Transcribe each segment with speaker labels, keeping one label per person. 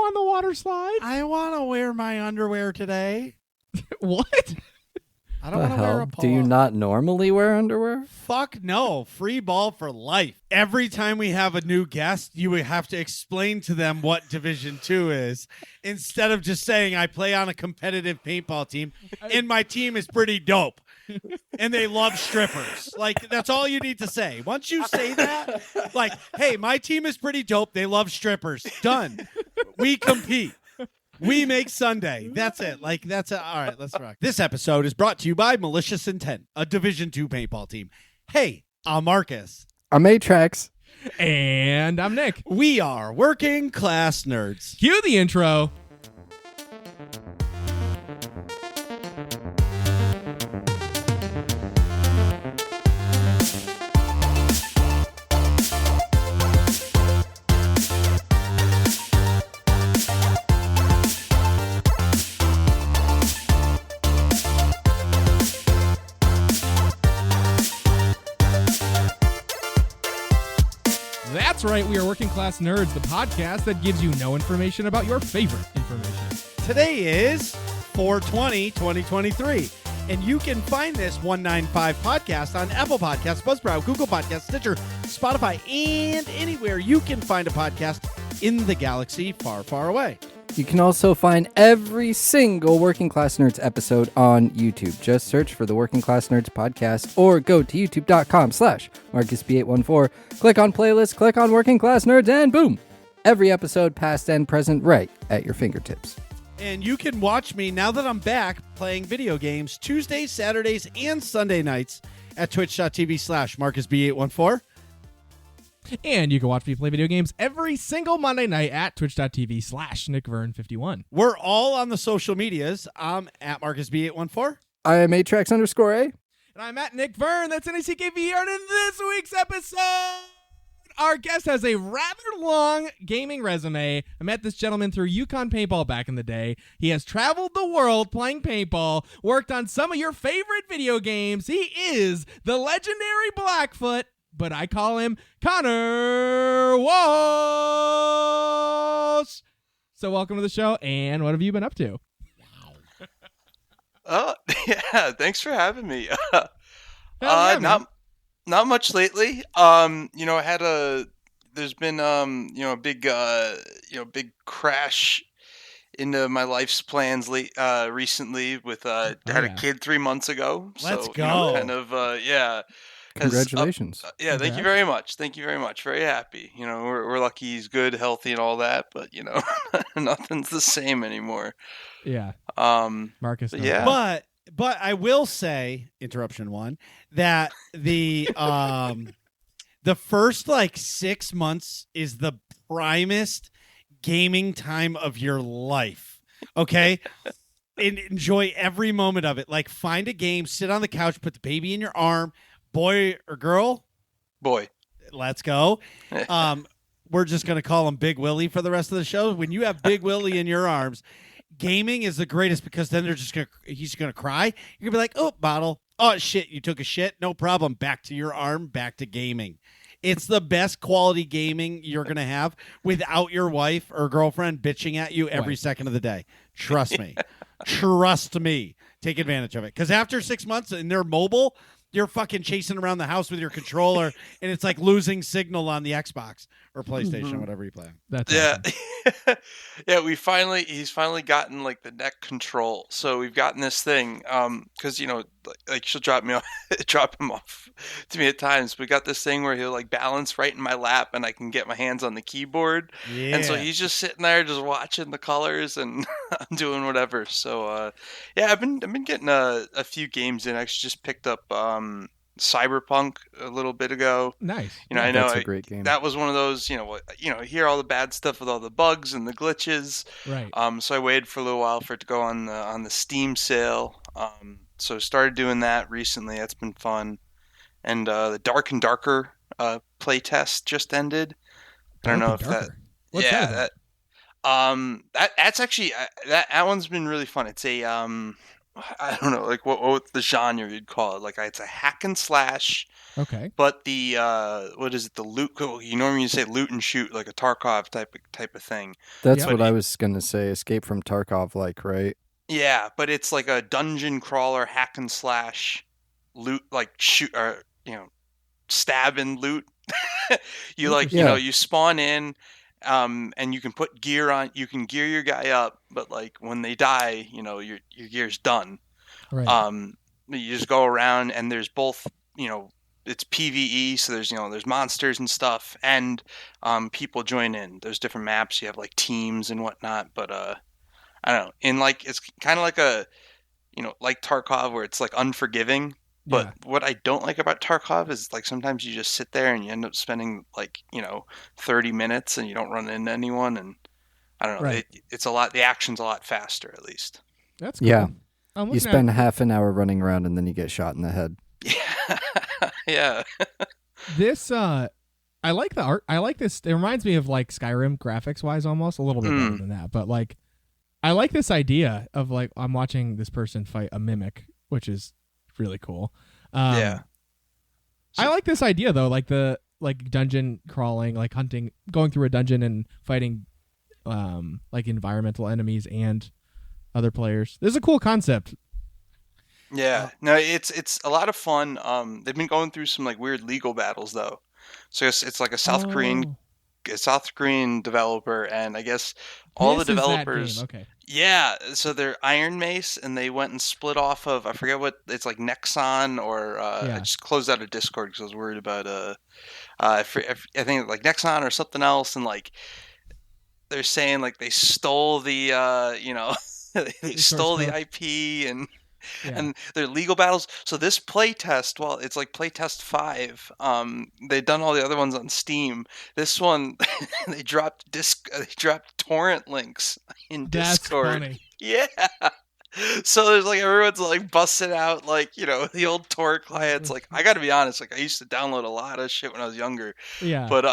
Speaker 1: on the water slide.
Speaker 2: I want to wear my underwear today.
Speaker 1: What?
Speaker 2: I don't want to wear a polo.
Speaker 3: Do you not normally wear underwear?
Speaker 2: Fuck no. Free ball for life. Every time we have a new guest, you would have to explain to them what Division 2 is instead of just saying I play on a competitive paintball team and my team is pretty dope and they love strippers. Like, that's all you need to say. Once you say that, like, hey, my team is pretty dope. They love strippers. Done. We compete. We make Sunday. That's it. Like, that's it. All right, let's rock. This episode is brought to you by Malicious Intent, a Division 2 paintball team. Hey, I'm Marcus.
Speaker 3: I'm Atrax.
Speaker 1: And I'm Nick.
Speaker 2: We are working class nerds.
Speaker 1: Cue the intro. That's right, we are Working Class Nerds, the podcast that gives you no information about your favorite information.
Speaker 2: Today is 4/20/2023, and you can find this 195 podcast on Apple Podcasts, Buzzsprout, Google Podcasts, Stitcher, Spotify, and anywhere you can find a podcast in the galaxy far, far away.
Speaker 3: You can also find every single Working Class Nerds episode on YouTube. Just search for the Working Class Nerds podcast or go to youtube.com/MarcusB814. Click on playlist, click on Working Class Nerds, and boom! Every episode, past and present, right at your fingertips.
Speaker 2: And you can watch me now that I'm back playing video games Tuesdays, Saturdays, and Sunday nights at twitch.tv/MarcusB814.
Speaker 1: And you can watch me play video games every single Monday night at twitch.tv/NickVern51.
Speaker 2: We're all on the social medias. I'm at MarcusB814.
Speaker 3: I am Atrax_A.
Speaker 1: And I'm at Nick Vern, that's NICKVR, and in this week's episode, our guest has a rather long gaming resume. I met this gentleman through Yukon Paintball back in the day. He has traveled the world playing paintball, worked on some of your favorite video games. He is the legendary Blackfoot, but I call him Conor Walsh. So welcome to the show, and what have you been up to?
Speaker 4: Oh, yeah, thanks for having me.
Speaker 1: Yeah,
Speaker 4: not much lately. I had there's been a big crash into my life's plans recently with had a kid 3 months ago.
Speaker 2: Let's
Speaker 4: so,
Speaker 2: go.
Speaker 4: Yeah.
Speaker 3: Congratulations.
Speaker 4: Yeah, thank you very much. Very happy. We're lucky he's good, healthy, and all that, but nothing's the same anymore.
Speaker 1: Yeah. Marcus.
Speaker 4: Yeah.
Speaker 2: But I will say, interruption one, that the first 6 months is the primest gaming time of your life. Okay? And enjoy every moment of it. Like, find a game, sit on the couch, put the baby in your arm. Boy or girl?
Speaker 4: Boy.
Speaker 2: Let's go. We're just going to call him Big Willie for the rest of the show. When you have Big Willie in your arms, gaming is the greatest because then he's going to cry. You're going to be like, oh, bottle. Oh, shit, you took a shit? No problem. Back to your arm, back to gaming. It's the best quality gaming you're going to have without your wife or girlfriend bitching at you every second of the day. Trust me. Trust me. Take advantage of it. Because after 6 months and they're mobile, you're fucking chasing around the house with your controller, and it's like losing signal on the Xbox or PlayStation, whatever you play on.
Speaker 1: That's awesome.
Speaker 4: Yeah. He's finally gotten the neck control. So we've gotten this thing, because she'll drop him off to me at times. We got this thing where he'll balance right in my lap, and I can get my hands on the keyboard.
Speaker 2: Yeah.
Speaker 4: And so he's just sitting there, just watching the colors, and I'm doing whatever. So I've been getting a few games in. I actually just picked up Cyberpunk a little bit ago.
Speaker 1: Nice.
Speaker 4: I know
Speaker 3: That's a great game.
Speaker 4: That was one of those, hear all the bad stuff with all the bugs and the glitches.
Speaker 1: Right.
Speaker 4: So I waited for a little while for it to go on the Steam sale. So I started doing that recently. That's been fun. And the Dark and Darker play test just ended. I don't know if that.
Speaker 1: What's that?
Speaker 4: That's actually that one's been really fun. It's a I don't know, like what the genre you'd call it. Like it's a hack and slash,
Speaker 1: Okay.
Speaker 4: but the what is it? The loot. You normally say loot and shoot, like a Tarkov type of thing.
Speaker 3: That's
Speaker 1: Yep.
Speaker 3: what I was gonna say. Escape from Tarkov, like, right?
Speaker 4: Yeah, but it's like a dungeon crawler hack and slash loot, like shoot or stab and loot. You like
Speaker 3: Yeah.
Speaker 4: you spawn in, and you can put gear on. You can gear your guy up, but like when they die, your gear's done.
Speaker 1: Right.
Speaker 4: You just go around, and there's both. It's PVE, so there's monsters and stuff, and people join in. There's different maps. You have like teams and whatnot, but I don't know. In like it's kind of like a like Tarkov where it's like unforgiving. But what I don't like about Tarkov is like sometimes you just sit there and you end up spending like 30 minutes and you don't run into anyone, and I don't know.
Speaker 1: Right.
Speaker 4: It's a lot. The action's a lot faster, at least.
Speaker 1: That's cool.
Speaker 3: Yeah.
Speaker 1: I'm
Speaker 3: You
Speaker 1: looking
Speaker 3: spend
Speaker 1: at
Speaker 3: half an hour running around and then you get shot in the head.
Speaker 4: Yeah, yeah.
Speaker 1: this. I like the art. I like this. It reminds me of like Skyrim graphics wise, almost a little bit better than that. But like, I like this idea of like I'm watching this person fight a mimic, which is really cool.
Speaker 4: Yeah.
Speaker 1: I like this idea though, like the dungeon crawling, like hunting, going through a dungeon and fighting like environmental enemies and other players. This is a cool concept.
Speaker 4: Yeah. No, it's a lot of fun. They've been going through some like weird legal battles though. So it's like a South Korean developer, and I guess all the
Speaker 1: This is that
Speaker 4: developers.
Speaker 1: game. Okay.
Speaker 4: Yeah, so they're Iron Mace, and they went and split off of, I forget what, it's like Nexon, or I just closed out of Discord because I was worried about, I think like Nexon or something else, and like, they're saying like they stole the, they stole the IP, and their legal battles. So this playtest, well, it's like playtest 5. They've done all the other ones on Steam. This one, they dropped torrent links in Discord.
Speaker 1: That's funny.
Speaker 4: Yeah. So there's like everyone's like busting out like the old torrent clients. Like I got to be honest, like I used to download a lot of shit when I was younger.
Speaker 1: Yeah.
Speaker 4: But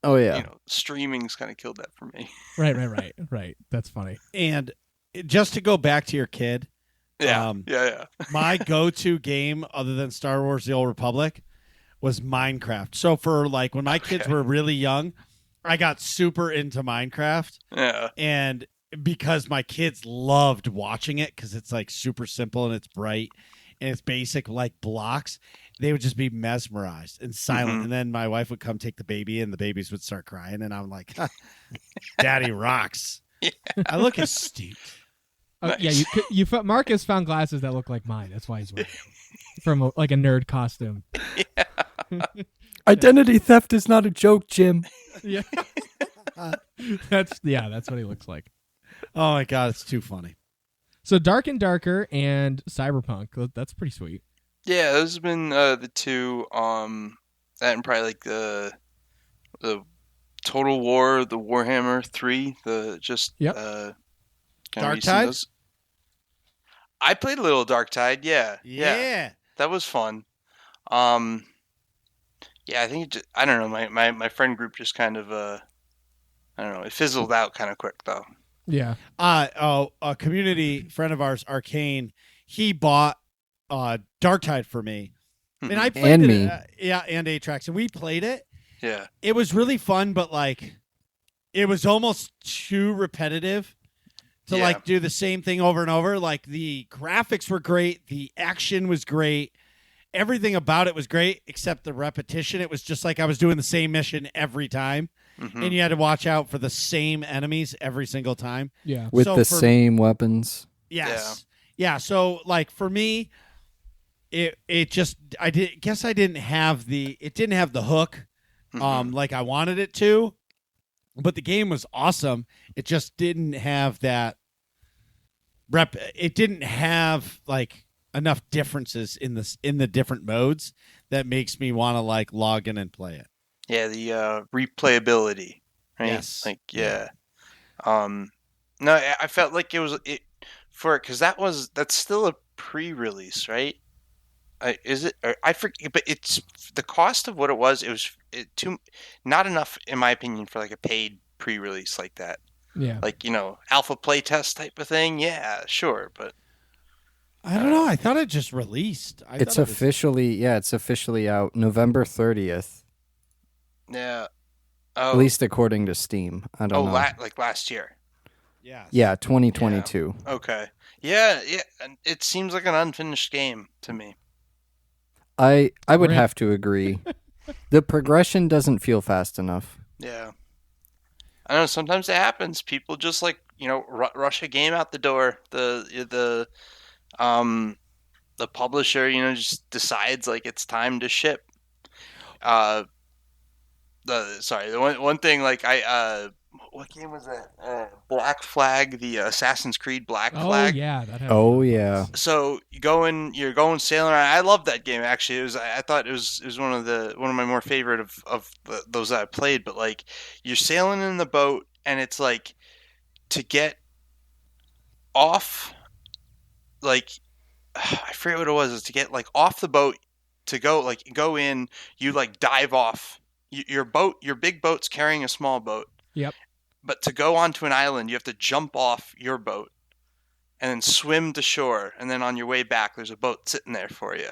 Speaker 3: Oh yeah.
Speaker 4: streaming's kind of killed that for me.
Speaker 1: Right. That's funny.
Speaker 2: And just to go back to your kid,
Speaker 4: Yeah.
Speaker 2: my go-to game other than Star Wars: The Old Republic was Minecraft. So for like when my kids were really young, I got super into Minecraft.
Speaker 4: Yeah.
Speaker 2: And because my kids loved watching it because it's like super simple and it's bright and it's basic like blocks, they would just be mesmerized and silent. And then my wife would come take the baby and the babies would start crying. And I'm like, Daddy rocks.
Speaker 4: Yeah.
Speaker 2: I look astute.
Speaker 1: Nice. Yeah, Marcus found glasses that look like mine. That's why he's wearing them. From a nerd costume.
Speaker 4: Yeah.
Speaker 3: Identity theft is not a joke, Jim.
Speaker 1: Yeah. That's what he looks like.
Speaker 2: Oh my God, it's too funny.
Speaker 1: So Dark and Darker and Cyberpunk. That's pretty sweet.
Speaker 4: Yeah, those have been the two. That and probably like the Total War, the Warhammer 3, the just
Speaker 2: Darktide?
Speaker 4: I played a little Darktide. Yeah, that was fun. Yeah, I think I don't know. My friend group just kind of I don't know. It fizzled out kind of quick though.
Speaker 1: Yeah.
Speaker 2: A community friend of ours, Arcane, he bought Darktide for me, and I played
Speaker 3: And
Speaker 2: it.
Speaker 3: me.
Speaker 2: And Atrax, and we played it.
Speaker 4: Yeah.
Speaker 2: It was really fun, but like, it was almost too repetitive to like do the same thing over and over. Like the graphics were great, the action was great, everything about it was great except the repetition. It was just like I was doing the same mission every time. And you had to watch out for the same enemies every single time.
Speaker 1: Yeah.
Speaker 3: With
Speaker 2: So
Speaker 3: the
Speaker 2: for-
Speaker 3: same weapons.
Speaker 2: Yes. Yeah. So like for me, it just I didn't have the hook like I wanted it to, but the game was awesome. It just didn't have that it didn't have like enough differences in the different modes that makes me want to like log in and play it.
Speaker 4: Yeah, the replayability, right?
Speaker 2: Yes.
Speaker 4: Like, yeah. No, I felt like because that's still a pre-release, right? Is it? I forget, but it's the cost of what it was. It was not enough, in my opinion, for like a paid pre-release like that.
Speaker 1: Yeah.
Speaker 4: Like alpha playtest type of thing. Yeah, sure, but
Speaker 2: I don't know. I thought it just released.
Speaker 3: It's officially out November 30th.
Speaker 4: Yeah.
Speaker 3: At least according to Steam. I don't know.
Speaker 4: Like last year.
Speaker 2: Yes.
Speaker 3: Yeah, 2022.
Speaker 4: Yeah. Okay. Yeah. And it seems like an unfinished game to me.
Speaker 3: I would have to agree. The progression doesn't feel fast enough.
Speaker 4: Yeah. I know sometimes it happens. People just rush a game out the door. The publisher, just decides like it's time to ship. The one thing, like what game was that? Black Flag, the Assassin's Creed Black Flag.
Speaker 1: Oh yeah, that.
Speaker 3: Oh yeah.
Speaker 4: So you're going sailing around. I love that game actually. I thought it was one of my more favorite of those that I played. But like you're sailing in the boat, and it's like to get off, like I forget what it was. It's to get like off the boat to go in. You like dive off. Your big boat's carrying a small boat.
Speaker 1: Yep.
Speaker 4: But to go onto an island, you have to jump off your boat and then swim to shore. And then on your way back, there's a boat sitting there for you.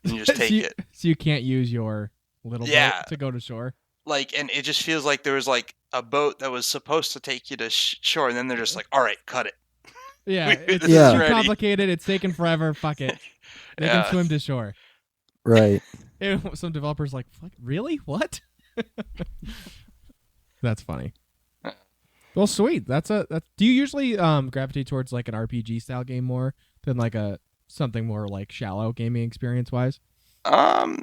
Speaker 4: And you just take it.
Speaker 1: So you can't use your little boat to go to shore?
Speaker 4: Like, and it just feels like there was like a boat that was supposed to take you to shore. And then they're just like, all right, cut it.
Speaker 1: Yeah. It's
Speaker 3: Yeah.
Speaker 1: too complicated. It's taking forever. Fuck it. They can swim to shore.
Speaker 3: Right.
Speaker 1: Some developers like, fuck, really? What? That's funny. Well, sweet. That's. Do you usually gravitate towards like an RPG style game more than like something more like shallow gaming experience wise?
Speaker 4: I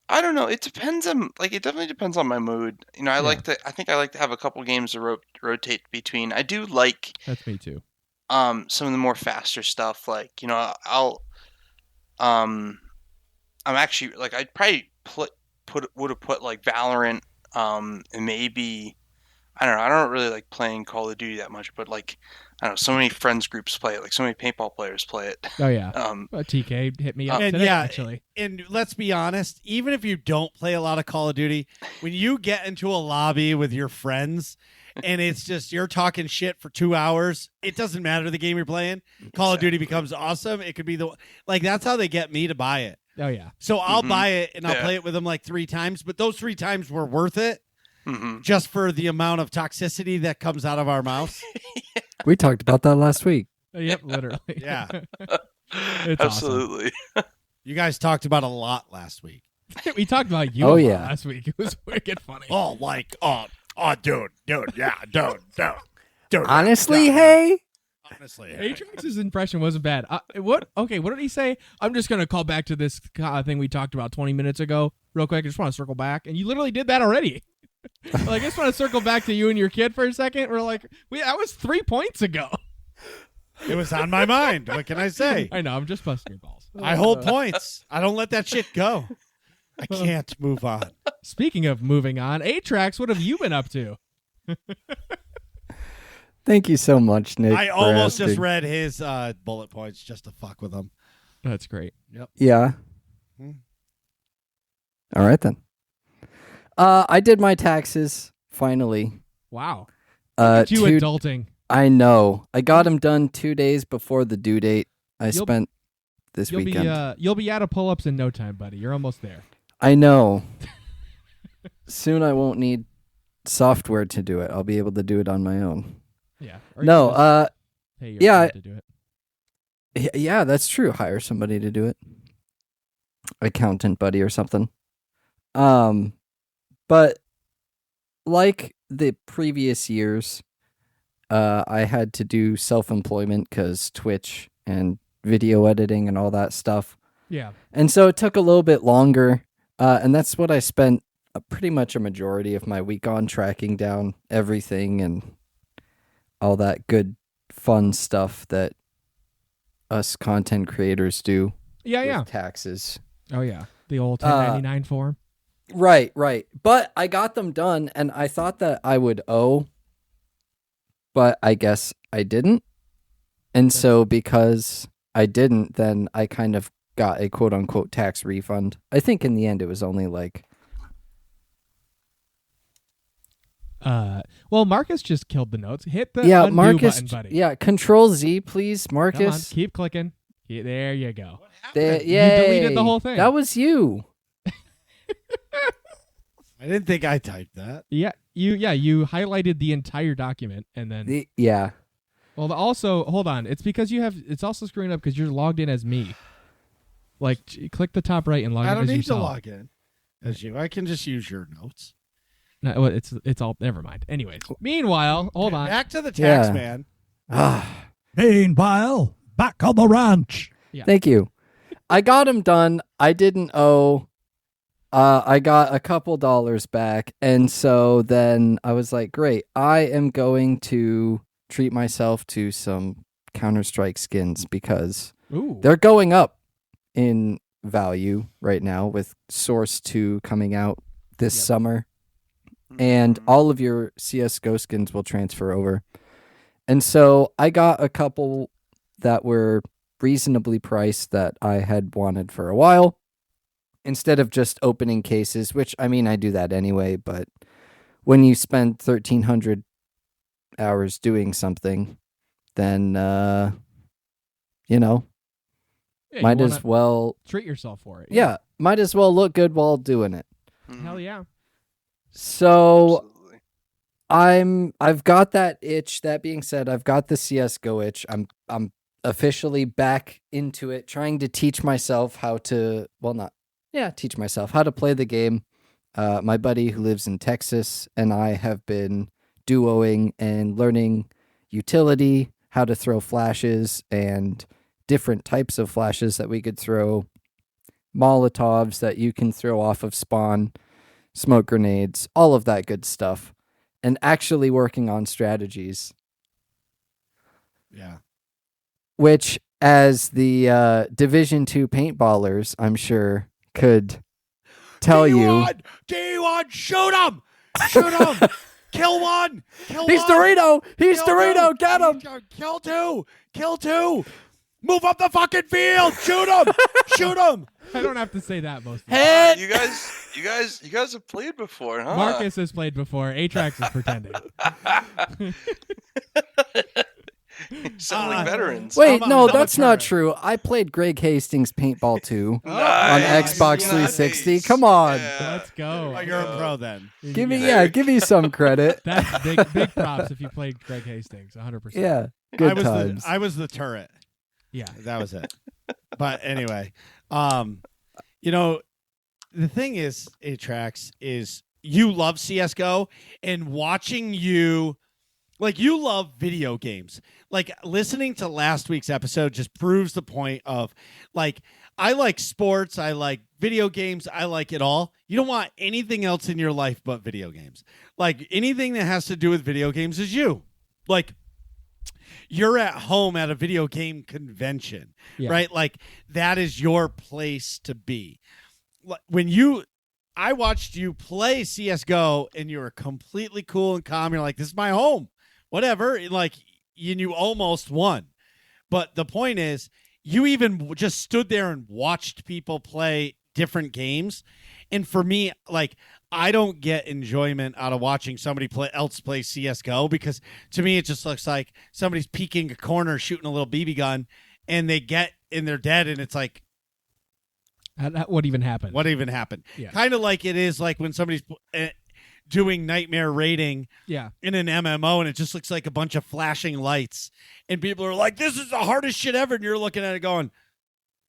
Speaker 4: don't know. It depends on it definitely depends on my mood. I think I like to have a couple games to rotate between. I do like.
Speaker 1: That's me too.
Speaker 4: Some of the more faster stuff, like I'm actually like I'd probably would have put like Valorant, and maybe I don't know. I don't really like playing Call of Duty that much, but like I don't know. So many friends groups play it. Like so many paintball players play it.
Speaker 1: Oh yeah. TK hit me up
Speaker 2: and
Speaker 1: today,
Speaker 2: yeah,
Speaker 1: actually.
Speaker 2: And let's be honest, even if you don't play a lot of Call of Duty, when you get into a lobby with your friends and it's just you're talking shit for 2 hours, it doesn't matter the game you're playing. Call of Duty becomes awesome. It could be that's how they get me to buy it.
Speaker 1: Oh yeah.
Speaker 2: So I'll buy it and I'll play it with them like 3 times, but those 3 times were worth it. Just for the amount of toxicity that comes out of our mouths.
Speaker 3: We talked about that last week.
Speaker 1: Yep, literally.
Speaker 2: Yeah.
Speaker 1: It's
Speaker 4: absolutely.
Speaker 1: Awesome.
Speaker 2: You guys talked about a lot last week.
Speaker 1: We talked about you last week. It was wicked funny.
Speaker 2: Oh, like, dude, yeah, dude.
Speaker 3: Honestly, hey?
Speaker 2: Honestly,
Speaker 1: Atrax's impression wasn't bad. What did he say? I'm just going to call back to this thing we talked about 20 minutes ago real quick. I just want to circle back. And you literally did that already. I just want to circle back to you and your kid for a second. We're like, that was 3 points ago.
Speaker 2: It was on my mind. What can I say?
Speaker 1: I know. I'm just busting your balls.
Speaker 2: I hold points. I don't let that shit go. I can't move on.
Speaker 1: Speaking of moving on, Atrax, what have you been up to?
Speaker 3: Thank you so much, Nick.
Speaker 2: I almost just read his bullet points just to fuck with him.
Speaker 1: That's great.
Speaker 2: Yep.
Speaker 3: Yeah. All right, then. I did my taxes, finally.
Speaker 1: Wow. Look at you adulting.
Speaker 3: I know. I got them done 2 days before the due date. Spent this weekend.
Speaker 1: You'll be out of pull-ups in no time, buddy. You're almost there.
Speaker 3: I know. Soon I won't need software to do it. I'll be able to do it on my own.
Speaker 1: Yeah.
Speaker 3: Pay your
Speaker 1: friend to do it.
Speaker 3: Yeah, that's true. Hire somebody to do it. Accountant buddy or something. But like the previous years, I had to do self-employment because Twitch and video editing and all that stuff.
Speaker 1: Yeah.
Speaker 3: And so it took a little bit longer, and that's what I spent pretty much a majority of my week on, tracking down everything and all that good, fun stuff that us content creators do.
Speaker 1: Yeah.
Speaker 3: Taxes.
Speaker 1: Oh, yeah. The old 1099 form.
Speaker 3: Right. But I got them done, and I thought that I would owe, but I guess I didn't. And so because I didn't, then I kind of got a quote-unquote tax refund. I think in the end it was only like...
Speaker 1: Well, Marcus just killed the notes. Hit the undo
Speaker 3: Marcus,
Speaker 1: button, buddy.
Speaker 3: Yeah, Control Z, please, Marcus.
Speaker 1: Come on, keep clicking. Yeah, there you go.
Speaker 3: Yay.
Speaker 1: You deleted the whole thing.
Speaker 3: That was you.
Speaker 2: I didn't think I typed that.
Speaker 1: Yeah, you highlighted the entire document and then.
Speaker 3: Yeah.
Speaker 1: Well, also hold on. It's because it's also screwing up because you're logged in as me. Like, click the top right and log in
Speaker 2: I
Speaker 1: as
Speaker 2: don't need
Speaker 1: yourself.
Speaker 2: to log in as you. I can just use your notes.
Speaker 1: No, well, it's all. Never mind. Anyways, meanwhile, hold on.
Speaker 2: Back to the tax
Speaker 3: Yeah.
Speaker 2: man.
Speaker 5: Meanwhile, back on the ranch.
Speaker 1: Yeah.
Speaker 3: Thank you. I got them done. I didn't owe. I got a couple dollars back, and so then I was like, "Great! I am going to treat myself to some Counter-Strike skins because
Speaker 1: Ooh.
Speaker 3: they're going up in value right now with Source 2 coming out this
Speaker 1: Yep.
Speaker 3: summer, and all of your CS:GO skins will transfer over. And so I got a couple that were reasonably priced that I had wanted for a while. Instead of just opening cases, which, I mean, I do that anyway, but when you spend 1,300 hours doing something, then,
Speaker 1: Yeah, you
Speaker 3: might
Speaker 1: wanna
Speaker 3: as well,
Speaker 1: treat yourself for it.
Speaker 3: yeah, might as well look good while doing it.
Speaker 1: Hell yeah.
Speaker 3: So
Speaker 4: Absolutely.
Speaker 3: I've got that itch. That being said, I've got the CS:GO itch. I'm officially back into it, trying to teach myself how to, teach myself how to play the game. My buddy who lives in Texas and I have been duoing and learning utility, how to throw flashes and different types of flashes that we could throw, Molotovs that you can throw off of spawn, smoke grenades, all of that good stuff, and actually working on strategies,
Speaker 2: Yeah.
Speaker 3: which as the Division 2 paintballers, I'm sure, could tell you.
Speaker 2: D1, shoot him! Shoot him! Kill one! Kill
Speaker 3: He's
Speaker 2: one!
Speaker 3: Dorito! He's
Speaker 2: Kill
Speaker 3: Dorito!
Speaker 2: two!
Speaker 3: Get him!
Speaker 2: Kill two! Kill two! Move up the fucking field! Shoot him! Shoot him!
Speaker 1: I don't have to say that most of the
Speaker 3: Hit!
Speaker 4: You guys have played before, huh?
Speaker 1: time. Marcus has played before. Atrax is pretending.
Speaker 4: Sound like veterans.
Speaker 3: Wait,
Speaker 2: I'm
Speaker 3: no,
Speaker 2: a
Speaker 3: that's not
Speaker 2: turret.
Speaker 3: true. I played Greg Hastings Paintball 2 on
Speaker 4: Nice,
Speaker 3: Xbox 360. Come on.
Speaker 4: Yeah.
Speaker 1: Let's go.
Speaker 2: Oh, you're a pro then.
Speaker 3: Give me some credit.
Speaker 1: That's big props if you played Greg Hastings. 100%.
Speaker 3: Yeah, good
Speaker 2: I
Speaker 3: times.
Speaker 2: I was the turret.
Speaker 1: Yeah.
Speaker 2: That was it. But anyway, the thing is, Atrax, is you love CS:GO, and watching you, like, you love video games. Like, listening to last week's episode just proves the point of, like, I like sports, I like video games, I like it all. You don't want anything else in your life but video games. Like, anything that has to do with video games is you. Like, you're at home at a video game convention,
Speaker 1: Yeah.
Speaker 2: right? Like, that is your place to be. I watched you play CS:GO and you were completely cool and calm. You're like, this is my home, whatever. Like, you almost won. But the point is, you even just stood there and watched people play different games. And for me, like, I don't get enjoyment out of watching somebody else play CS:GO, because to me it just looks like somebody's peeking a corner, shooting a little BB gun, and they're dead, and it's like,
Speaker 1: What even happened?
Speaker 2: what even happened?
Speaker 1: Yeah.
Speaker 2: Kind of like it is like when somebody's doing nightmare raiding
Speaker 1: Yeah.
Speaker 2: in an MMO, and it just looks like a bunch of flashing lights, and people are like, this is the hardest shit ever, and you're looking at it going,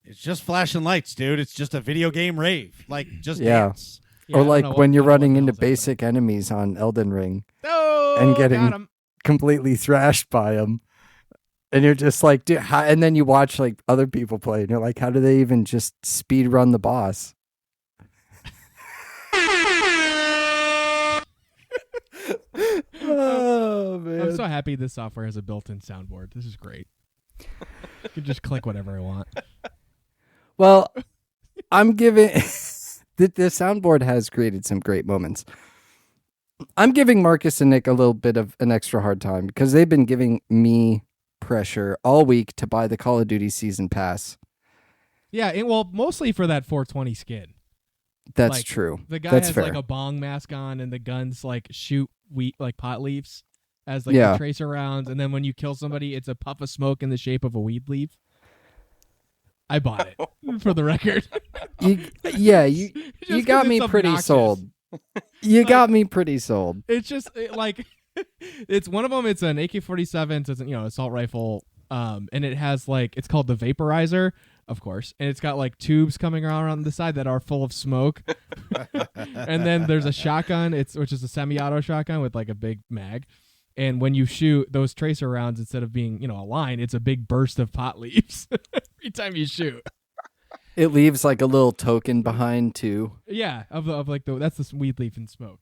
Speaker 2: it's just flashing lights, dude. It's just a video game rave. Like, just
Speaker 3: Yeah.
Speaker 2: dance.
Speaker 1: Yeah, I
Speaker 3: Or
Speaker 1: don't
Speaker 3: like
Speaker 1: know
Speaker 3: when
Speaker 1: what-
Speaker 3: you're
Speaker 1: I don't know
Speaker 3: running
Speaker 1: what the
Speaker 3: into
Speaker 1: hell's happening.
Speaker 3: basic enemies on Elden Ring,
Speaker 1: Oh,
Speaker 3: and getting-
Speaker 1: got him.
Speaker 3: completely thrashed by them. And you're just like, dude, and then you watch like other people play, and you're like, how do they even just speed run the boss? Oh man!
Speaker 1: I'm so happy this software has a built-in soundboard. This is great. I can just click whatever I want.
Speaker 3: Well, I'm giving the soundboard has created some great moments. I'm giving Marcus and Nick a little bit of an extra hard time because they've been giving me pressure all week to buy the Call of Duty season pass.
Speaker 1: Yeah, well, mostly for that 420 skin.
Speaker 3: That's
Speaker 1: Like,
Speaker 3: true.
Speaker 1: The guy
Speaker 3: That's
Speaker 1: has
Speaker 3: fair.
Speaker 1: like a bong mask on, and the guns like shoot wheat like pot leaves as like
Speaker 3: Yeah.
Speaker 1: the tracer rounds, and then when you kill somebody, it's a puff of smoke in the shape of a weed leaf. I bought it for the record.
Speaker 3: You
Speaker 1: Just 'cause
Speaker 3: got me
Speaker 1: it's
Speaker 3: pretty
Speaker 1: obnoxious.
Speaker 3: sold. You got me pretty sold.
Speaker 1: It's just like it's one of them. It's an AK-47, so it's assault rifle. And it has it's called the vaporizer, of course, and it's got tubes coming around the side that are full of smoke. And then there's a shotgun, which is a semi-auto shotgun with a big mag. And when you shoot those tracer rounds, instead of being a line, it's a big burst of pot leaves every time you shoot.
Speaker 3: It leaves a little token behind too.
Speaker 1: Yeah, that's the weed leaf and smoke.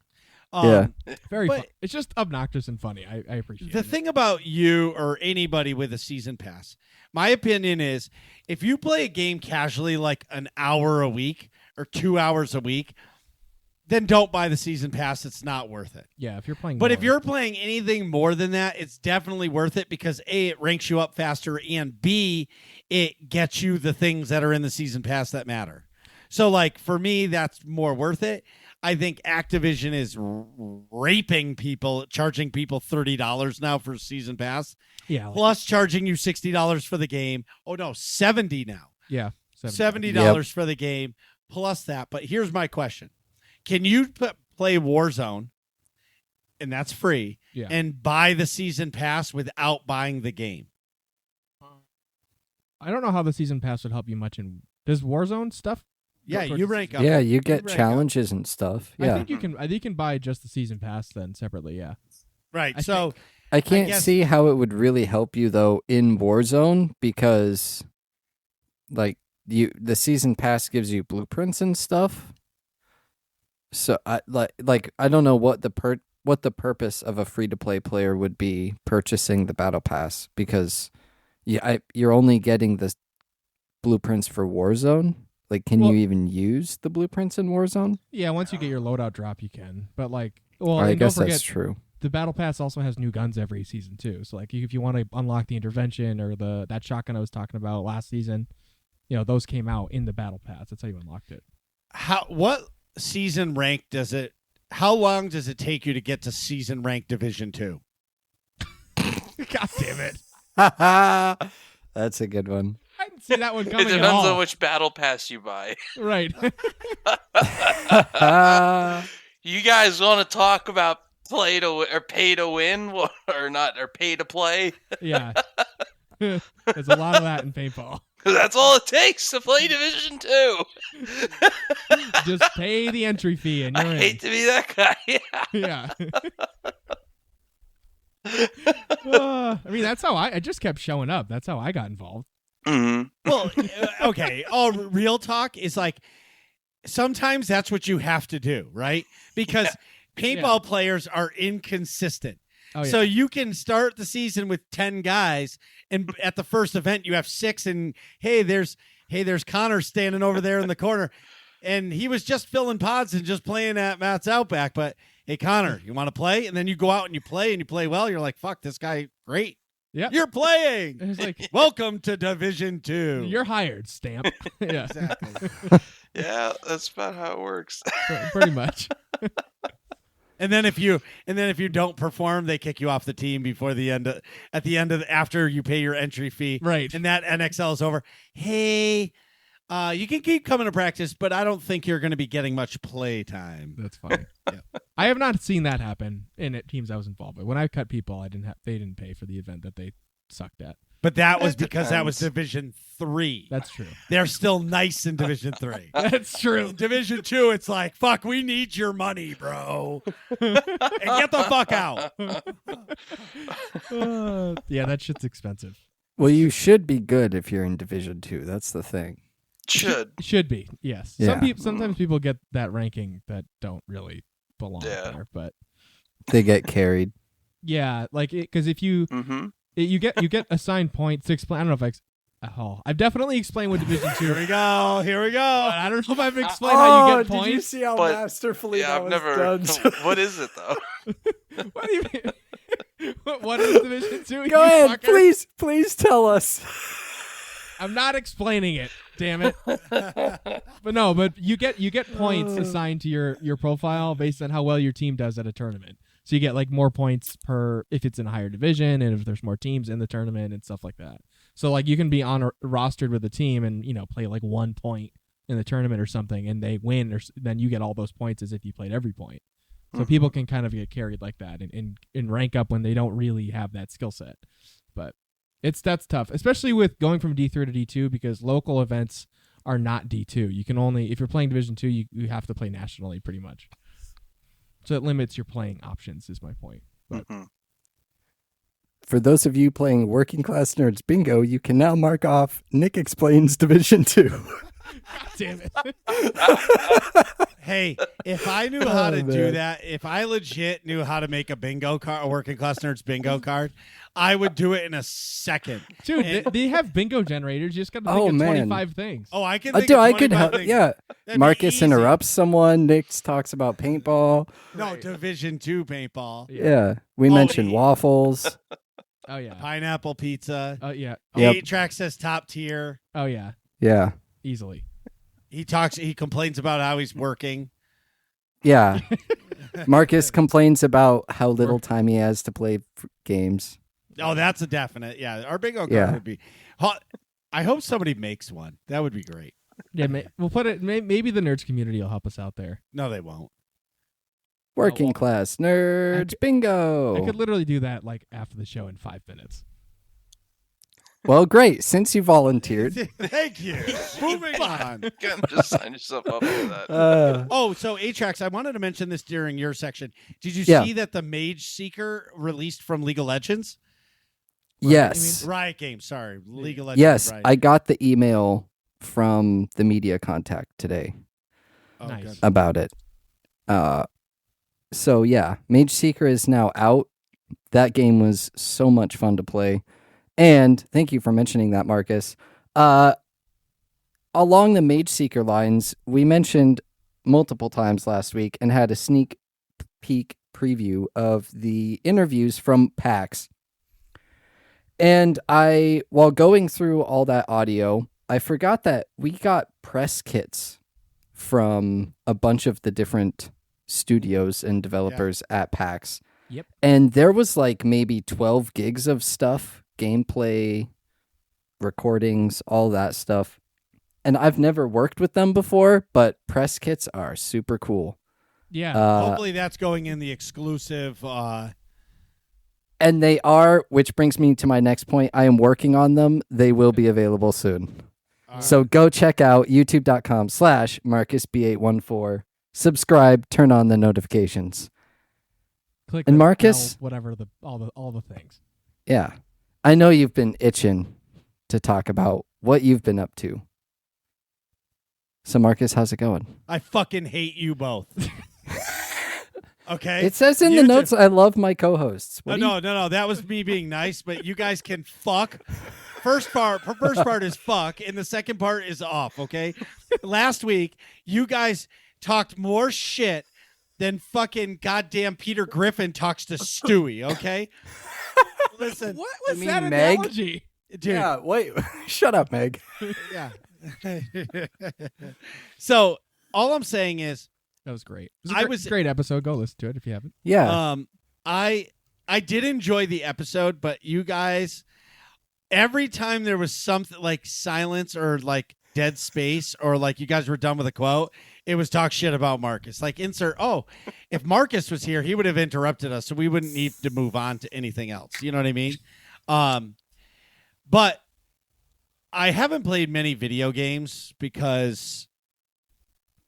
Speaker 3: Yeah.
Speaker 1: Very
Speaker 2: but-
Speaker 1: fun. It's just obnoxious and funny. I appreciate
Speaker 2: The
Speaker 1: it.
Speaker 2: thing about you or anybody with a season pass, my opinion is if you play a game casually an hour a week or 2 hours a week, then don't buy the season pass. It's not worth it.
Speaker 1: Yeah, if you're playing
Speaker 2: But
Speaker 1: more.
Speaker 2: if you're playing anything more than that, it's definitely worth it because A, it ranks you up faster, and B, it gets you the things that are in the season pass that matter. So for me, that's more worth it. I think Activision is raping people, charging people $30 now for season pass, plus charging you $60 for the game. Oh no, $70 now.
Speaker 1: Yeah,
Speaker 2: $70 for the game plus that. But here's my question: can you play Warzone, and that's free, and buy the season pass without buying the game?
Speaker 1: I don't know how the season pass would help you much in. Does Warzone stuff?
Speaker 2: Yeah, you rank up.
Speaker 3: Yeah, you get
Speaker 2: rank
Speaker 3: challenges and stuff. Yeah.
Speaker 1: I think you can. I think you can buy just the season pass then separately. Yeah.
Speaker 2: Right.
Speaker 1: I
Speaker 2: So
Speaker 3: I can't
Speaker 2: guess-
Speaker 3: see how it would really help you though in Warzone because the season pass gives you blueprints and stuff. So I I don't know what the purpose of a free to play player would be purchasing the battle pass because you're only getting the blueprints for Warzone. Can you even use the blueprints in Warzone?
Speaker 1: Yeah, once you get your loadout drop, you can. But
Speaker 3: I
Speaker 1: and
Speaker 3: guess
Speaker 1: don't forget,
Speaker 3: that's true.
Speaker 1: the battle pass also has new guns every season too. So if you want to unlock the intervention or that shotgun I was talking about last season, those came out in the battle pass. That's how you unlocked it.
Speaker 2: what season rank does it? How long does it take you to get to season rank Division 2?
Speaker 1: God damn it!
Speaker 3: That's a good one.
Speaker 1: I didn't see that one
Speaker 4: It
Speaker 1: coming at
Speaker 4: depends
Speaker 1: all.
Speaker 4: on which battle pass you buy.
Speaker 1: Right.
Speaker 4: You guys want to talk about play to or pay to win or not or pay to play?
Speaker 1: Yeah. There's a lot of that in paintball.
Speaker 4: That's all it takes to play Division 2.
Speaker 1: Just pay the entry fee and
Speaker 4: I
Speaker 1: you're in.
Speaker 4: hate to be that guy. Yeah.
Speaker 1: Yeah. I mean, that's how I just kept showing up. That's how I got involved.
Speaker 4: Mm-hmm.
Speaker 2: Well, okay. All real talk is sometimes that's what you have to do, right? Because paintball players are inconsistent.
Speaker 1: Oh, yeah.
Speaker 2: So you can start the season with 10 guys, and at the first event you have 6, and there's Connor standing over there in the corner, and he was just filling pods and just playing at Matt's Outback. But hey, Connor, you want to play? And then you go out and you play well. You're like, fuck, this guy, great.
Speaker 1: Yep.
Speaker 2: You're playing.
Speaker 1: It's
Speaker 2: Welcome to Division 2.
Speaker 1: you're hired, stamp. Yeah.
Speaker 2: Exactly.
Speaker 4: Yeah, that's about how it works.
Speaker 1: Pretty much.
Speaker 2: And then if you don't perform, they kick you off the team before after you pay your entry fee.
Speaker 1: Right.
Speaker 2: And that NXL is over. Hey, you can keep coming to practice, but I don't think you're going to be getting much play time.
Speaker 1: That's funny. I have not seen that happen in teams I was involved with. When I cut people, they didn't pay for the event that they sucked at.
Speaker 2: But that was
Speaker 4: It
Speaker 2: because that was
Speaker 4: depends.
Speaker 2: Division 3.
Speaker 1: That's true.
Speaker 2: They're still nice in Division 3.
Speaker 1: That's true.
Speaker 2: In Division 2, it's like, fuck, we need your money, bro. And get the fuck out.
Speaker 1: Yeah, that shit's expensive.
Speaker 3: Well, you should be good if you're in Division 2. That's the thing.
Speaker 1: Should be, yes.
Speaker 3: Yeah.
Speaker 1: Sometimes people get that ranking that don't really belong there, but
Speaker 3: They get carried.
Speaker 1: yeah, because if you
Speaker 4: Mm-hmm.
Speaker 1: you get assigned points to explain. I don't know if I've definitely explained what Division 2.
Speaker 2: Here we go.
Speaker 1: But I don't know if I've explained how you get points.
Speaker 3: Did you see how
Speaker 4: But-
Speaker 3: masterfully
Speaker 4: Yeah,
Speaker 3: that
Speaker 4: I've
Speaker 3: was
Speaker 4: never.
Speaker 3: done?
Speaker 4: What is it though?
Speaker 1: What do you mean? What is Division 2?
Speaker 3: Go ahead, please tell us.
Speaker 1: I'm not explaining it. Damn it. But you get points assigned to your profile based on how well your team does at a tournament. So you get more points per if it's in a higher division and if there's more teams in the tournament and stuff like that. So like you can be on rostered with a team and play like 1 point in the tournament or something, and they win, then you get all those points as if you played every point. So people can kind of get carried like that and rank up when they don't really have that skill set. But that's tough, especially with going from D3 to D2, because local events are not D2. You can only, if you're playing Division 2, you have to play nationally pretty much. So it limits your playing options is my point. But
Speaker 3: For those of you playing Working Class Nerds Bingo, you can now mark off Nick Explains Division 2.
Speaker 1: God damn it.
Speaker 2: Hey, if I knew how to do
Speaker 3: man.
Speaker 2: that, if I legit knew how to make a bingo card, a Working Class Nerds bingo card, I would do it in a second.
Speaker 1: Dude,
Speaker 2: And-
Speaker 1: they have bingo generators. You just got to think
Speaker 3: Oh,
Speaker 1: of
Speaker 3: man.
Speaker 1: 25 things.
Speaker 2: oh, I can
Speaker 3: I
Speaker 2: think
Speaker 3: do.
Speaker 2: of
Speaker 3: I could
Speaker 2: 25
Speaker 3: help.
Speaker 2: things.
Speaker 3: Yeah.
Speaker 2: That'd be
Speaker 3: Marcus
Speaker 2: easy.
Speaker 3: interrupts someone. Nick talks about paintball.
Speaker 2: No, Division 2 paintball.
Speaker 3: Yeah. We
Speaker 2: Oh,
Speaker 3: mentioned waffles.
Speaker 1: Oh, yeah.
Speaker 2: Pineapple pizza.
Speaker 1: Oh, yeah.
Speaker 3: Yep.
Speaker 2: 8-track says top tier.
Speaker 1: Oh, yeah.
Speaker 3: Yeah.
Speaker 1: Easily.
Speaker 2: He complains about how he's working.
Speaker 3: Yeah. Marcus complains about how little time he has to play games.
Speaker 2: Oh, that's a definite. Yeah, our bingo card
Speaker 3: Yeah.
Speaker 2: would be. I hope somebody makes one. That would be great.
Speaker 1: Yeah, we'll put it. Maybe the nerds community will help us out there.
Speaker 2: No, they won't.
Speaker 3: Working
Speaker 1: well,
Speaker 3: Class Nerds Bingo.
Speaker 1: I could literally do that like after the show in 5 minutes.
Speaker 3: Well, great. Since you volunteered.
Speaker 2: Thank you. Moving on.
Speaker 4: You can just sign yourself up for that.
Speaker 2: Oh, so Atrax, I wanted to mention this during your section. Did you
Speaker 3: Yeah.
Speaker 2: see that the Mage Seeker released from League of Legends?
Speaker 3: Yes.
Speaker 2: Riot Games, sorry. League of Legends.
Speaker 3: Yes.
Speaker 2: Riot.
Speaker 3: I got the email from the media contact today
Speaker 2: Oh,
Speaker 1: Nice.
Speaker 2: good.
Speaker 3: about it. So yeah, Mage Seeker is now out. That game was so much fun to play. And thank you for mentioning that, Marcus. Along the Mage Seeker lines, we mentioned multiple times last week and had a sneak peek preview of the interviews from PAX. And while going through all that audio, I forgot that we got press kits from a bunch of the different studios and developers at PAX.
Speaker 1: Yep.
Speaker 3: And there was like maybe 12 gigs of stuff, gameplay, recordings, all that stuff. And I've never worked with them before, but press kits are super cool.
Speaker 1: Yeah.
Speaker 2: Hopefully that's going in the exclusive.
Speaker 3: And they are, which brings me to my next point. I am working on them. They will be available soon. So go check out youtube.com/MarcusB814. Subscribe, turn on the notifications.
Speaker 1: Click
Speaker 3: and
Speaker 1: the
Speaker 3: Marcus?
Speaker 1: bell, whatever all the things.
Speaker 3: Yeah. I know you've been itching to talk about what you've been up to. So Marcus, how's it going?
Speaker 2: I fucking hate you both. Okay?
Speaker 3: It says in the
Speaker 2: You
Speaker 3: notes I love my co-hosts. What do you-
Speaker 2: No. That was me being nice, but you guys can fuck. First part is fuck, and the second part is off, okay? Last week, you guys talked more shit than fucking goddamn Peter Griffin talks to Stewie, okay? Listen,
Speaker 1: What was
Speaker 3: mean
Speaker 1: that
Speaker 3: Meg?
Speaker 1: analogy?
Speaker 2: dude.
Speaker 3: Yeah, wait. Shut up, Meg.
Speaker 2: Yeah. So, all I'm saying is,
Speaker 1: That was great. It
Speaker 2: I
Speaker 1: was
Speaker 2: was-
Speaker 1: a great episode. Go listen to it if you haven't.
Speaker 3: Yeah.
Speaker 2: I did enjoy the episode, but you guys, every time there was something like silence or like dead space or like you guys were done with a quote, it was talk shit about Marcus. Like if Marcus was here, he would have interrupted us, so we wouldn't need to move on to anything else. You know what I mean? But I haven't played many video games because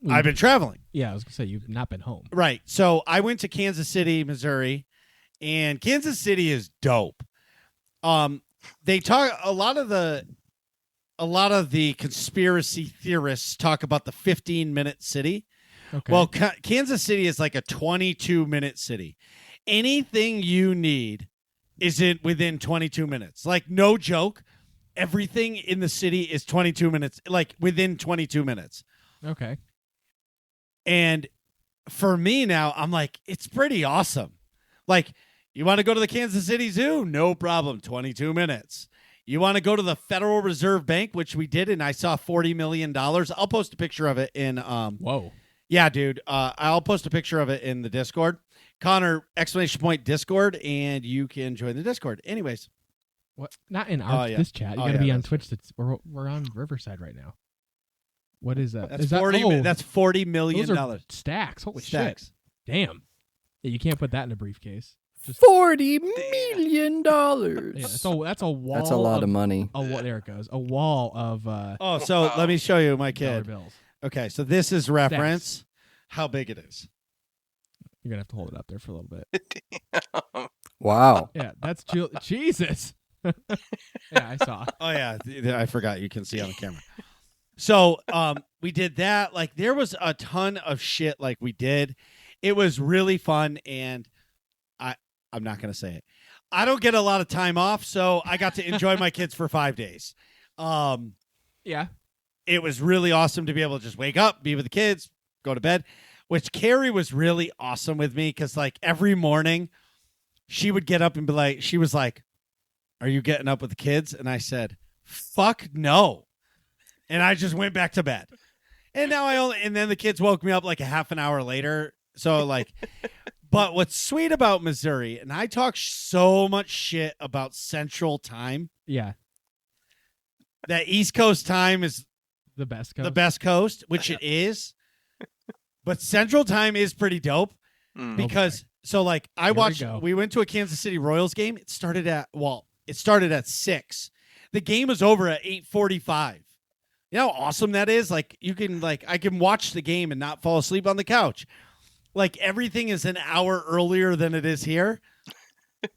Speaker 2: I've been traveling.
Speaker 1: Yeah, I was gonna say you've not been home.
Speaker 2: Right. So I went to Kansas City, Missouri, and Kansas City is dope. They talk a lot of the conspiracy theorists talk about the 15-minute city.
Speaker 1: Okay.
Speaker 2: Well, Kansas City is like a 22-minute city. Anything you need is within 22 minutes. Like, no joke. Everything in the city is 22 minutes, like within 22 minutes.
Speaker 1: okay.
Speaker 2: And for me now, I'm like, it's pretty awesome. Like, you want to go to the Kansas City Zoo? No problem. 22 minutes. You want to go to the Federal Reserve Bank, which we did, and I saw $40 million. I'll post a picture of it in
Speaker 1: Whoa.
Speaker 2: yeah, dude. I'll post a picture of it in the Discord. Connor, !Discord, and you can join the Discord. Anyways,
Speaker 1: What? Not in our this chat. You got to be on Twitch. We're on Riverside right now. What is that?
Speaker 2: That's
Speaker 1: is that
Speaker 2: 40. That's $40 million.
Speaker 1: Those are stacks. Holy shit! Damn. Yeah, you can't put that in a briefcase. Just
Speaker 3: $40 million.
Speaker 1: Yeah, that's a wall.
Speaker 3: That's a lot of money.
Speaker 1: There it goes. A wall of.
Speaker 2: So let me show you my kid.
Speaker 1: Bills.
Speaker 2: Okay, so this is reference how big it is.
Speaker 1: You're gonna have to hold it up there for a little bit.
Speaker 3: Wow.
Speaker 1: Yeah, that's Jesus. Yeah, I saw.
Speaker 2: Oh yeah, I forgot you can see on the camera. So we did that. Like there was a ton of shit like we did. It was really fun, and I'm not gonna say it. I don't get a lot of time off, so I got to enjoy my kids for 5 days.
Speaker 1: Yeah.
Speaker 2: It was really awesome to be able to just wake up, be with the kids, go to bed, which Carrie was really awesome with me because like every morning she would get up and be like, she was like, "Are you getting up with the kids?" And I said, "Fuck no." And I just went back to bed. And now and then the kids woke me up like a half an hour later. So like, but what's sweet about Missouri, and I talk so much shit about Central Time.
Speaker 1: Yeah.
Speaker 2: That East Coast time is
Speaker 1: the best coast,
Speaker 2: which it is. But Central Time is pretty dope because so like we went to a Kansas City Royals game. It started at 6. The game was over at 8:45. You know how awesome that is? Like I can watch the game and not fall asleep on the couch. Like everything is an hour earlier than it is here.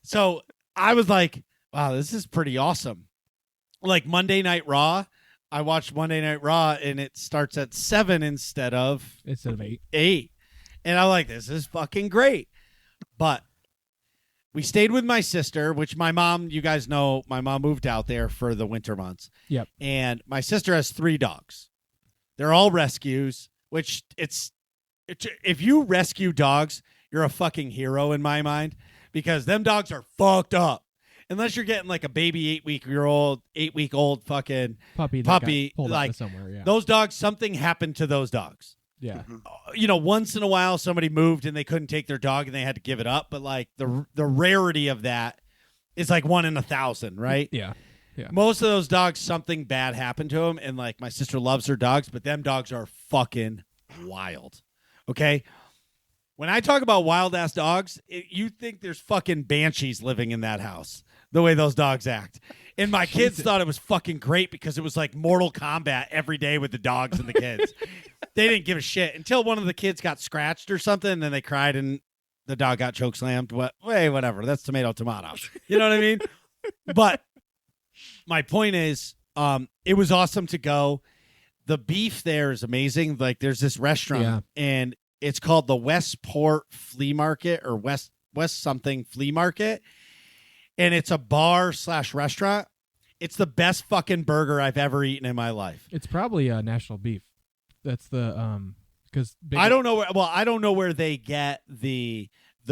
Speaker 2: So I was like, wow, this is pretty awesome. Like Monday Night Raw, I watched Monday Night Raw and it starts at 7 instead of
Speaker 1: 8.
Speaker 2: 8. And I'm like, this is fucking great. But we stayed with my sister, which my mom, you guys know, my mom moved out there for the winter months.
Speaker 1: Yep.
Speaker 2: And my sister has 3 dogs. They're all rescues, which if you rescue dogs, you're a fucking hero in my mind because them dogs are fucked up. Unless you're getting like a baby 8-week-old fucking puppy like
Speaker 1: somewhere, yeah.
Speaker 2: Those dogs, something happened to those dogs.
Speaker 1: Yeah.
Speaker 2: You know, once in a while somebody moved and they couldn't take their dog and they had to give it up, but like the rarity of that is like 1 in 1,000, right?
Speaker 1: Yeah. Yeah.
Speaker 2: Most of those dogs, something bad happened to them, and like my sister loves her dogs, but them dogs are fucking wild. Okay? When I talk about wild ass dogs, you think there's fucking banshees living in that house. The way those dogs act. And my kids thought it was fucking great because it was like Mortal Kombat every day with the dogs and the kids. They didn't give a shit until one of the kids got scratched or something, and then they cried and the dog got chokeslammed. Whatever. That's tomato. You know what I mean? But my point is, it was awesome to go. The beef there is amazing. Like there's this restaurant and it's called the Westport Flea Market or West something Flea Market. And it's a bar/restaurant. It's the best fucking burger I've ever eaten in my life.
Speaker 1: It's probably National Beef. That's the because
Speaker 2: I don't know. I don't know where they get the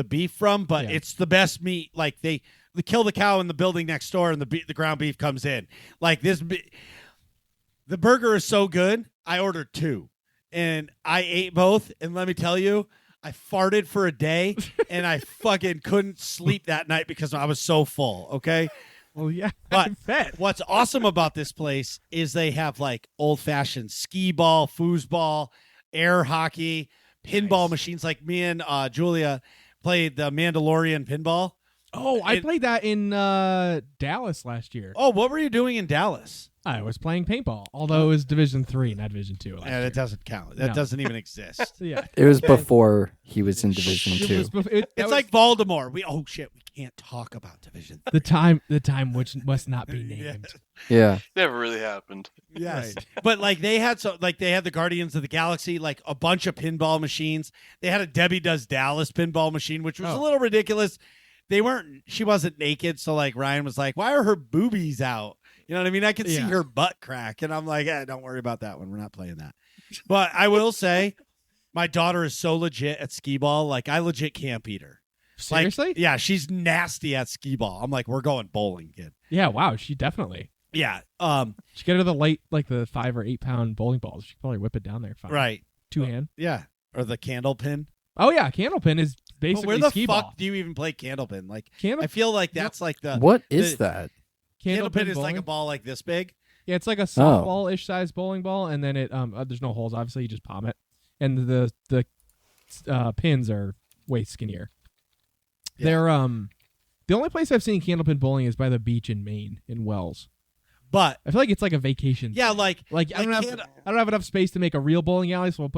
Speaker 2: beef from, but it's the best meat. Like they kill the cow in the building next door, and the ground beef comes in. Like this, the burger is so good. I ordered 2, and I ate both. And let me tell you, I farted for a day, and I fucking couldn't sleep that night because I was so full, okay?
Speaker 1: Well, yeah,
Speaker 2: but what's awesome about this place is they have, like, old-fashioned skee ball, foosball, air hockey, pinball machines. Like me and Julia played the Mandalorian pinball.
Speaker 1: Oh, I played that in Dallas last year.
Speaker 2: Oh, what were you doing in Dallas?
Speaker 1: I was playing paintball, although it was Division 3, not Division 2.
Speaker 2: Yeah, that doesn't count. That doesn't even exist.
Speaker 1: Yeah,
Speaker 3: it was before he was in Division 2.
Speaker 2: It's like Voldemort. We can't talk about Division 3.
Speaker 1: The time which must not be named.
Speaker 3: Yeah,
Speaker 4: never really happened.
Speaker 2: Yes, right. But like they had the Guardians of the Galaxy, like a bunch of pinball machines. They had a Debbie Does Dallas pinball machine, which was a little ridiculous. She wasn't naked, so like Ryan was like, "Why are her boobies out?" You know what I mean? I could see her butt crack, and I'm like, don't worry about that one. We're not playing that. But I will say, my daughter is so legit at skee ball. Like, I legit can't beat her.
Speaker 1: Seriously?
Speaker 2: Like, yeah, she's nasty at skee ball. I'm like, we're going bowling, kid.
Speaker 1: Yeah, wow, she definitely.
Speaker 2: Yeah.
Speaker 1: She get her the 5 or 8 pound bowling balls. She could probably whip it down there fine.
Speaker 2: Right.
Speaker 1: 2 hand.
Speaker 2: Yeah. Or the candle pin.
Speaker 1: Oh yeah, candle pin is basically
Speaker 2: where the
Speaker 1: skee
Speaker 2: fuck
Speaker 1: ball.
Speaker 2: do you even play candle pin? Like,
Speaker 1: I
Speaker 2: feel like that's like the
Speaker 3: what is that?
Speaker 2: Candlepin is
Speaker 1: bowling.
Speaker 2: like a ball like this big.
Speaker 1: Yeah, it's like a softball-ish size bowling ball, and then it there's no holes. Obviously, you just palm it, and the pins are way skinnier.
Speaker 2: Yeah.
Speaker 1: They're the only place I've seen candlepin bowling is by the beach in Maine in Wells.
Speaker 2: But
Speaker 1: I feel like it's like a vacation.
Speaker 2: yeah, like
Speaker 1: I don't have enough space to make a real bowling alley, so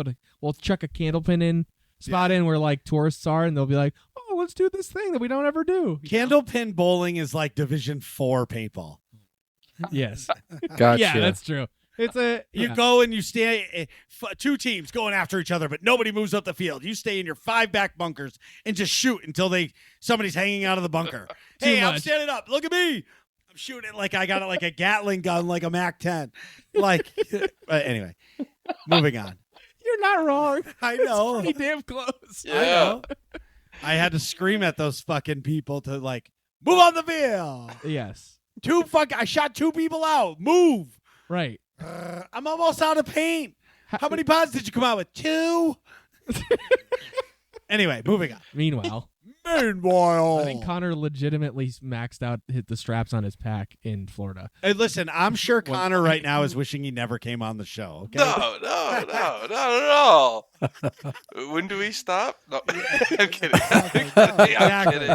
Speaker 1: we'll chuck a candlepin in spot in where like tourists are, and they'll be like, "Oh, let's do this thing that we don't ever do."
Speaker 2: candlepin bowling is like Division 4 paintball.
Speaker 1: Yes.
Speaker 3: Gotcha.
Speaker 1: Yeah, that's true. It's
Speaker 2: You go and you stay, two teams going after each other, but nobody moves up the field. You stay in your 5 back bunkers and just shoot until somebody's hanging out of the bunker. Hey, I'm
Speaker 1: much.
Speaker 2: standing up. Look at me. I'm shooting it like I got it like a Gatling gun, like a MAC-10. Like, anyway, moving on.
Speaker 1: You're not wrong.
Speaker 2: I know.
Speaker 1: Pretty damn close.
Speaker 2: I know. I had to scream at those fucking people to like move on the field.
Speaker 1: Yes.
Speaker 2: I shot 2 people out. Move.
Speaker 1: Right.
Speaker 2: I'm almost out of paint. How many pods did you come out with? 2. Anyway, moving on.
Speaker 1: Meanwhile,
Speaker 2: Meanwhile,
Speaker 1: I think Connor legitimately maxed out hit the straps on his pack in Florida.
Speaker 2: Hey, listen, I'm sure Connor right now is wishing he never came on the show. Okay.
Speaker 4: No, not at all. When do we stop? No, I'm kidding. I'm kidding.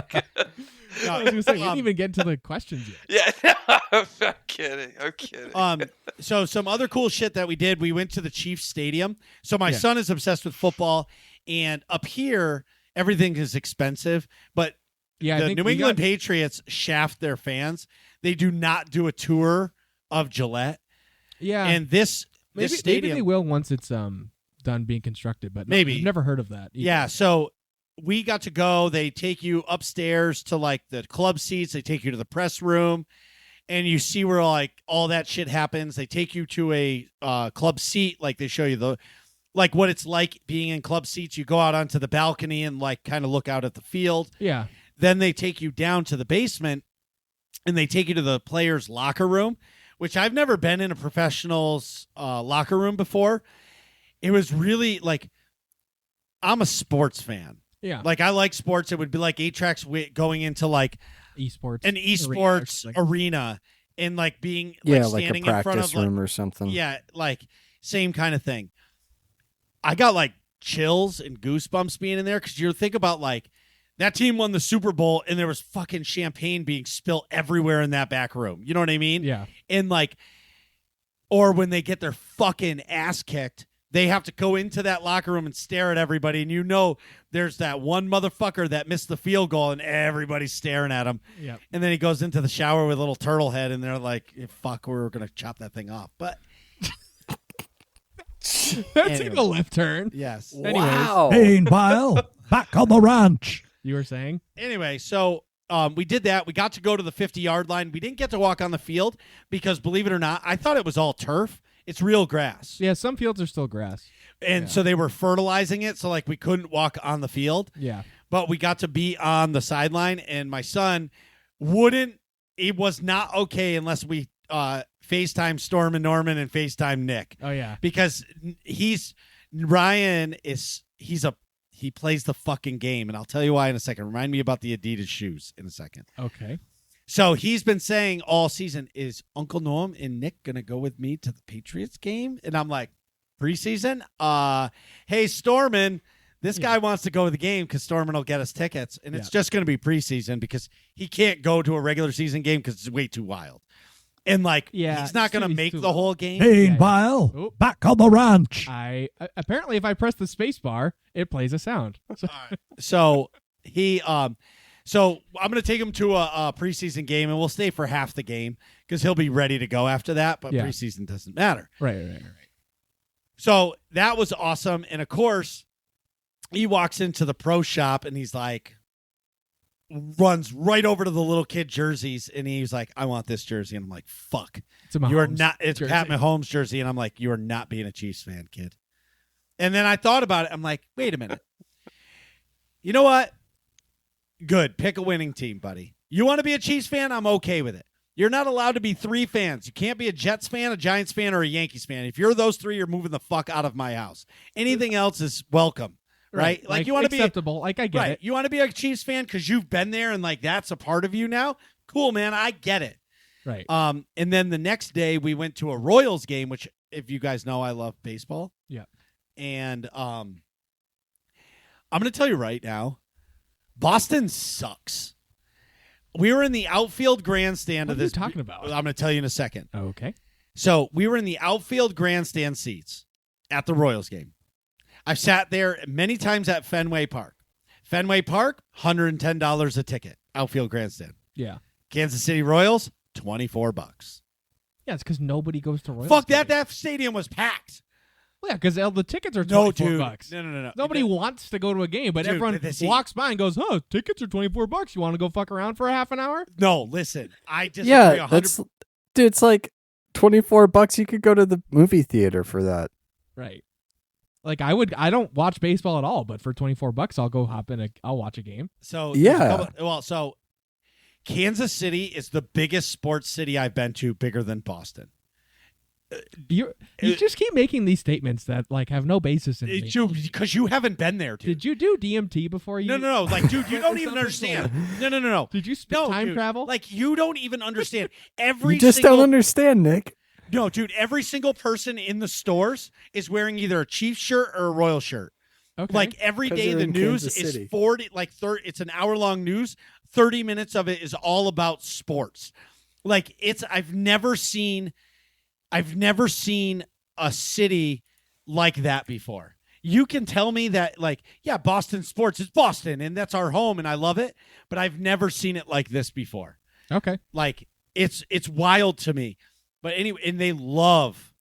Speaker 1: I was gonna say we didn't even get into the questions yet.
Speaker 4: Yeah, no, I'm kidding. I'm kidding.
Speaker 2: So some other cool shit that we did. We went to the Chiefs Stadium. So my son is obsessed with football, and up here everything is expensive. But
Speaker 1: Yeah, I
Speaker 2: the
Speaker 1: think
Speaker 2: New England Patriots shaft their fans. They do not do a tour of Gillette.
Speaker 1: Yeah,
Speaker 2: And this
Speaker 1: maybe
Speaker 2: stadium,
Speaker 1: they will once it's done being constructed. But
Speaker 2: Maybe.
Speaker 1: I've never heard of that. either.
Speaker 2: yeah. So we got to go. They take you upstairs to like the club seats. They take you to the press room, and you see where like all that shit happens. They take you to a club seat. Like they show you like what it's like being in club seats. You go out onto the balcony and like kind of look out at the field.
Speaker 1: Yeah.
Speaker 2: Then they take you down to the basement, and they take you to the players' locker room, which I've never been in a professional's locker room before. It was really like, I'm a sports fan.
Speaker 1: Yeah.
Speaker 2: Like, I like sports. It would be like 8-Tracks going into like
Speaker 1: Esports.
Speaker 2: an esports arena and like being like
Speaker 3: like a
Speaker 2: standing in front
Speaker 3: practice
Speaker 2: of
Speaker 3: room or something.
Speaker 2: yeah, like same kind of thing. I got like chills and goosebumps being in there because you think about like that team won the Super Bowl and there was fucking champagne being spilled everywhere in that back room. You know what I mean?
Speaker 1: Yeah.
Speaker 2: And like, or when they get their fucking ass kicked, they have to go into that locker room and stare at everybody. And you know, there's that one motherfucker that missed the field goal and everybody's staring at him.
Speaker 1: Yeah.
Speaker 2: And then he goes into the shower with a little turtle head and they're like, fuck, we're going to chop that thing off. But
Speaker 1: That took a left turn.
Speaker 2: yes.
Speaker 1: Anyways.
Speaker 3: Wow.
Speaker 5: Meanwhile, back on the ranch.
Speaker 1: You were saying?
Speaker 2: Anyway, so we did that. We got to go to the 50-yard line. We didn't get to walk on the field because, believe it or not, I thought it was all turf. It's real grass.
Speaker 1: Yeah, some fields are still grass.
Speaker 2: And so they were fertilizing it, so like we couldn't walk on the field.
Speaker 1: Yeah.
Speaker 2: But we got to be on the sideline, and my son it was not okay unless we FaceTime Storm and Norman and FaceTime Nick.
Speaker 1: Oh yeah.
Speaker 2: Because he plays the fucking game, and I'll tell you why in a second. Remind me about the Adidas shoes in a second.
Speaker 1: Okay.
Speaker 2: So he's been saying all season, is Uncle Norm and Nick going to go with me to the Patriots game? And I'm like, preseason? Hey, Stormin, this guy wants to go to the game because Stormin will get us tickets. And it's just going to be preseason because he can't go to a regular season game because it's way too wild. And like, he's not going to make the whole game.
Speaker 5: Meanwhile,
Speaker 1: Oh.
Speaker 5: back on the ranch.
Speaker 1: Apparently if I press the space bar, it plays a sound. So
Speaker 2: So I'm going to take him to a preseason game, and we'll stay for half the game because he'll be ready to go after that. But preseason doesn't matter.
Speaker 1: Right.
Speaker 2: So that was awesome. And of course, he walks into the pro shop and he's like, runs right over to the little kid jerseys. And he's like, I want this jersey. And I'm like, fuck.
Speaker 1: It's a Mahomes
Speaker 2: You are not. It's
Speaker 1: jersey.
Speaker 2: Pat Mahomes jersey. And I'm like, you are not being a Chiefs fan, kid. And then I thought about it. I'm like, wait a minute. You know what? Good. Pick a winning team, buddy. You want to be a Chiefs fan? I'm okay with it. You're not allowed to be 3 fans. You can't be a Jets fan, a Giants fan, or a Yankees fan. If you're those 3, you're moving the fuck out of my house. Anything else is welcome, right? Like you want to be
Speaker 1: acceptable. Like I get it.
Speaker 2: You want to be a Chiefs fan because you've been there and like that's a part of you now. Cool, man. I get it.
Speaker 1: Right.
Speaker 2: And then the next day we went to a Royals game, which, if you guys know, I love baseball.
Speaker 1: Yeah.
Speaker 2: And I'm going to tell you right now, Boston sucks. We were in the outfield grandstand
Speaker 1: What
Speaker 2: of
Speaker 1: are you
Speaker 2: this.
Speaker 1: talking about?
Speaker 2: I'm going to tell you in a second.
Speaker 1: Okay.
Speaker 2: So we were in the outfield grandstand seats at the Royals game. I've sat there many times at Fenway Park. Fenway Park, $110 a ticket, outfield grandstand.
Speaker 1: Yeah.
Speaker 2: Kansas City Royals, $24.
Speaker 1: Yeah, it's because nobody goes to Royals.
Speaker 2: Fuck that!
Speaker 1: games.
Speaker 2: That stadium was packed.
Speaker 1: Well, yeah, because the tickets are
Speaker 2: No,
Speaker 1: $24.
Speaker 2: dude. No.
Speaker 1: Nobody wants to go to a game, but
Speaker 2: Dude,
Speaker 1: everyone
Speaker 2: see-
Speaker 1: walks by and goes, "Oh, tickets are $24. You want to go fuck around for a half an hour?"
Speaker 2: No, listen. I disagree.
Speaker 3: Yeah,
Speaker 2: 100%.
Speaker 3: that's dude. It's like $24. You could go to the movie theater for that.
Speaker 1: Right. Like I don't watch baseball at all, but for $24, I'll go hop in. I'll watch a game.
Speaker 2: So
Speaker 3: Yeah.
Speaker 2: So Kansas City is the biggest sports city I've been to, bigger than Boston.
Speaker 1: You just keep making these statements that like have no basis in me.
Speaker 2: Because you haven't been there, dude.
Speaker 1: Did you do DMT before you?
Speaker 2: No. Like, dude, you don't even
Speaker 1: Something
Speaker 2: understand. No.
Speaker 1: Did you spend time
Speaker 2: dude.
Speaker 1: travel?
Speaker 2: Like, you don't even understand.
Speaker 3: You just don't understand, Nick.
Speaker 2: No, dude, every single person in the stores is wearing either a Chiefs shirt or a Royal shirt.
Speaker 1: okay.
Speaker 2: Like, every
Speaker 3: 'Cause
Speaker 2: day
Speaker 3: they're
Speaker 2: the
Speaker 3: in
Speaker 2: news
Speaker 3: Kansas
Speaker 2: is
Speaker 3: City.
Speaker 2: 40, like 30, it's an hour-long news. 30 minutes of it is all about sports. Like, I've never seen a city like that before. You can tell me that, like, yeah, Boston sports is Boston, and that's our home, and I love it, but I've never seen it like this before.
Speaker 1: okay.
Speaker 2: Like, it's wild to me. But anyway, and they love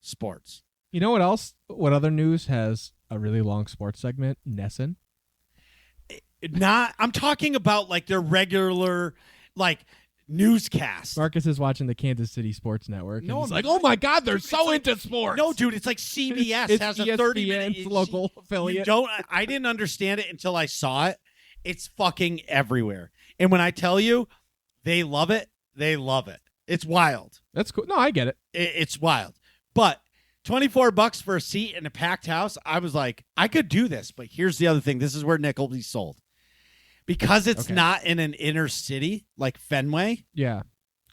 Speaker 2: sports.
Speaker 1: You know what else? What other news has a really long sports segment? Nesson.
Speaker 2: I'm talking about like their regular, like, newscast.
Speaker 1: Marcus is watching the Kansas City Sports Network. And
Speaker 2: No,
Speaker 1: he's
Speaker 2: I'm
Speaker 1: like,
Speaker 2: not.
Speaker 1: "Oh my God, they're
Speaker 2: It's
Speaker 1: so
Speaker 2: like-
Speaker 1: into sports."
Speaker 2: No, dude, it's like CBS
Speaker 1: it's
Speaker 2: has a
Speaker 1: ESPN's
Speaker 2: 30-minute
Speaker 1: local affiliate.
Speaker 2: I didn't understand it until I saw it. It's fucking everywhere. And when I tell you, they love it. They love it. It's wild.
Speaker 1: That's cool. No, I get it.
Speaker 2: It's wild. But $24 for a seat in a packed house, I was like, I could do this. But here's the other thing. This is where Nick will be sold. Because it's
Speaker 1: Okay.
Speaker 2: not in an inner city like Fenway.
Speaker 1: Yeah.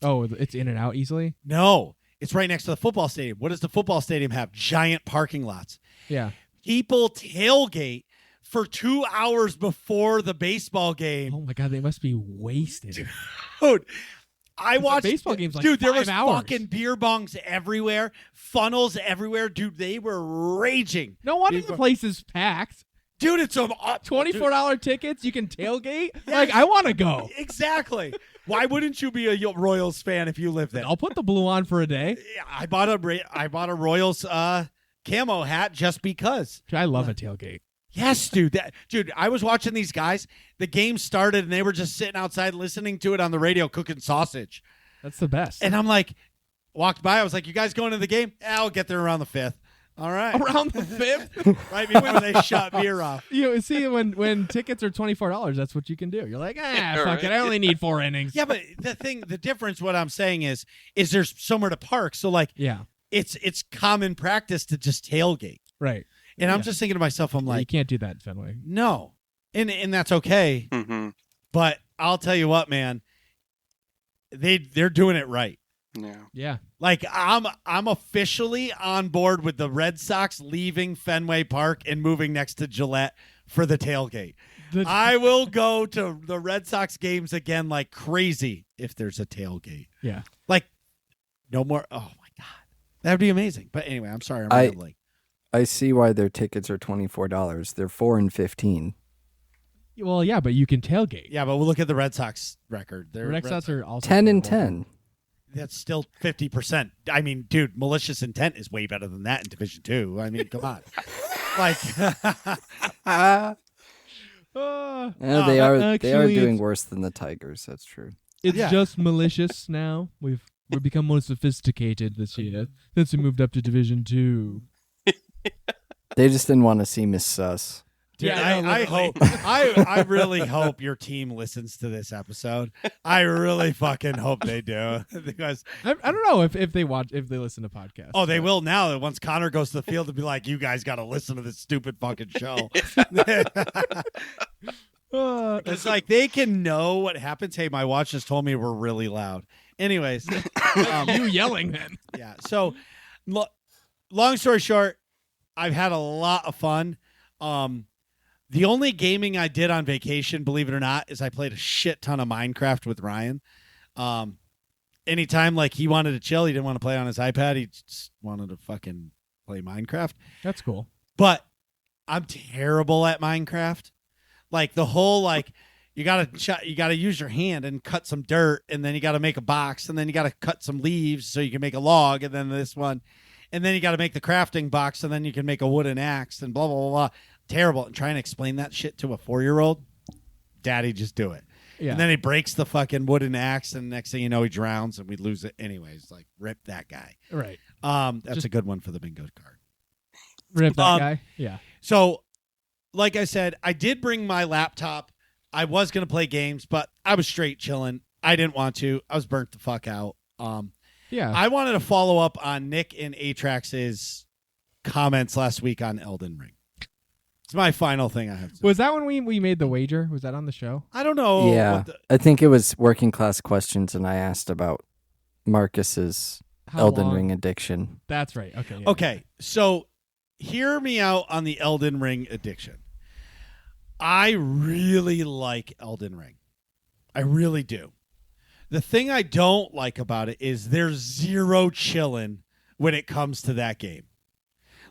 Speaker 1: Oh, it's in and out easily.
Speaker 2: No, it's right next to the football stadium. What does the football stadium have? Giant parking lots.
Speaker 1: Yeah.
Speaker 2: People tailgate for 2 hours before the baseball game.
Speaker 1: Oh my God, they must be wasted.
Speaker 2: Dude, I watched
Speaker 1: baseball game's like
Speaker 2: dude, there
Speaker 1: 5
Speaker 2: was
Speaker 1: hours.
Speaker 2: fucking beer bongs everywhere, funnels everywhere. Dude, they were raging.
Speaker 1: No wonder
Speaker 2: Dude,
Speaker 1: the place is packed.
Speaker 2: Dude, it's a
Speaker 1: $24 tickets. You can tailgate. Like, I want to go.
Speaker 2: Exactly. Why wouldn't you be a Royals fan if you live there?
Speaker 1: I'll put the blue on for a day.
Speaker 2: I bought a Royals camo hat just because.
Speaker 1: I love a tailgate.
Speaker 2: Yes, dude. Dude, I was watching these guys. The game started, and they were just sitting outside listening to it on the radio, cooking sausage.
Speaker 1: That's the best.
Speaker 2: And I'm like, walked by. I was like, "You guys going to the game?" I'll get there around the 5th. All right,
Speaker 1: Around the 5th,
Speaker 2: right before they shut beer off.
Speaker 1: you know, see when tickets are $24, that's what you can do. You're like, fuck
Speaker 4: Right.
Speaker 1: it. I only need 4 innings.
Speaker 2: Yeah, but the difference, what I'm saying is there's somewhere to park. So like,
Speaker 1: Yeah.
Speaker 2: it's common practice to just tailgate.
Speaker 1: Right.
Speaker 2: And I'm
Speaker 1: Yeah.
Speaker 2: just thinking to myself, I'm
Speaker 1: You
Speaker 2: like,
Speaker 1: can't do that in Fenway.
Speaker 2: no, and that's okay.
Speaker 4: Mm-hmm.
Speaker 2: But I'll tell you what, man, they're doing it right.
Speaker 4: Yeah.
Speaker 1: Yeah.
Speaker 2: Like I'm officially on board with the Red Sox leaving Fenway Park and moving next to Gillette for the tailgate. I will go to the Red Sox games again like crazy if there's a tailgate.
Speaker 1: Yeah.
Speaker 2: Like no more. Oh my God, that'd be amazing. But anyway, I'm sorry. I'm
Speaker 3: I-
Speaker 2: rambling.
Speaker 3: I see why their tickets are $24. They're $4 and $15.
Speaker 1: Well, yeah, but you can tailgate.
Speaker 2: Yeah, but we'll look at the Red Sox record.
Speaker 1: The Red Sox are also
Speaker 3: 10 and
Speaker 1: terrible.
Speaker 3: 10.
Speaker 2: That's still 50%. I mean, dude, malicious intent is way better than that in Division 2. I mean, come on. Like,
Speaker 3: They are
Speaker 1: actually,
Speaker 3: doing worse than the Tigers. That's true.
Speaker 1: It's
Speaker 2: Yeah.
Speaker 1: just malicious now. We've become more sophisticated this year since we moved up to Division 2.
Speaker 3: They just didn't want to see Miss Sus.
Speaker 2: dude,
Speaker 1: Yeah, no,
Speaker 2: I
Speaker 1: literally.
Speaker 2: hope, I really hope your team listens to this episode. I really fucking hope they do because
Speaker 1: I don't know if they listen to podcasts.
Speaker 2: oh, they will now. That once Connor goes to the field, to be like, you guys got to listen to this stupid fucking show. It's like they can know what happens. Hey, my watch just told me we're really loud, Anyways,
Speaker 1: You yelling then.
Speaker 2: yeah. So, long story short, I've had a lot of fun. The only gaming I did on vacation, believe it or not, is I played a shit ton of Minecraft with Ryan. Anytime like he wanted to chill, he didn't want to play on his iPad. He just wanted to fucking play Minecraft.
Speaker 1: That's cool.
Speaker 2: But I'm terrible at Minecraft. Like the whole like you gotta use your hand and cut some dirt, and then you gotta make a box, and then you gotta cut some leaves so you can make a log, and then this one, and then you gotta make the crafting box, and then you can make a wooden axe, and blah blah blah. Blah. Terrible. And trying to explain that shit to a 4-year-old, daddy, just do it.
Speaker 1: Yeah.
Speaker 2: And then he breaks the fucking wooden axe, and next thing you know, he drowns, and we lose it anyways. Like rip that guy.
Speaker 1: Right.
Speaker 2: That's a good one for the bingo card.
Speaker 1: Rip that guy. Yeah.
Speaker 2: So, like I said, I did bring my laptop. I was going to play games, but I was straight chilling. I didn't want to. I was burnt the fuck out.
Speaker 1: Yeah.
Speaker 2: I wanted to follow up on Nick and Atrax's comments last week on Elden Ring. It's my final thing I have to say.
Speaker 1: Was that when we made the wager? Was that on the show?
Speaker 2: I don't know.
Speaker 3: Yeah, I think it was working class questions, and I asked about Marcus's
Speaker 1: How
Speaker 3: Elden
Speaker 1: long?
Speaker 3: Ring addiction.
Speaker 1: That's right. Okay. Yeah.
Speaker 2: Okay, so hear me out on the Elden Ring addiction. I really like Elden Ring. I really do. The thing I don't like about it is there's zero chilling when it comes to that game.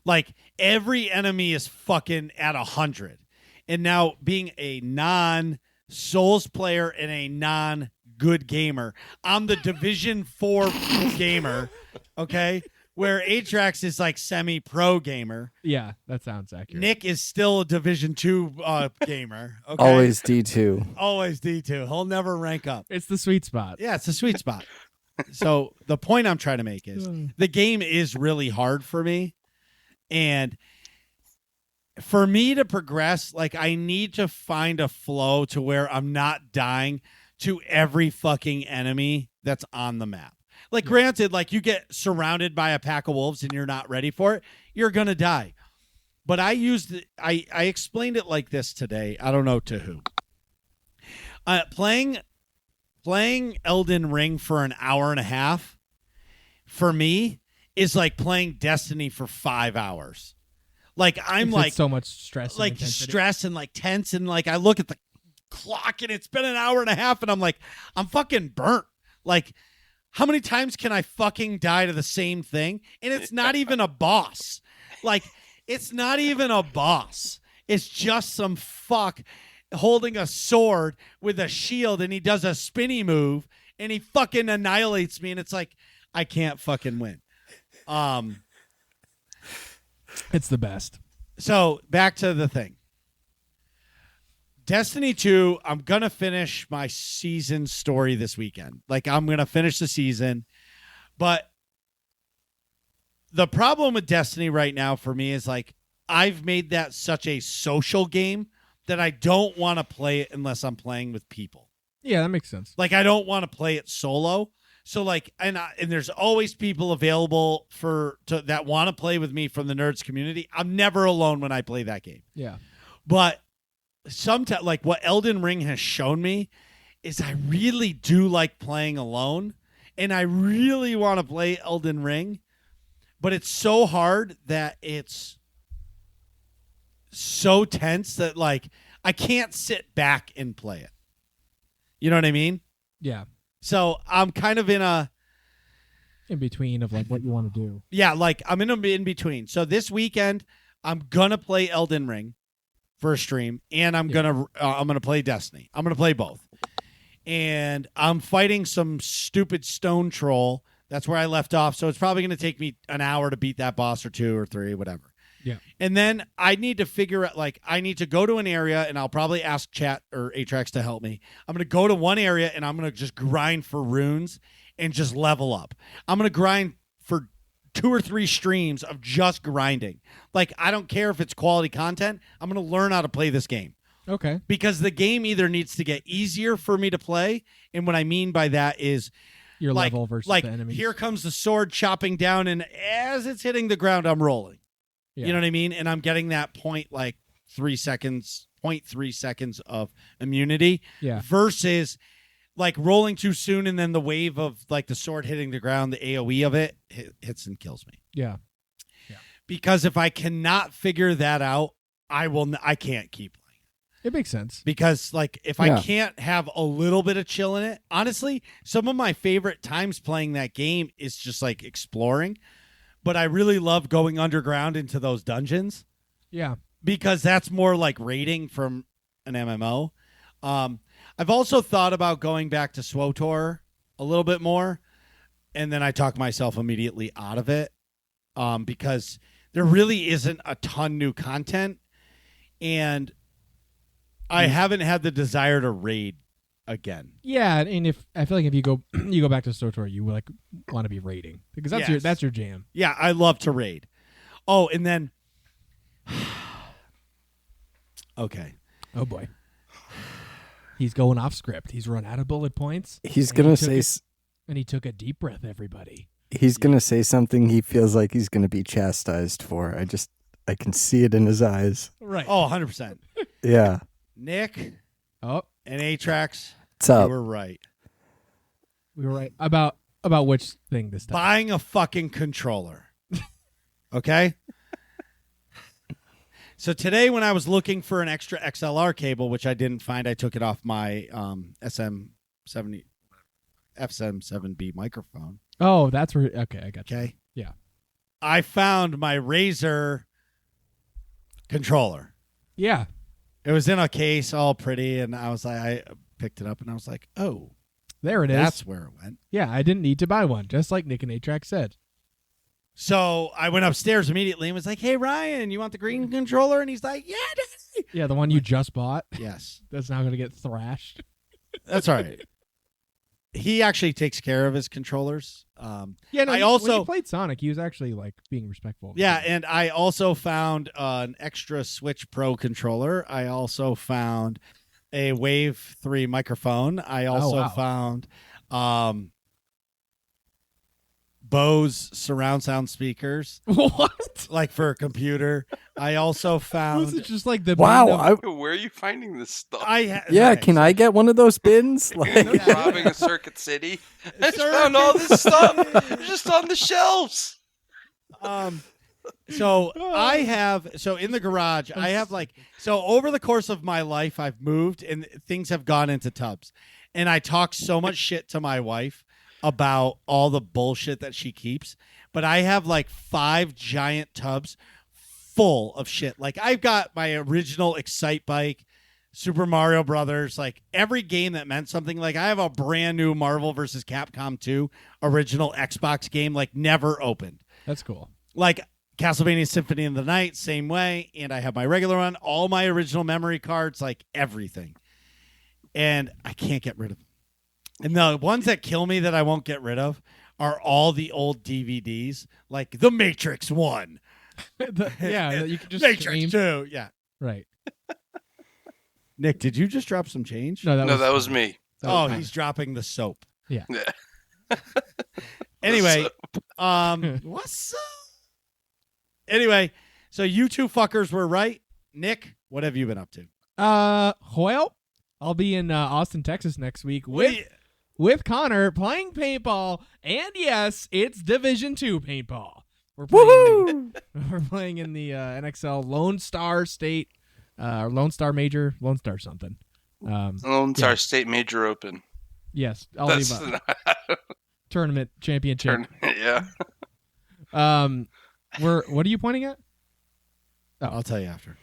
Speaker 2: Like, every enemy is fucking at 100. And now, being a non-Souls player and a non-good gamer, I'm the Division 4 gamer, okay? Where Atrax is like semi-pro gamer.
Speaker 1: Yeah, that sounds accurate.
Speaker 2: Nick is still a Division 2 gamer, okay?
Speaker 3: Always D2.
Speaker 2: Always D2. He'll never rank up.
Speaker 1: It's the sweet spot.
Speaker 2: Yeah, it's a sweet spot. So the point I'm trying to make is the game is really hard for me. And for me to progress, like I need to find a flow to where I'm not dying to every fucking enemy that's on the map. Like, granted, like you get surrounded by a pack of wolves and you're not ready for it, you're going to die. But I explained it like this today. I don't know to who. Playing Elden Ring for an hour and a half, for me, is like playing Destiny for 5 hours. Like I'm
Speaker 1: It's
Speaker 2: like
Speaker 1: so much stress. and
Speaker 2: like
Speaker 1: intensity.
Speaker 2: stress and like tense, and like I look at the clock and it's been an hour and a half and I'm like, I'm fucking burnt. Like, how many times can I fucking die to the same thing? And it's not even a boss. Like, it's not even a boss. It's just some fuck holding a sword with a shield, and he does a spinny move and he fucking annihilates me, and it's like, I can't fucking win.
Speaker 1: It's the best.
Speaker 2: So back to the thing. Destiny 2, I'm going to finish my season story this weekend. Like, I'm going to finish the season. But the problem with Destiny right now for me is, like, I've made that such a social game that I don't want to play it unless I'm playing with people.
Speaker 1: Yeah, that makes sense.
Speaker 2: Like, I don't want to play it solo. So, like, and there's always people available that want to play with me from the Nerds community. I'm never alone when I play that game.
Speaker 1: Yeah.
Speaker 2: But sometimes, like, what Elden Ring has shown me is I really do like playing alone, and I really want to play Elden Ring, but it's so hard that it's so tense that, like, I can't sit back and play it. You know what I mean?
Speaker 1: Yeah.
Speaker 2: So I'm kind of in
Speaker 1: between of like what you want to do.
Speaker 2: Yeah, like I'm in between. So this weekend I'm gonna play Elden Ring for a stream, and I'm gonna play Destiny. I'm gonna play both, and I'm fighting some stupid stone troll. That's where I left off. So it's probably gonna take me an hour to beat that boss, or 2 or 3, whatever.
Speaker 1: Yeah.
Speaker 2: And then I need to figure out, like, I need to go to an area, and I'll probably ask chat or Atrax to help me. I'm going to go to one area, and I'm going to just grind for runes and just level up. I'm going to grind for 2 or 3 streams of just grinding. Like, I don't care if it's quality content. I'm going to learn how to play this game.
Speaker 1: Okay.
Speaker 2: Because the game either needs to get easier for me to play, and what I mean by that is
Speaker 1: Your
Speaker 2: like,
Speaker 1: level versus
Speaker 2: like
Speaker 1: the enemies.
Speaker 2: here comes the sword chopping down, and as it's hitting the ground, I'm rolling.
Speaker 1: Yeah.
Speaker 2: You know what I mean? And I'm getting that 0.3 seconds of immunity
Speaker 1: Yeah.
Speaker 2: versus like rolling too soon, and then the wave of like the sword hitting the ground, the AOE of it hits and kills me.
Speaker 1: Yeah.
Speaker 2: Because if I cannot figure that out, I can't keep playing.
Speaker 1: It makes sense.
Speaker 2: Because like if
Speaker 3: Yeah.
Speaker 2: I can't have a little bit of chill in it, honestly, some of my favorite times playing that game is just like exploring. But I really love going underground into those dungeons
Speaker 1: Yeah.
Speaker 2: because that's more like raiding from an MMO. I've also thought about going back to SWTOR a little bit more, and then I talk myself immediately out of it because there really isn't a ton new content, and I haven't had the desire to raid again.
Speaker 1: Yeah, and if I feel like if you go back to SWTOR, you like want to be raiding because
Speaker 2: Yes.
Speaker 1: that's your jam.
Speaker 2: Yeah, I love to raid. Oh, and then okay.
Speaker 1: Oh boy. He's going off script. He's run out of bullet points.
Speaker 3: He's
Speaker 1: And
Speaker 3: gonna
Speaker 1: he took
Speaker 3: say.
Speaker 1: it- And he took a deep breath, everybody.
Speaker 3: He's gonna say something he feels like he's gonna be chastised for. I can see it in his eyes.
Speaker 1: Right.
Speaker 2: Oh, 100%.
Speaker 3: Yeah.
Speaker 2: Nick
Speaker 1: Oh,
Speaker 2: and Atrax,
Speaker 3: What's
Speaker 2: you
Speaker 3: up?
Speaker 2: were right.
Speaker 1: we were right. About which thing this time?
Speaker 2: Buying a fucking controller. Okay? So today when I was looking for an extra XLR cable, which I didn't find, I took it off my SM7B microphone.
Speaker 1: Oh, that's where. Okay, I got you.
Speaker 2: Okay?
Speaker 1: Yeah.
Speaker 2: I found my Razer controller.
Speaker 1: Yeah.
Speaker 2: It was in a case, all pretty, and I was like, I picked it up and I was like, oh,
Speaker 1: There it is.
Speaker 2: that's where it went.
Speaker 1: Yeah, I didn't need to buy one, just like Nick and Atrax said.
Speaker 2: So I went upstairs immediately and was like, hey, Ryan, you want the green controller? And he's like, yeah, Daddy.
Speaker 1: Yeah, the one you just bought.
Speaker 2: Yes,
Speaker 1: That's now going to get thrashed.
Speaker 2: that's all right. He actually takes care of his controllers.
Speaker 1: Yeah, no.
Speaker 2: I
Speaker 1: when
Speaker 2: also-
Speaker 1: he played Sonic, he was actually like being respectful.
Speaker 2: Yeah, and I also found an extra Switch Pro controller. I also found a Wave 3 microphone. I also
Speaker 1: wow.
Speaker 2: found Bose surround sound speakers,
Speaker 1: What?
Speaker 2: like for a computer. I also
Speaker 1: Was
Speaker 2: found.
Speaker 1: it just like the
Speaker 3: Wow.
Speaker 1: random-
Speaker 4: Where are you finding this stuff?
Speaker 3: Yeah.
Speaker 2: okay,
Speaker 3: Can I get one of those bins? Like,
Speaker 2: Yeah.
Speaker 4: Robbing a Circuit City. I just found all this stuff just on the shelves.
Speaker 2: So I have in the garage I have over the course of my life I've moved and things have gone into tubs, and I talk so much shit to my wife about all the bullshit that she keeps, but I have like 5 giant tubs full of shit. Like I've got my original Excite bike, Super Mario Brothers, like every game that meant something. Like I have a brand new Marvel vs. Capcom 2 original Xbox game, like never opened.
Speaker 1: That's cool.
Speaker 2: Like Castlevania Symphony of the Night, same way. And I have my regular one, all my original memory cards, like everything. And I can't get rid of them. And the ones that kill me that I won't get rid of are all the old DVDs, like The Matrix 1.
Speaker 1: Yeah, you could just
Speaker 2: Matrix
Speaker 1: change.
Speaker 2: 2. Yeah.
Speaker 1: Right.
Speaker 2: Nick, did you just drop some change?
Speaker 1: No,
Speaker 4: That was me.
Speaker 2: Oh, he's dropping the soap.
Speaker 4: Yeah.
Speaker 2: Anyway, what's up? Anyway, so you two fuckers were right. Nick, what have you been up to?
Speaker 1: Well, I'll be in Austin, Texas next week with Connor playing paintball, and yes, it's Division 2 paintball. We're playing in the NXL Lone Star State, or Lone Star Major, Lone Star something.
Speaker 4: Lone Star State Major Open.
Speaker 1: Yes, all
Speaker 4: That's
Speaker 1: the above. Tournament championship.
Speaker 4: Yeah.
Speaker 1: What are you pointing at?
Speaker 2: I'll tell you after.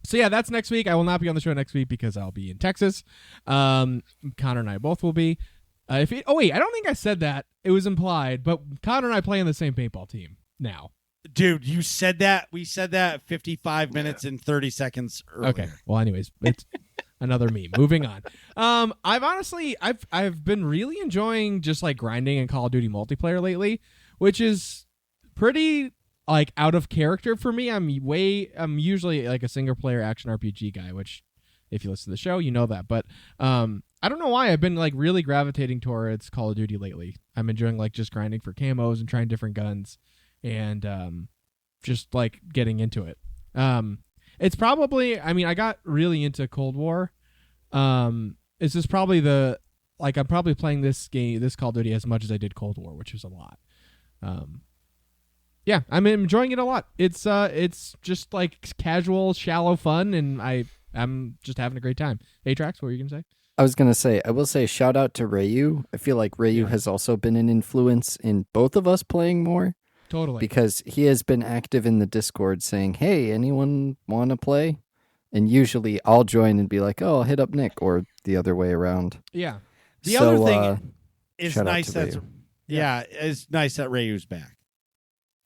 Speaker 1: So yeah, that's next week. I will not be on the show next week because I'll be in Texas. Connor and I both will be. I don't think I said that. It was implied, but Connor and I play on the same paintball team now.
Speaker 2: Dude, you said that. We said that 55 minutes and 30 seconds earlier.
Speaker 1: Okay. Well, anyways, it's another meme. Moving on. I've been really enjoying just like grinding in Call of Duty multiplayer lately, which is pretty like out of character for me. I'm usually like a single player action RPG guy, which if you listen to the show, you know that. But I don't know why I've been like really gravitating towards Call of Duty lately. I'm enjoying like just grinding for camos and trying different guns and just like getting into it. It's probably, I mean, I got really into Cold War this is probably I'm probably playing this Call of Duty as much as I did Cold War, which is a lot. Yeah, I'm enjoying it a lot. It's just like casual, shallow fun, and I'm just having a great time. Atrax, what were you gonna say?
Speaker 3: I was going to say, I will say shout out to Rayu. I feel like Rayu has also been an influence in both of us playing more.
Speaker 1: Totally.
Speaker 3: Because he has been active in the Discord saying, hey, anyone want to play? And usually I'll join and be like, oh, I'll hit up Nick, or the other way around.
Speaker 1: Yeah.
Speaker 2: The other thing is
Speaker 3: shout out
Speaker 2: nice
Speaker 3: to
Speaker 2: that's
Speaker 3: Rayu.
Speaker 2: it's nice that Rayu's back.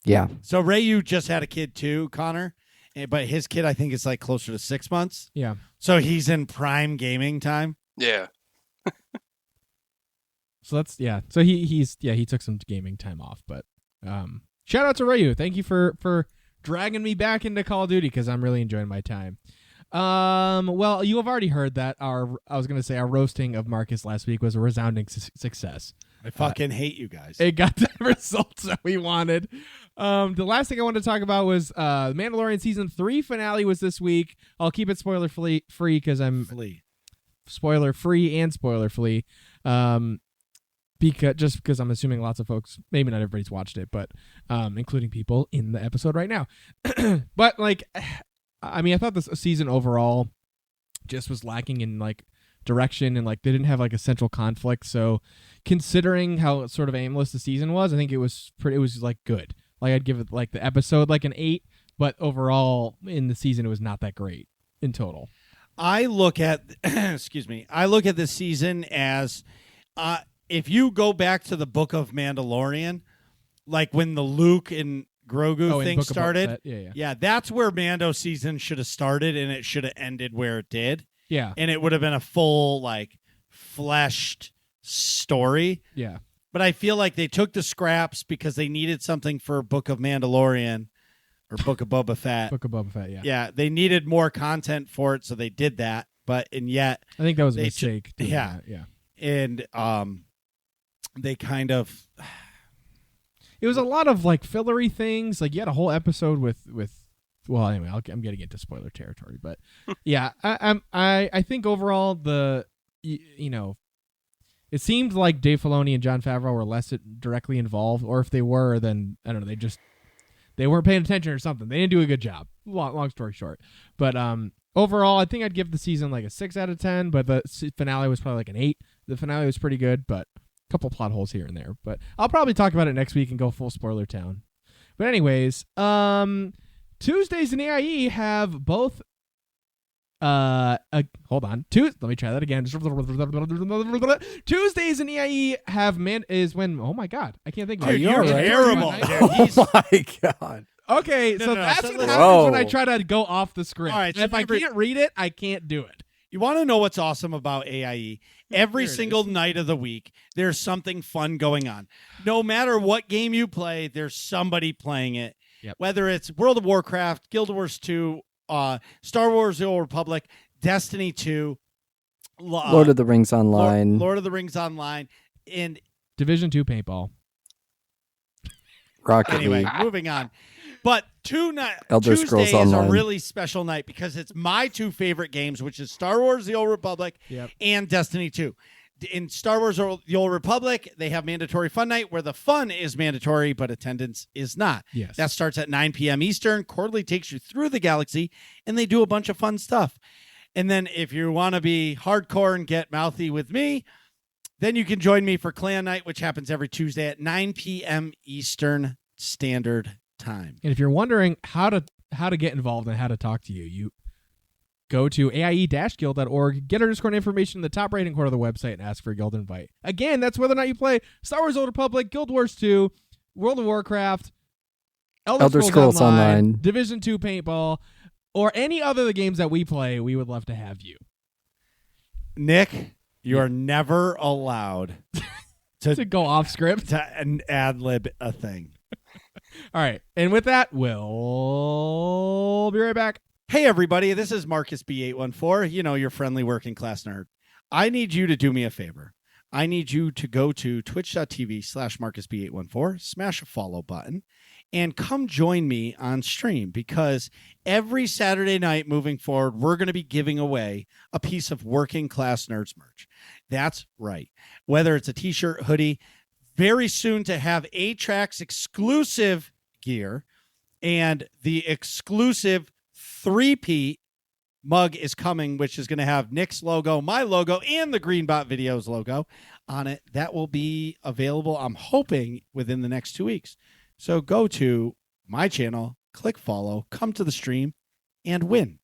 Speaker 3: Yeah.
Speaker 2: So Rayu just had a kid too, Connor, but his kid I think is like closer to 6 months.
Speaker 1: Yeah.
Speaker 2: So he's in prime gaming time.
Speaker 4: Yeah.
Speaker 1: So that's So he took some gaming time off, but shout out to Rayu. Thank you for dragging me back into Call of Duty because I'm really enjoying my time. Well, you have already heard that our roasting of Marcus last week was a resounding success.
Speaker 2: I fucking hate you guys.
Speaker 1: It got the results that we wanted. The last thing I wanted to talk about was The Mandalorian Season 3 finale was this week. I'll keep it spoiler free because I'm spoiler free and spoiler free. Because I'm assuming lots of folks, maybe not everybody's watched it, but including people in the episode right now. But like, I mean, I thought this season overall just was lacking in like direction, and like they didn't have like a central conflict. So considering how sort of aimless the season was, I think it was like good. Like I'd give it like the episode like an 8, but overall in the season it was not that great in total.
Speaker 2: I look at I look at this season as if you go back to the Book of Mandalorian, like when the Luke and Grogu thing started, that's where Mando season should have started, and it should have ended where it did.
Speaker 1: Yeah,
Speaker 2: and it would have been a full like fleshed story.
Speaker 1: Yeah,
Speaker 2: but I feel like they took the scraps because they needed something for Book of Mandalorian or Book of Boba Fett.
Speaker 1: Book of Boba Fett, yeah.
Speaker 2: Yeah, they needed more content for it, so they did that. And yet
Speaker 1: I think that was a mistake.
Speaker 2: Yeah. And they kind of...
Speaker 1: It was a lot of like fillery things. Like you had a whole episode with well, anyway, I'm getting into spoiler territory, but yeah, I think overall it seemed like Dave Filoni and Jon Favreau were less directly involved, or if they were, then I don't know, they weren't paying attention or something. They didn't do a good job. Long story short, but overall, I think I'd give the season like a 6 out of 10, but the finale was probably like an 8. The finale was pretty good, but a couple plot holes here and there. But I'll probably talk about it next week and go full spoiler town. But anyways, Tuesdays in AIE have both. Hold on. Let me try that again. Tuesdays in EIE have oh my god, I can't think of it.
Speaker 2: Dude, you're terrible.
Speaker 3: Oh my god.
Speaker 1: Okay, so that's what happens
Speaker 3: Whoa.
Speaker 1: when I try to go off the script.
Speaker 2: All right, so
Speaker 1: if I can't read it, I can't do it.
Speaker 2: You want to know what's awesome about AIE? Every single night of the week, there's something fun going on. No matter what game you play, there's somebody playing it.
Speaker 1: Yep.
Speaker 2: Whether it's World of Warcraft, Guild Wars 2, Star Wars The Old Republic, Destiny 2,
Speaker 3: Lord of the Rings Online.
Speaker 2: Lord of the Rings Online, and
Speaker 1: Division 2 paintball.
Speaker 3: Rocket
Speaker 2: anyway,
Speaker 3: League.
Speaker 2: moving on. But
Speaker 3: Elder
Speaker 2: Tuesday
Speaker 3: Scrolls
Speaker 2: is a
Speaker 3: Online.
Speaker 2: really special night because it's my 2 favorite games, which is Star Wars The Old Republic and Destiny 2. In Star Wars The Old Republic, they have mandatory fun night where the fun is mandatory, but attendance is not.
Speaker 1: Yes.
Speaker 2: That starts at 9 p.m. Eastern, quarterly takes you through the galaxy, and they do a bunch of fun stuff. And then if you want to be hardcore and get mouthy with me, then you can join me for Clan Night, which happens every Tuesday at 9 p.m. Eastern Standard Time.
Speaker 1: And if you're wondering how to get involved and how to talk to you go to aie-guild.org, get our Discord information in the top right-hand corner of the website, and ask for a guild invite. Again, that's whether or not you play Star Wars Old Republic, Guild Wars 2, World of Warcraft, Elder Scrolls Online, Division 2 Paintball, or any other of the games that we play. We would love to have you.
Speaker 2: Nick, you are never allowed
Speaker 1: to go off script,
Speaker 2: to ad-lib a thing.
Speaker 1: All right. And with that, we'll be right back.
Speaker 2: Hey, everybody. This is Marcus B814, your friendly working class nerd. I need you to do me a favor. I need you to go to twitch.tv/MarcusB814, smash a follow button, and come join me on stream, because every Saturday night moving forward, we're going to be giving away a piece of Working Class Nerds merch. That's right. Whether it's a t-shirt, hoodie, very soon to have 8-Tracks exclusive gear, and the exclusive 3-peat mug is coming, which is going to have Nick's logo, my logo, and the Greenbot Videos logo on it. That will be available, I'm hoping, within the next 2 weeks. So go to my channel, click follow, come to the stream, and win.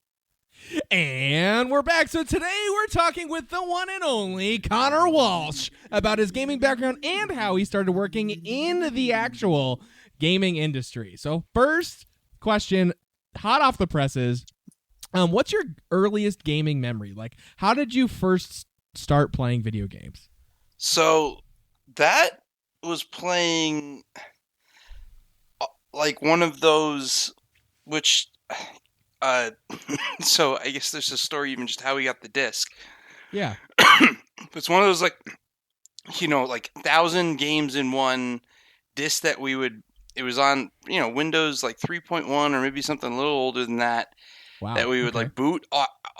Speaker 1: And we're back. So today we're talking with the one and only Conor Walsh about his gaming background and how he started working in the actual gaming industry. So first question, hot off the presses, what's your earliest gaming memory? Like, how did you first start playing video games?
Speaker 4: So that was playing like one of those, which, so I guess there's a story even just how we got the disc.
Speaker 1: Yeah.
Speaker 4: It's one of those, like, like 1,000 games in one disc that it was on, Windows like 3.1 or maybe something a little older than that.
Speaker 1: Wow.
Speaker 4: That we would like boot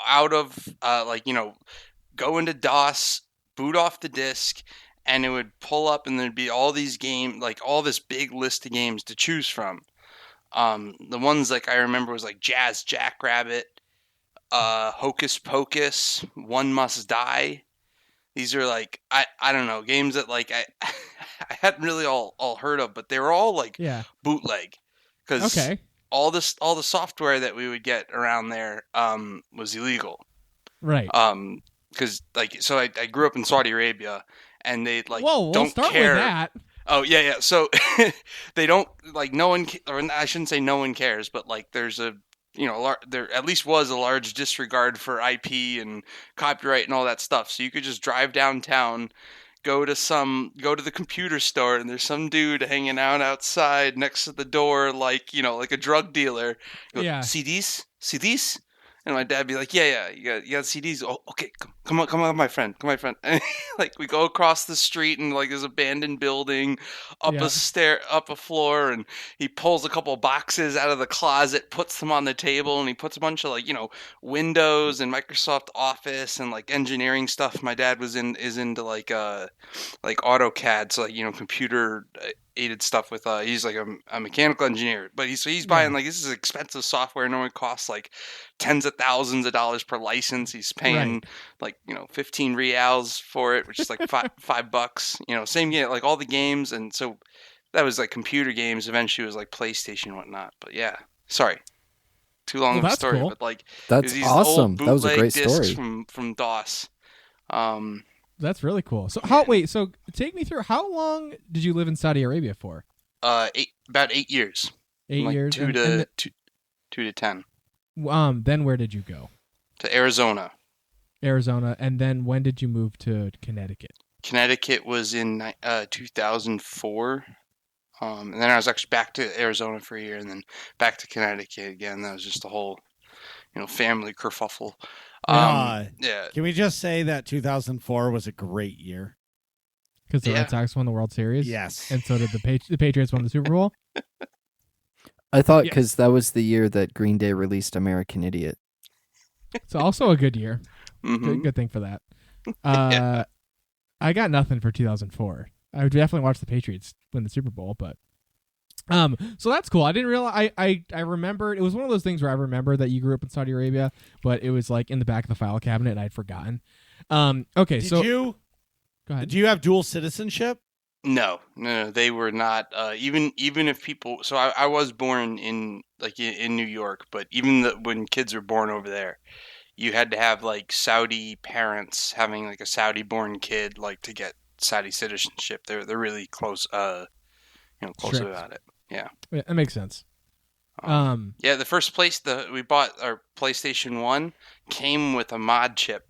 Speaker 4: out of, go into DOS, boot off the disc, and it would pull up, and there'd be all these games, like all this big list of games to choose from. The ones like I remember was like Jazz Jackrabbit, Hocus Pocus, One Must Die. These are like I don't know, games that like I I hadn't really all heard of, but they were all like bootleg, because all the software that we would get around there was illegal.
Speaker 1: Right.
Speaker 4: Because like, so I grew up in Saudi Arabia, and they like don't
Speaker 1: start
Speaker 4: care.
Speaker 1: With that.
Speaker 4: Oh yeah. So they don't, like, no one, or I shouldn't say no one cares, but like there's a, there at least was a large disregard for IP and copyright and all that stuff. So you could just drive downtown, go to the computer store, and there's some dude hanging out outside next to the door, like, like a drug dealer. Go,
Speaker 1: Yeah.
Speaker 4: CDs? And my dad be like, yeah, you got CDs. Oh, okay, come on, my friend. And like we go across the street, and like there's an abandoned building, up a floor, and he pulls a couple of boxes out of the closet, puts them on the table, and he puts a bunch of, like, Windows and Microsoft Office and like engineering stuff. My dad is into like AutoCAD, so like, computer aided stuff with he's like a mechanical engineer, but he's buying like, this is expensive software, and it costs like tens of thousands of dollars per license. He's paying like 15 reals for it, which is like $5. Same game, like all the games. And so that was like computer games. Eventually it was like PlayStation and whatnot. But yeah, sorry, too long of a story.
Speaker 1: Cool.
Speaker 4: But like,
Speaker 3: that's
Speaker 4: these
Speaker 3: awesome.
Speaker 4: old
Speaker 3: That was a great
Speaker 4: discs
Speaker 3: story
Speaker 4: from DOS.
Speaker 1: That's really cool. So so take me through, how long did you live in Saudi Arabia for?
Speaker 4: About 8 years.
Speaker 1: 8
Speaker 4: like
Speaker 1: years.
Speaker 4: 2 to 10.
Speaker 1: Then where did you go?
Speaker 4: To Arizona.
Speaker 1: And then when did you move to Connecticut?
Speaker 4: Connecticut was in 2004. And then I was actually back to Arizona for a year, and then back to Connecticut again. That was just a whole, family kerfuffle. Yeah.
Speaker 2: Can we just say that 2004 was a great year?
Speaker 1: Because the Red Sox won the World Series?
Speaker 2: Yes.
Speaker 1: And so did the Patriots won the Super Bowl?
Speaker 3: I thought because that was the year that Green Day released American Idiot.
Speaker 1: It's also a good year.
Speaker 4: Mm-hmm.
Speaker 1: Good thing for that. I got nothing for 2004. I would definitely watch the Patriots win the Super Bowl, but so that's cool. I didn't realize. I remembered, it was one of those things where I remember that you grew up in Saudi Arabia, but it was like in the back of the file cabinet, and I'd forgotten. Okay,
Speaker 2: Did
Speaker 1: so
Speaker 2: you?
Speaker 1: Go ahead.
Speaker 2: Do you have dual citizenship?
Speaker 4: No, they were not. Even if people, so I was born in New York, but even when kids were born over there, you had to have like Saudi parents having like a Saudi-born kid, like, to get Saudi citizenship. They're really close, close
Speaker 1: Strict.
Speaker 4: about it. Yeah,
Speaker 1: that makes sense.
Speaker 4: Yeah, the first place we bought our PlayStation 1 came with a mod chip.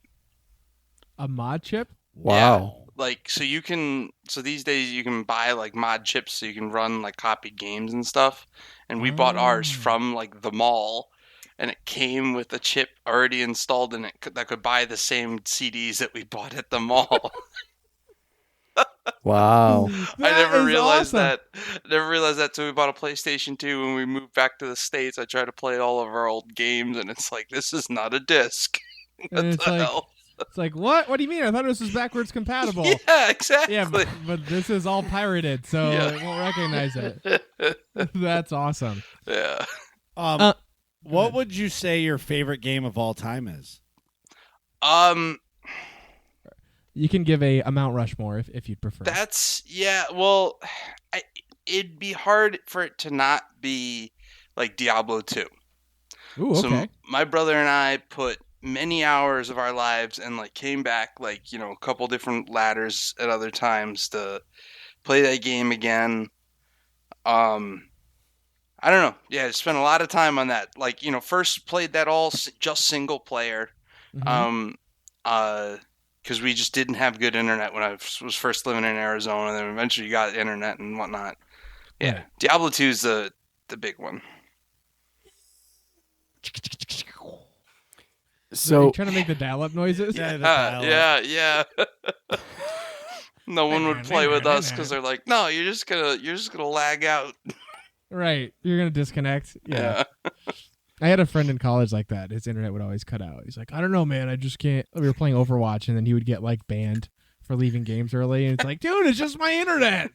Speaker 1: A mod chip?
Speaker 3: Wow.
Speaker 4: Yeah, so these days you can buy like mod chips so you can run like copied games and stuff. And we bought ours from like the mall, and it came with a chip already installed in it that could buy the same CDs that we bought at the mall.
Speaker 3: Wow.
Speaker 4: I never
Speaker 1: is
Speaker 4: realized
Speaker 1: awesome.
Speaker 4: that. Never realized that till we bought a PlayStation 2 when we moved back to the States. I tried to play all of our old games, and it's like, this is not a disc. What
Speaker 1: And it's
Speaker 4: the
Speaker 1: like,
Speaker 4: hell?
Speaker 1: it's like, what? What do you mean? I thought this was backwards compatible.
Speaker 4: Yeah, exactly.
Speaker 1: Yeah, but this is all pirated, so
Speaker 4: Yeah.
Speaker 1: it won't recognize it. That's awesome.
Speaker 4: Yeah.
Speaker 2: What would you say your favorite game of all time is?
Speaker 1: You can give a Mount Rushmore if you'd prefer.
Speaker 4: That's well, it'd be hard for it to not be like Diablo 2.
Speaker 1: Ooh, okay.
Speaker 4: So my brother and I put many hours of our lives and like came back like, a couple different ladders at other times to play that game again. I don't know. Yeah, I spent a lot of time on that. Like, first played that all just single player.
Speaker 1: Mhm.
Speaker 4: Because we just didn't have good internet when I was first living in Arizona, and then eventually got internet and whatnot. Yeah,
Speaker 1: Right.
Speaker 4: Diablo 2 is the big one.
Speaker 1: Are
Speaker 3: So
Speaker 1: you trying to make the dial-up noises?
Speaker 4: Yeah. No one would play with us because they're like, no, you're just gonna lag out.
Speaker 1: Right. You're gonna disconnect.
Speaker 4: Yeah.
Speaker 1: I had a friend in college like that. His internet would always cut out. He's like, I don't know, man. I just can't. We were playing Overwatch, and then he would get like banned for leaving games early. And it's like, dude, it's just my internet.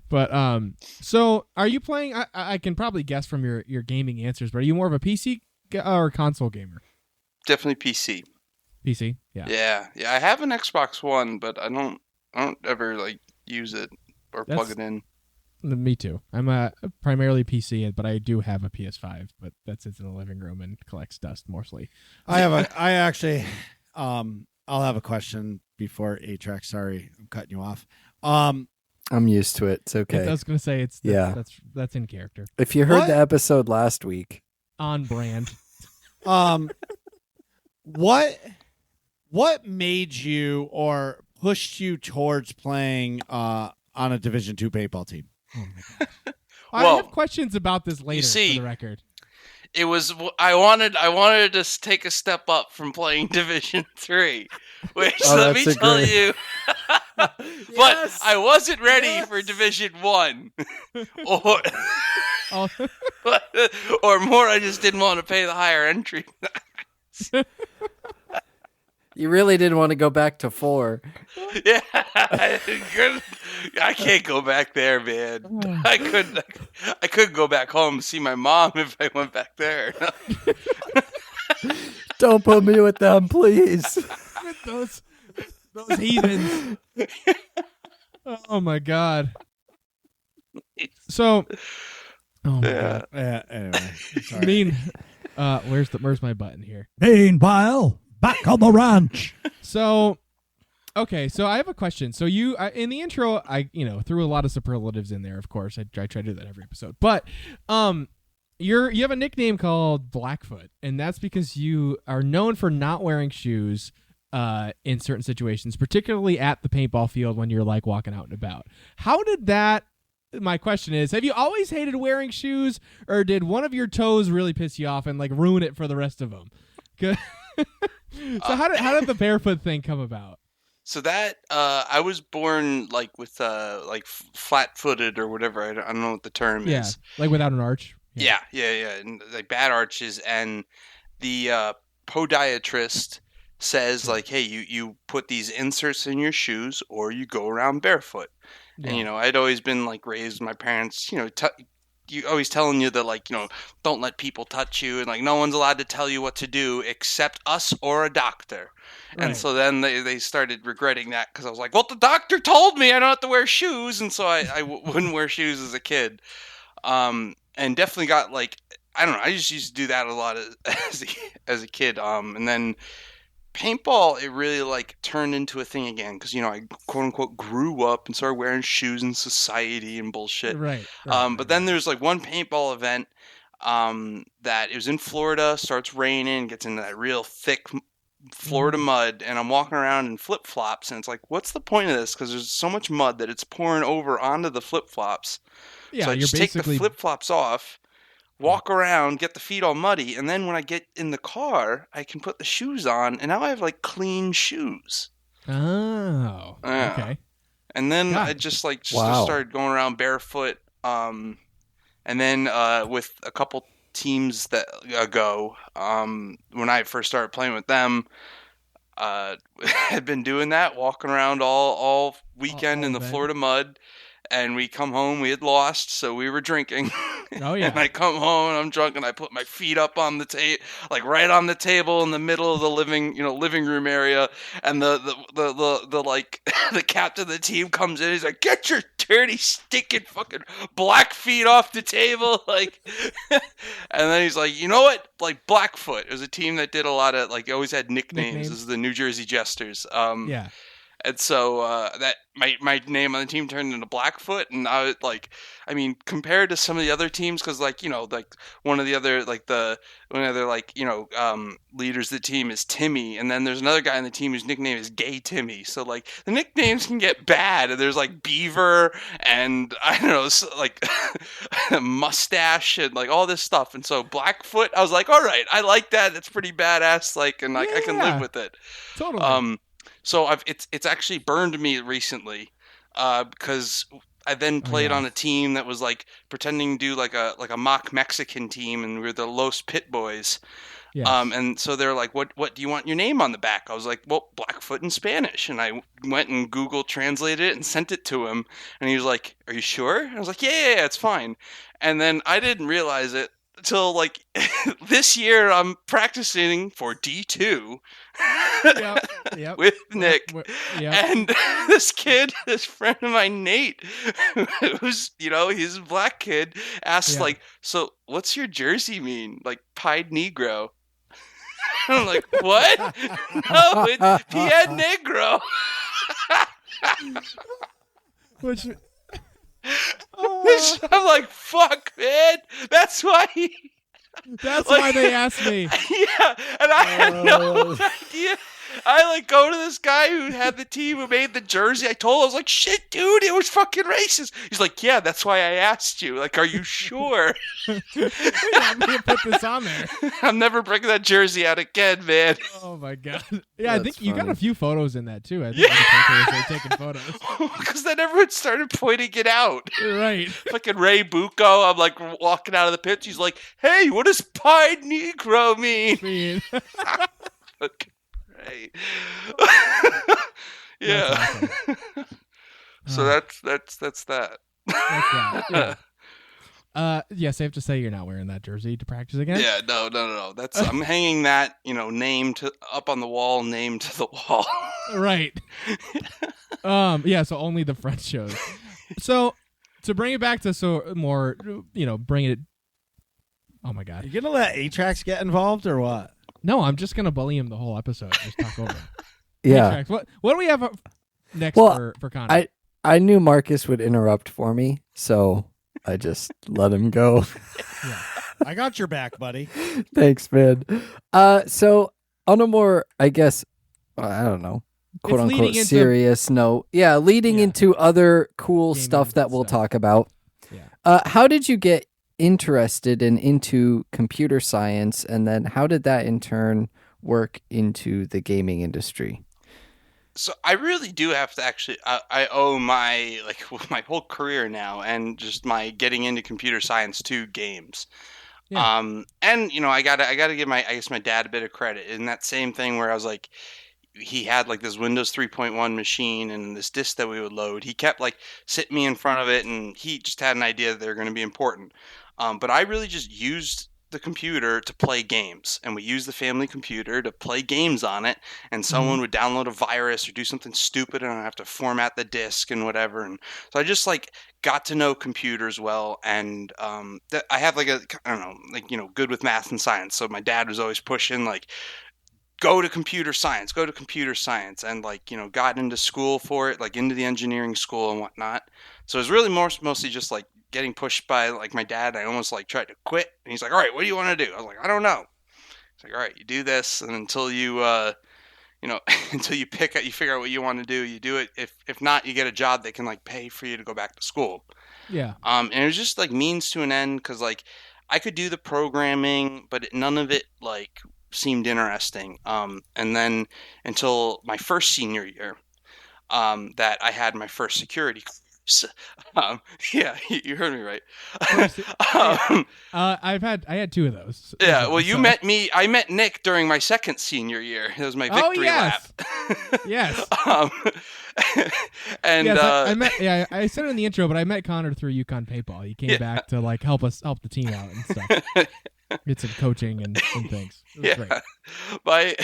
Speaker 1: But so are you playing? I can probably guess from your gaming answers, but are you more of a PC or console gamer?
Speaker 4: Definitely PC.
Speaker 1: PC. Yeah.
Speaker 4: Yeah. I have an Xbox One, but I don't ever like use it or plug it in.
Speaker 1: Me too. I'm primarily PC, but I do have a PS5, but that sits in the living room and collects dust mostly.
Speaker 2: I actually, I'll have a question before 8-track. Sorry, I'm cutting you off.
Speaker 3: I'm used to it. It's okay.
Speaker 1: I was gonna say that's in character,
Speaker 3: If you heard
Speaker 2: What?
Speaker 3: the episode last week,
Speaker 1: on brand.
Speaker 2: What made you or pushed you towards playing on a Division II paintball team?
Speaker 1: Oh my gosh. I
Speaker 4: Well,
Speaker 1: have questions about this later.
Speaker 4: see,
Speaker 1: for the record.
Speaker 4: It was I wanted to take a step up from playing Division 3, which
Speaker 3: Oh,
Speaker 4: let me
Speaker 3: that's a
Speaker 4: tell
Speaker 3: great-
Speaker 4: you. But I wasn't ready for Division 1. or
Speaker 1: Oh,
Speaker 4: or more, I just didn't want to pay the higher entry.
Speaker 3: you really didn't want to go back to 4.
Speaker 4: Yeah, I can't go back there, man. I couldn't go back home to see my mom if I went back there.
Speaker 3: Don't put me with them, please.
Speaker 1: those heathens. Oh my god. So, oh my
Speaker 4: Yeah.
Speaker 1: god.
Speaker 2: Yeah. Anyway,
Speaker 1: I
Speaker 2: sorry.
Speaker 1: mean, where's my button here?
Speaker 5: Meanwhile, back on the ranch.
Speaker 1: So, okay, so I have a question. So you in the intro, I threw a lot of superlatives in there. Of course, I try to do that every episode. But you have a nickname called Blackfoot, and that's because you are known for not wearing shoes in certain situations, particularly at the paintball field when you're like walking out and about. How did that? My question is, have you always hated wearing shoes, or did one of your toes really piss you off and like ruin it for the rest of them? So how did the barefoot thing come about?
Speaker 4: So that I was born like with like flat-footed or whatever. I don't know what the term
Speaker 1: Yeah,
Speaker 4: is.
Speaker 1: like without an arch.
Speaker 4: Yeah, and like bad arches, and the podiatrist says like, hey, you put these inserts in your shoes, or you go around barefoot.
Speaker 1: Yeah.
Speaker 4: And I'd always been like raised, my parents, you always telling you that like, don't let people touch you, and like no one's allowed to tell you what to do except us or a doctor.
Speaker 1: Right.
Speaker 4: And so then they started regretting that because I was like, well, the doctor told me I don't have to wear shoes, and so I wouldn't wear shoes as a kid. And definitely got like, I don't know, I just used to do that a lot as a kid. And then paintball, it really like turned into a thing again because I quote unquote grew up and started wearing shoes in society and bullshit.
Speaker 1: Right.
Speaker 4: But then there's like one paintball event that it was in Florida, starts raining, gets into that real thick Florida mud, and I'm walking around in flip-flops, and it's like, what's the point of this? Because there's so much mud that it's pouring over onto the flip-flops.
Speaker 1: yeah,
Speaker 4: So I
Speaker 1: you're
Speaker 4: just take the
Speaker 1: basically
Speaker 4: flip-flops off, walk around, get the feet all muddy, and then when I get in the car, I can put the shoes on, and now I have like clean shoes.
Speaker 1: Oh,
Speaker 4: Yeah.
Speaker 1: okay.
Speaker 4: And then
Speaker 1: God.
Speaker 4: I just
Speaker 3: Wow.
Speaker 4: started going around barefoot. And then with a couple teams that ago, when I first started playing with them, had been doing that, walking around all weekend
Speaker 1: All
Speaker 4: in the
Speaker 1: event.
Speaker 4: Florida mud. And we come home, we had lost, so we were drinking.
Speaker 1: Oh, yeah.
Speaker 4: And I come home and I'm drunk, and I put my feet up on the table, like right on the table in the middle of the living room area. And the like the captain of the team comes in. He's like, "Get your dirty, stinking, fucking black feet off the table!" Like, and then he's like, "You know what? Like Blackfoot, it was a team that did a lot of like always had nicknames. This is the New Jersey Jesters.
Speaker 1: Yeah.
Speaker 4: And so that my name on the team turned into Blackfoot, and I was like, I mean, compared to some of the other teams, because like one of the other leaders of the team is Timmy, and then there's another guy on the team whose nickname is Gay Timmy. So like the nicknames can get bad, and there's like Beaver and I don't know, like Mustache and like all this stuff. And so Blackfoot, I was like, all right, I like that. That's pretty badass. Like, and like I can live with it.
Speaker 1: Totally.
Speaker 4: So it's actually burned me recently, because I then played on a team that was like pretending to do like a mock Mexican team, and we were the Los Pit Boys.
Speaker 1: Yes.
Speaker 4: And so they're like, what do you want your name on the back? I was like, well, Blackfoot in Spanish. And I went and Google translated it and sent it to him. And he was like, are you sure? And I was like, yeah, it's fine. And then I didn't realize it until like this year I'm practicing for D2
Speaker 1: Yep.
Speaker 4: with Nick.
Speaker 1: Yep.
Speaker 4: And this friend of mine, Nate, who's, he's a black kid, asked like, so what's your jersey mean? Like Pied Negro. I'm like, what? No, it's Pied Negro.
Speaker 1: Which
Speaker 4: I'm like, fuck, man. That's why
Speaker 1: that's why they asked me.
Speaker 4: Yeah, and I had no idea. I like go to this guy who had the team who made the jersey. I told him, I was like, shit, dude, it was fucking racist. He's like, yeah, that's why I asked you. Like, are you sure?
Speaker 1: I'm gonna put this on there.
Speaker 4: I'm never bringing that jersey out again, man.
Speaker 1: Oh my god. Yeah, I
Speaker 3: That's
Speaker 1: think you got
Speaker 3: funny.
Speaker 1: a few photos in that too. I think they're taking photos.
Speaker 4: Because then everyone started pointing it out.
Speaker 1: Right.
Speaker 4: Fucking Ray Bucco, I'm like walking out of the pitch. He's like, hey, what does Pied Negro mean? Fucking Ray. Yeah.
Speaker 1: That's awesome.
Speaker 4: So that's that.
Speaker 1: That's that. Yeah. Yeah, safe to say you're not wearing that jersey to practice again?
Speaker 4: Yeah, no. That's I'm hanging that, name up on the wall, name to the wall.
Speaker 1: Right. Yeah, so only the front shows. So to bring it back to more, bring it. Oh my god.
Speaker 2: You gonna let A-Trax get involved or what?
Speaker 1: No, I'm just gonna bully him the whole episode. Just talk over him.
Speaker 3: Yeah.
Speaker 1: Hey, Trax, what do we have next
Speaker 3: Well,
Speaker 1: for Conor?
Speaker 3: I knew Marcus would interrupt for me, so I just let him go.
Speaker 1: Yeah.
Speaker 2: I got your back, buddy.
Speaker 3: Thanks, man. So on a more, I guess, I don't know, quote
Speaker 1: leading
Speaker 3: unquote
Speaker 1: into-
Speaker 3: serious note. Yeah, leading
Speaker 1: Yeah.
Speaker 3: into other cool
Speaker 1: Gaming
Speaker 3: stuff that we'll
Speaker 1: stuff.
Speaker 3: talk about.
Speaker 1: Yeah.
Speaker 3: How did you get interested and into computer science, and then how did that in turn work into the industry?
Speaker 4: So I really do have to actually. I owe my my whole career now, and just my getting into computer science to games.
Speaker 1: Yeah.
Speaker 4: And I gotta give my dad a bit of credit in that same thing where I was like, he had like this Windows 3.1 machine and this disk that we would load. He kept like sitting me in front of it, and he just had an idea that they're going to be important. But I really just used the computer to play games, and we used the family computer to play games on it, and someone would download a virus or do something stupid, and I'd have to format the disk and whatever. And so I just like got to know computers well, and I have like good with math and science. So my dad was always pushing like, go to computer science, and got into school for it, like into the engineering school and whatnot. So it was really mostly just like getting pushed by like my dad. I almost like tried to quit, and he's like, all right, what do you want to do? I was like, I don't know. He's like, all right, you do this, and until you until you figure out what you want to do, you do it. If not, you get a job that can like pay for you to go back to school.
Speaker 1: Yeah.
Speaker 4: And it was just like means to an end, because like I could do the programming, but none of it like seemed interesting. And then until my first senior year, that I had my first security course. Yeah, you heard me right. um,
Speaker 1: I had two of those.
Speaker 4: yeah, well, you
Speaker 1: so.
Speaker 4: met me. I met Nick during my second senior year. It was my victory
Speaker 1: yes.
Speaker 4: lap.
Speaker 1: Yes.
Speaker 4: And
Speaker 1: yes, I met. Yeah, I said it in the intro, but I met Connor through Yukon Paintball. He came back to like help the team out and stuff. Get some coaching and things. It was great.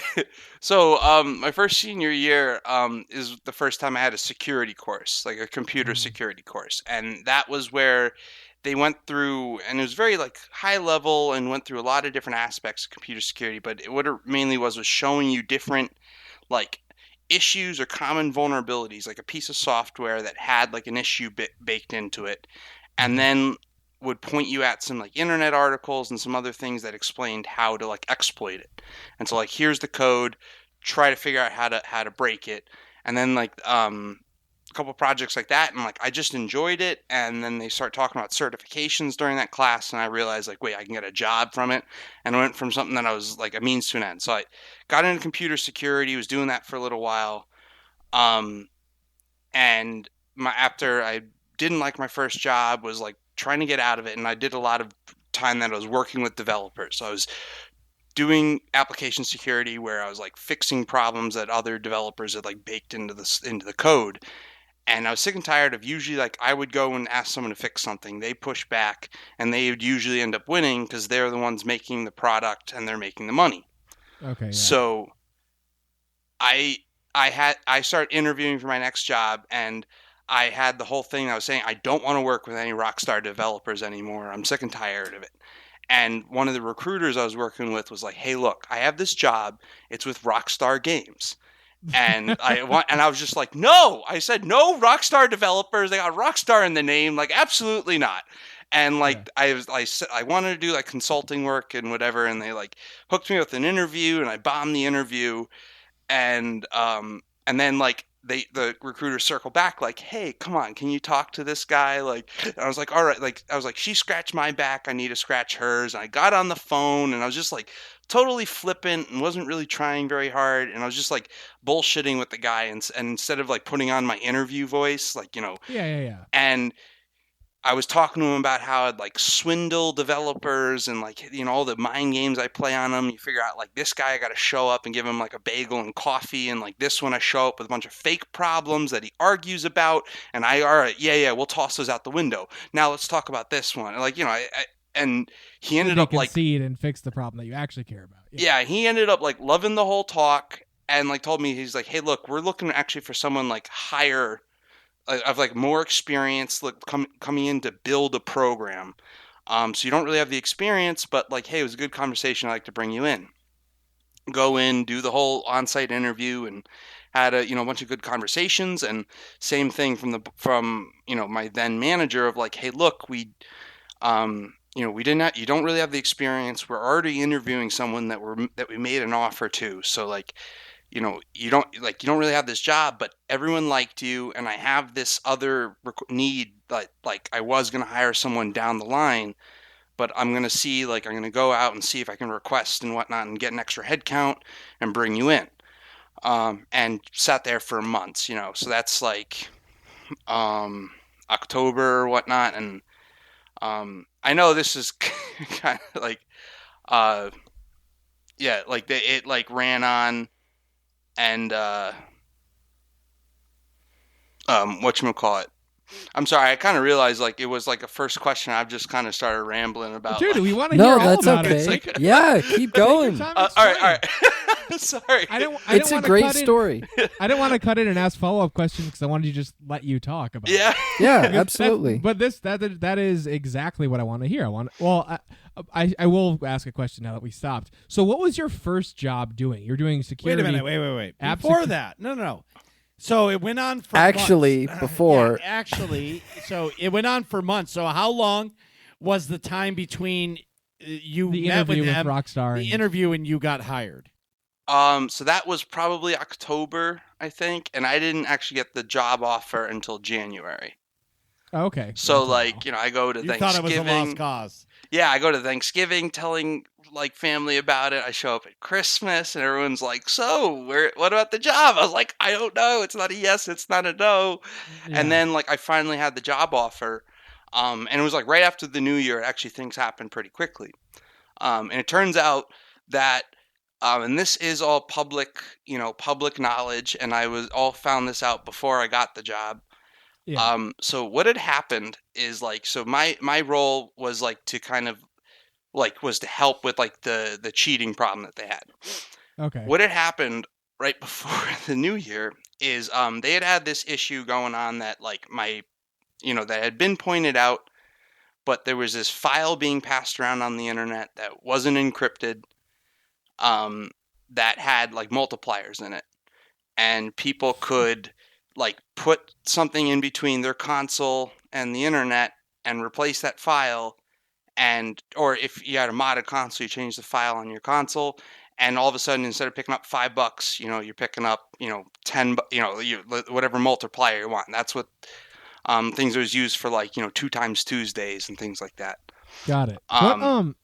Speaker 4: My first senior year is the first time I had a security course, like a computer security course, and that was where they went through, and it was very like high level and went through a lot of different aspects of computer security. But what it mainly was showing you different like issues or common vulnerabilities, like a piece of software that had like an issue baked into it, and then would point you at some like internet articles and some other things that explained how to like exploit it. And so like, here's the code, try to figure out how to break it. And then like a couple projects like that, and like I just enjoyed it. And then they start talking about certifications during that class, and I realized like, wait, I can get a job from it. And I went from something that I was like a means to an end. So I got into computer security, was doing that for a little while. And after I didn't like my first job, was like trying to get out of it, and I did a lot of time that I was working with developers. So I was doing application security where I was like fixing problems that other developers had like baked into the code. And I was sick and tired of usually like I would go and ask someone to fix something, they push back, and they would usually end up winning because they're the ones making the product and they're making the money.
Speaker 1: Okay. Yeah.
Speaker 4: So I started interviewing for my next job, and I had the whole thing I was saying, I don't want to work with any Rockstar developers anymore. I'm sick and tired of it. And one of the recruiters I was working with was like, hey, look, I have this job. It's with Rockstar Games. And I was just like, no. I said, no Rockstar developers. They got Rockstar in the name. Like, absolutely not. And like, I wanted to do like consulting work and whatever. And they like hooked me with an interview, and I bombed the interview. And then like, the recruiter circled back like, hey, come on, can you talk to this guy? Like, and I was like, all right. Like, I was like, she scratched my back, I need to scratch hers. And I got on the phone, and I was just like totally flippant and wasn't really trying very hard. And I was just like bullshitting with the guy. And instead of like putting on my interview voice, like,
Speaker 1: Yeah.
Speaker 4: And I was talking to him about how I'd like swindle developers and like, all the mind games I play on them. You figure out like this guy, I got to show up and give him like a bagel and coffee. And like this one, I show up with a bunch of fake problems that he argues about. And all right, yeah, we'll toss those out the window. Now let's talk about this one. Like, and he ended up like
Speaker 1: concede and fix the problem that you actually care about.
Speaker 4: Yeah, he ended up like loving the whole talk, and like told me, he's like, hey, look, we're looking actually for someone like higher, of like more experience, like coming in to build a program. So you don't really have the experience, but like, hey, it was a good conversation. I'd like to bring you in. Go in, do the whole on-site interview, and had a bunch of good conversations. And same thing from my then manager of like, hey, look, you don't really have the experience. We're already interviewing someone that we made an offer to. So like, you don't really have this job, but everyone liked you, and I have this other need that like I was going to hire someone down the line, but I'm going to go out and see if I can request and whatnot and get an extra head count and bring you in. And sat there for months, so that's like, October or whatnot. And, I know this is kind of like, it like ran on. And whatchamacallit? I'm sorry, I kind of realized like it was like a first question. I've just kind of started rambling about.
Speaker 1: Dude,
Speaker 4: like,
Speaker 1: we want to hear all
Speaker 3: that's
Speaker 1: about
Speaker 3: okay.
Speaker 1: it. It's like,
Speaker 3: Yeah, keep going.
Speaker 4: all right. Sorry.
Speaker 3: It's a great story.
Speaker 1: I didn't want to cut in and ask follow-up questions because I wanted to just let you talk about it.
Speaker 3: Yeah,
Speaker 1: Because
Speaker 3: absolutely.
Speaker 1: But that is exactly what I want to hear. I will ask a question now that we stopped. So what was your first job doing? You're doing security.
Speaker 2: Wait a minute. Wait.
Speaker 1: App
Speaker 2: Before
Speaker 1: secu-
Speaker 2: that, no. So it went on for
Speaker 3: Actually,
Speaker 2: months.
Speaker 3: before.
Speaker 2: So it went on for months. So how long was the time between you
Speaker 1: the
Speaker 2: met
Speaker 1: interview with
Speaker 2: them,
Speaker 1: Rockstar,
Speaker 2: the interview, and you got hired?
Speaker 4: So that was probably October, I think, and I didn't actually get the job offer until January.
Speaker 1: Okay.
Speaker 4: So
Speaker 1: That's a
Speaker 4: like,
Speaker 1: while.
Speaker 4: you know, I go to
Speaker 2: You thought it was a
Speaker 4: Thanksgiving.
Speaker 2: lost cause.
Speaker 4: Yeah, I go to Thanksgiving telling like family about it. I show up at Christmas and everyone's like, "So, what about the job?" I was like, "I don't know. It's not a yes, it's not a no." And
Speaker 1: Yeah.
Speaker 4: then like I finally had the job offer. And it was like right after the new year, actually things happened pretty quickly. And it turns out that and this is all public, you know, public knowledge, and I was all found this out before I got the job.
Speaker 1: Yeah.
Speaker 4: So what had happened is like, so my role was like to kind of like was to help with like the cheating problem that they had.
Speaker 1: Okay.
Speaker 4: What had happened right before the new year is they had this issue going on that like that had been pointed out, but there was this file being passed around on the internet that wasn't encrypted, that had like multipliers in it, and people could like put something in between their console and the internet and replace that file, and or if you had a modded console, you change the file on your console, and all of a sudden instead of picking up $5, you know, you're picking up 10, whatever multiplier you want. And that's what things was used for, like 2 times Tuesdays and things like that.
Speaker 1: Got it.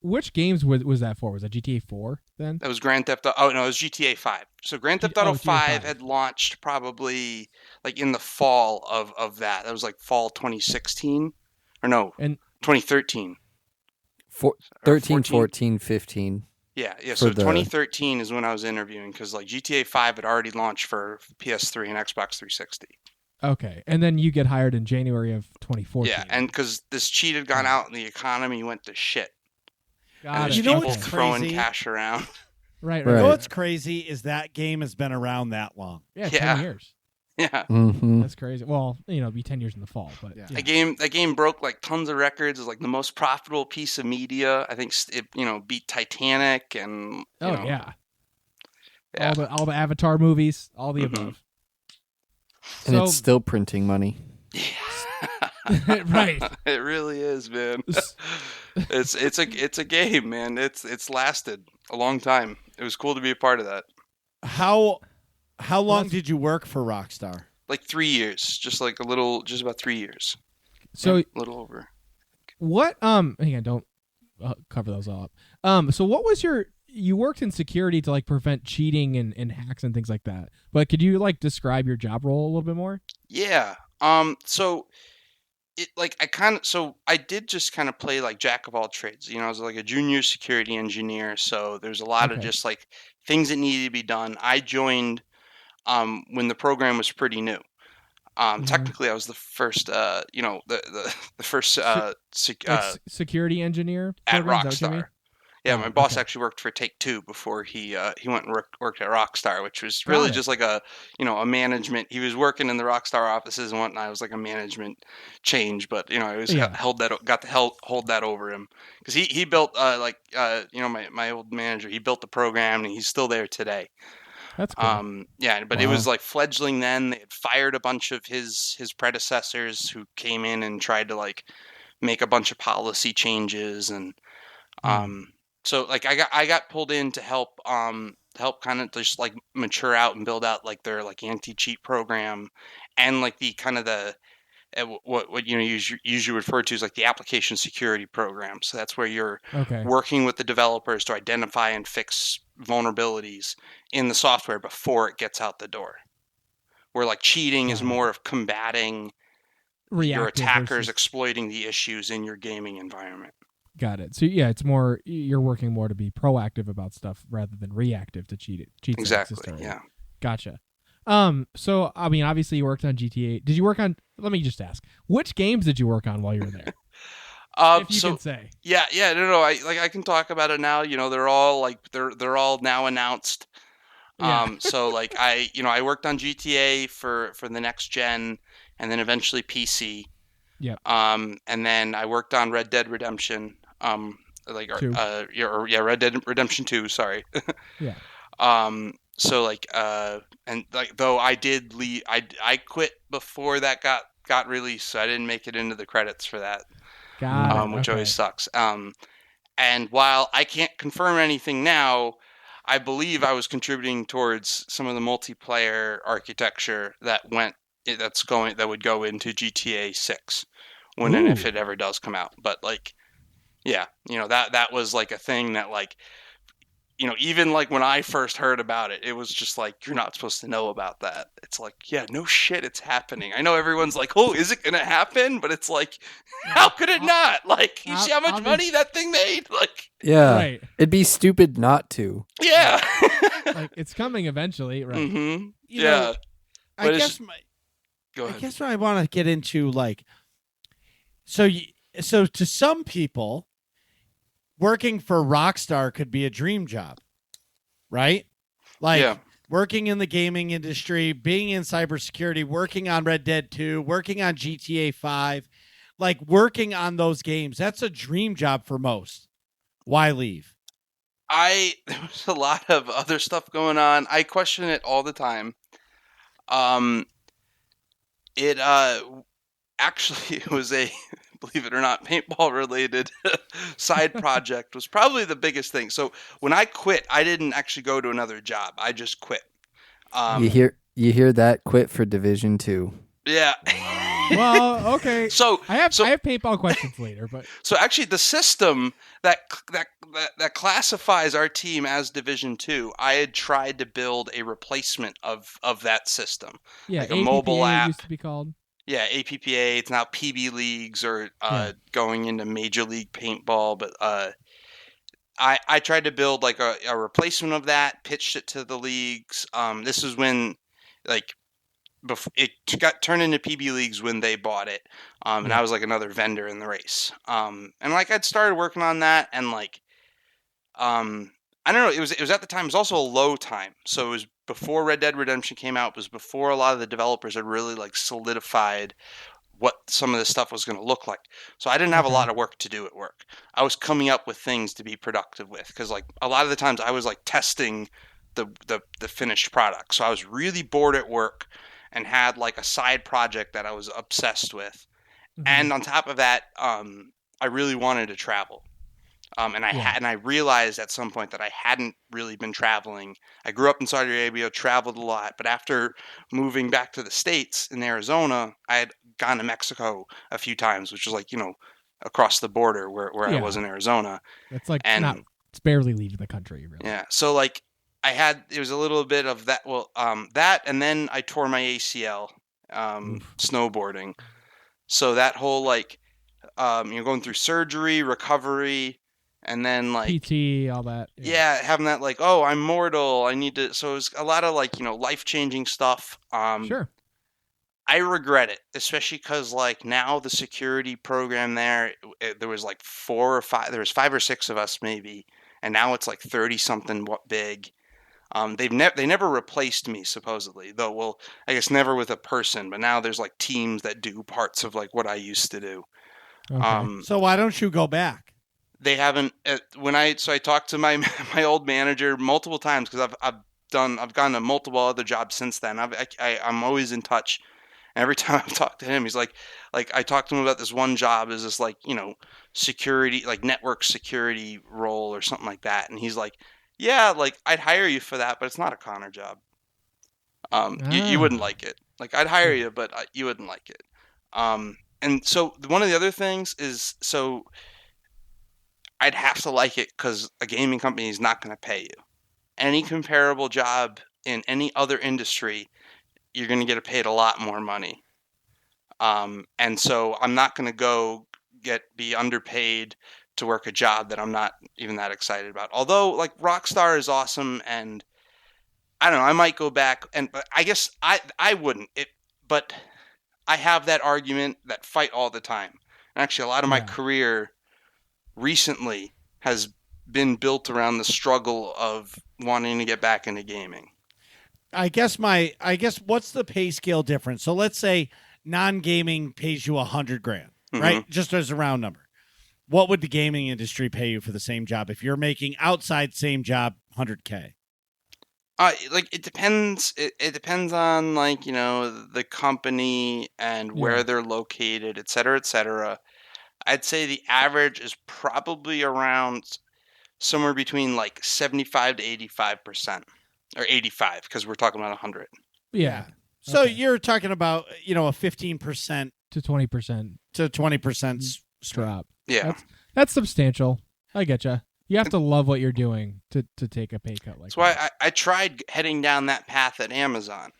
Speaker 1: Which games was that for? Was that GTA 4 then?
Speaker 4: That was Grand Theft. Oh no, it was GTA 5. So Grand Theft Auto
Speaker 1: GTA
Speaker 4: 5
Speaker 1: 5
Speaker 4: had launched probably like in the fall of that. That was like fall 2016, or no,
Speaker 1: And
Speaker 4: 2013.
Speaker 3: 13,
Speaker 4: 14.
Speaker 3: 14, 15.
Speaker 4: Yeah.
Speaker 3: For
Speaker 4: So
Speaker 3: the-
Speaker 4: 2013 is when I was interviewing, because like GTA 5 had already launched for PS3 and Xbox 360.
Speaker 1: okay, and then you get hired in January of 2014.
Speaker 4: Yeah, and because this cheat had gone out and the economy went to shit.
Speaker 1: Got
Speaker 4: And
Speaker 1: it.
Speaker 4: there's
Speaker 2: You know
Speaker 4: people
Speaker 2: what's
Speaker 4: throwing
Speaker 2: crazy?
Speaker 4: cash around.
Speaker 1: Right.
Speaker 3: Right.
Speaker 2: You know what's crazy is that game has been around that long.
Speaker 1: Yeah,
Speaker 4: Yeah.
Speaker 1: 10 years.
Speaker 4: Yeah.
Speaker 3: Mm-hmm.
Speaker 1: That's crazy. Well, it'll be 10 years in the fall, but
Speaker 2: Yeah.
Speaker 1: yeah.
Speaker 4: That game broke like tons of records. It was like the most profitable piece of media. I think it beat Titanic and
Speaker 1: Oh
Speaker 4: you know,
Speaker 1: yeah.
Speaker 4: yeah.
Speaker 1: All the Avatar movies, all the
Speaker 4: Mhm.
Speaker 1: above.
Speaker 3: And
Speaker 1: So
Speaker 3: it's still printing money.
Speaker 1: right.
Speaker 4: It really is, man. It's a game, man. It's lasted a long time. It was cool to be a part of that.
Speaker 2: How long
Speaker 1: that's-
Speaker 2: did you work for Rockstar?
Speaker 4: Like 3 years, just about 3 years.
Speaker 1: So
Speaker 4: Yeah, a little over.
Speaker 1: what again, don't cover those all up. So what was you worked in security to like prevent cheating and hacks and things like that. But could you like describe your job role a little bit more?
Speaker 4: Yeah. So it like I did just kind of play like jack of all trades. I was like a junior security engineer, so there's a lot of
Speaker 1: Okay.
Speaker 4: just like things that needed to be done. I joined when the program was pretty new.
Speaker 1: Mhm.
Speaker 4: Technically, I was the first, the first
Speaker 1: Security engineer
Speaker 4: at
Speaker 1: program, is that what you mean?
Speaker 4: Rockstar. Yeah,
Speaker 1: Oh,
Speaker 4: my boss
Speaker 1: okay.
Speaker 4: actually worked for Take-Two before he went and worked at Rockstar, which was
Speaker 1: Got
Speaker 4: really
Speaker 1: it.
Speaker 4: just like a management. He was working in the Rockstar offices and whatnot. It was like a management change, but it was
Speaker 1: Yeah.
Speaker 4: got to hold that over him, because he built my old manager. He built the program and he's still there today.
Speaker 1: That's cool.
Speaker 4: Yeah, but it
Speaker 3: Wow.
Speaker 4: was like fledgling then. They had fired a bunch of his predecessors who came in and tried to like make a bunch of policy changes, and so like I got pulled in to help kind of just like mature out and build out like their like anti-cheat program, and like the kind of the what usually referred to as like the application security program. So that's where you're
Speaker 1: Okay.
Speaker 4: working with the developers to identify and fix vulnerabilities in the software before it gets out the door. Where like cheating is
Speaker 1: Got it.
Speaker 4: more of combating your
Speaker 1: Reactive
Speaker 4: attackers
Speaker 1: versus-
Speaker 4: exploiting the issues in your gaming environment.
Speaker 1: Got it. So yeah, it's more you're working more to be proactive about stuff rather than reactive to cheat
Speaker 4: Exactly.
Speaker 1: system.
Speaker 4: Yeah.
Speaker 1: Gotcha. So I mean, obviously you worked on GTA. Did you work on? Let me just ask, which games did you work on while you were there? If you
Speaker 4: So
Speaker 1: can say.
Speaker 4: yeah, no. I can talk about it now. They're all like they're all now announced.
Speaker 1: Yeah.
Speaker 4: So like I worked on GTA for the next gen, and then eventually PC.
Speaker 1: Yep.
Speaker 4: And then I worked on Red Dead Redemption.
Speaker 1: Two.
Speaker 4: Red Dead Redemption 2. Sorry.
Speaker 1: Yeah.
Speaker 4: So like and like though I did leave, I quit before that got released, so I didn't make it into the credits for that.
Speaker 1: Got it.
Speaker 4: Which
Speaker 1: Okay.
Speaker 4: always sucks. And while I can't confirm anything now, I believe I was contributing towards some of the multiplayer architecture that went that would go into GTA 6 when and if it ever does come out. But like, yeah, that was like a thing that like, even like when I first heard about it, it was just like, you're not supposed to know about that. It's like, yeah, no shit, it's happening. I know everyone's like, oh, is it gonna happen? But it's like, how could it not? Like, you see how much money that thing made? Like,
Speaker 3: yeah,
Speaker 1: right.
Speaker 3: It'd be stupid not to.
Speaker 4: Yeah.
Speaker 1: Like, it's coming eventually, right?
Speaker 4: Mm-hmm.
Speaker 2: You
Speaker 4: Yeah.
Speaker 2: know, I
Speaker 4: But
Speaker 2: guess
Speaker 4: Go ahead.
Speaker 2: I guess what I want to get into, like, so to some people, working for Rockstar could be a dream job, right? Like,
Speaker 4: Yeah.
Speaker 2: working in the gaming industry, being in cybersecurity, working on Red Dead 2, working on GTA 5, like working on those games. That's a dream job for most. Why leave?
Speaker 4: There was a lot of other stuff going on. I question it all the time. It actually it was a, believe it or not, paintball related side project was probably the biggest thing. So when I quit, I didn't actually go to another job. I just quit.
Speaker 3: You hear that? Quit for Division 2.
Speaker 4: Yeah.
Speaker 1: Well, okay.
Speaker 4: So
Speaker 1: I have paintball questions later, but
Speaker 4: So actually, the system that classifies our team as Division 2, I had tried to build a replacement of that system.
Speaker 1: yeah,
Speaker 4: like a
Speaker 1: APPA
Speaker 4: mobile app.
Speaker 1: used to be called.
Speaker 4: Yeah, APPA. It's now PB leagues or going into Major League Paintball. But I tried to build like a replacement of that, pitched it to the leagues. This is when like before it got turned into PB leagues when they bought it. And I was like another vendor in the race. And like I'd started working on that, and like I don't know, it was at the time, it was also a low time. So it was before Red Dead Redemption came out. It was before a lot of the developers had really like solidified what some of this stuff was going to look like. So I didn't have a lot of work to do at work. I was coming up with things to be productive with, because like a lot of the times I was like testing the finished product. So I was really bored at work and had like a side project that I was obsessed with. And on top of that, I really wanted to travel. And I realized at some point that I hadn't really been traveling. I grew up in Saudi Arabia, traveled a lot, but after moving back to the States in Arizona, I had gone to Mexico a few times, which was like, across the border where I was in Arizona.
Speaker 1: It's like
Speaker 4: And
Speaker 1: it's barely leaving the country, really.
Speaker 4: yeah. So like it was a little bit of that. Well, that, and then I tore my ACL, snowboarding. So that whole like, going through surgery, recovery, and then like
Speaker 1: PT, all that.
Speaker 4: yeah, having that like, oh, I'm mortal, I need to. So it was a lot of like, life-changing stuff.
Speaker 1: Sure.
Speaker 4: I regret it, especially because like now the security program there was like 4 or 5. There was 5 or 6 of us maybe, and now it's like 30 something big. They never replaced me supposedly, though. Well, I guess never with a person, but now there's like teams that do parts of like what I used to do.
Speaker 1: Okay.
Speaker 2: So why don't you go back?
Speaker 4: They haven't. I talked to my old manager multiple times, because I've gone to multiple other jobs since then. I'm always in touch. And every time I've talked to him, he's like I talked to him about this one job, is this like, security, like network security role or something like that. And he's like, yeah, like I'd hire you for that, but it's not a Conor job. You wouldn't like it. Like I'd hire you, but you wouldn't like it. And so one of the other things is, so I'd have to like it because a gaming company is not going to pay you. Any comparable job in any other industry, you're going to get paid a lot more money. And so I'm not going to be underpaid to work a job that I'm not even that excited about. Although like Rockstar is awesome, and I don't know, I might go back, but I guess I wouldn't. But I have that argument, that fight all the time. And actually a lot of my career recently has been built around the struggle of wanting to get back into gaming.
Speaker 2: I guess what's the pay scale difference? So let's say non-gaming pays you $100,000, right? Just as a round number. What would the gaming industry pay you for the same job if you're making outside same job $100K?
Speaker 4: Like it depends. It depends on like, the company and where they're located, et cetera, et cetera. I'd say the average is probably around somewhere between like 75 to 85%, or 85, because we're talking about 100.
Speaker 1: Yeah.
Speaker 2: So
Speaker 1: Okay.
Speaker 2: you're talking about, a 15%
Speaker 1: to 20%
Speaker 2: to 20%
Speaker 1: drop.
Speaker 4: Yeah.
Speaker 1: That's substantial. I getcha. You have to love what you're doing to take a pay cut like
Speaker 6: That's why
Speaker 1: that.
Speaker 6: I tried heading down that path at Amazon.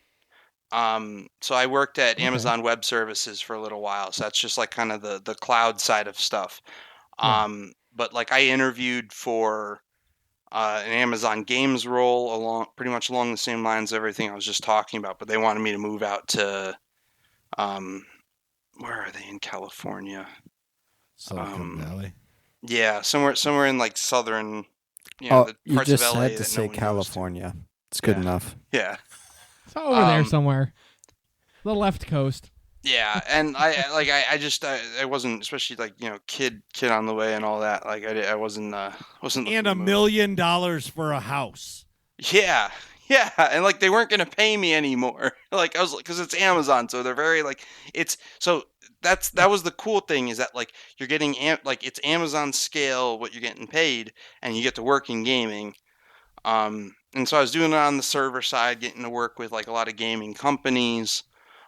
Speaker 6: So I worked at
Speaker 1: Okay.
Speaker 6: Amazon Web Services for a little while. So that's just like kind of the cloud side of stuff. But like I interviewed for an Amazon Games role pretty much along the same lines of everything I was just talking about. But they wanted me to move out to, where are they in California?
Speaker 2: Silicon Valley.
Speaker 6: Yeah, somewhere in like southern, the
Speaker 3: you
Speaker 6: parts
Speaker 3: just
Speaker 6: of LA
Speaker 3: had to
Speaker 6: that no
Speaker 3: say
Speaker 6: one goes to.
Speaker 3: California. It's good
Speaker 6: Yeah.
Speaker 3: enough.
Speaker 6: Yeah.
Speaker 1: It's over there
Speaker 6: Um,
Speaker 1: somewhere. The left coast.
Speaker 6: Yeah, and I wasn't, especially like kid on the way and all that. Like I wasn't looking
Speaker 2: And
Speaker 6: to
Speaker 2: $1
Speaker 6: move.
Speaker 2: million for a house.
Speaker 6: Yeah, and like they weren't gonna pay me anymore. Like I was because it's Amazon, so they're very like that was the cool thing, is that like you're getting like it's Amazon scale what you're getting paid, and you get to work in gaming. And so I was doing it on the server side, getting to work with like a lot of gaming companies.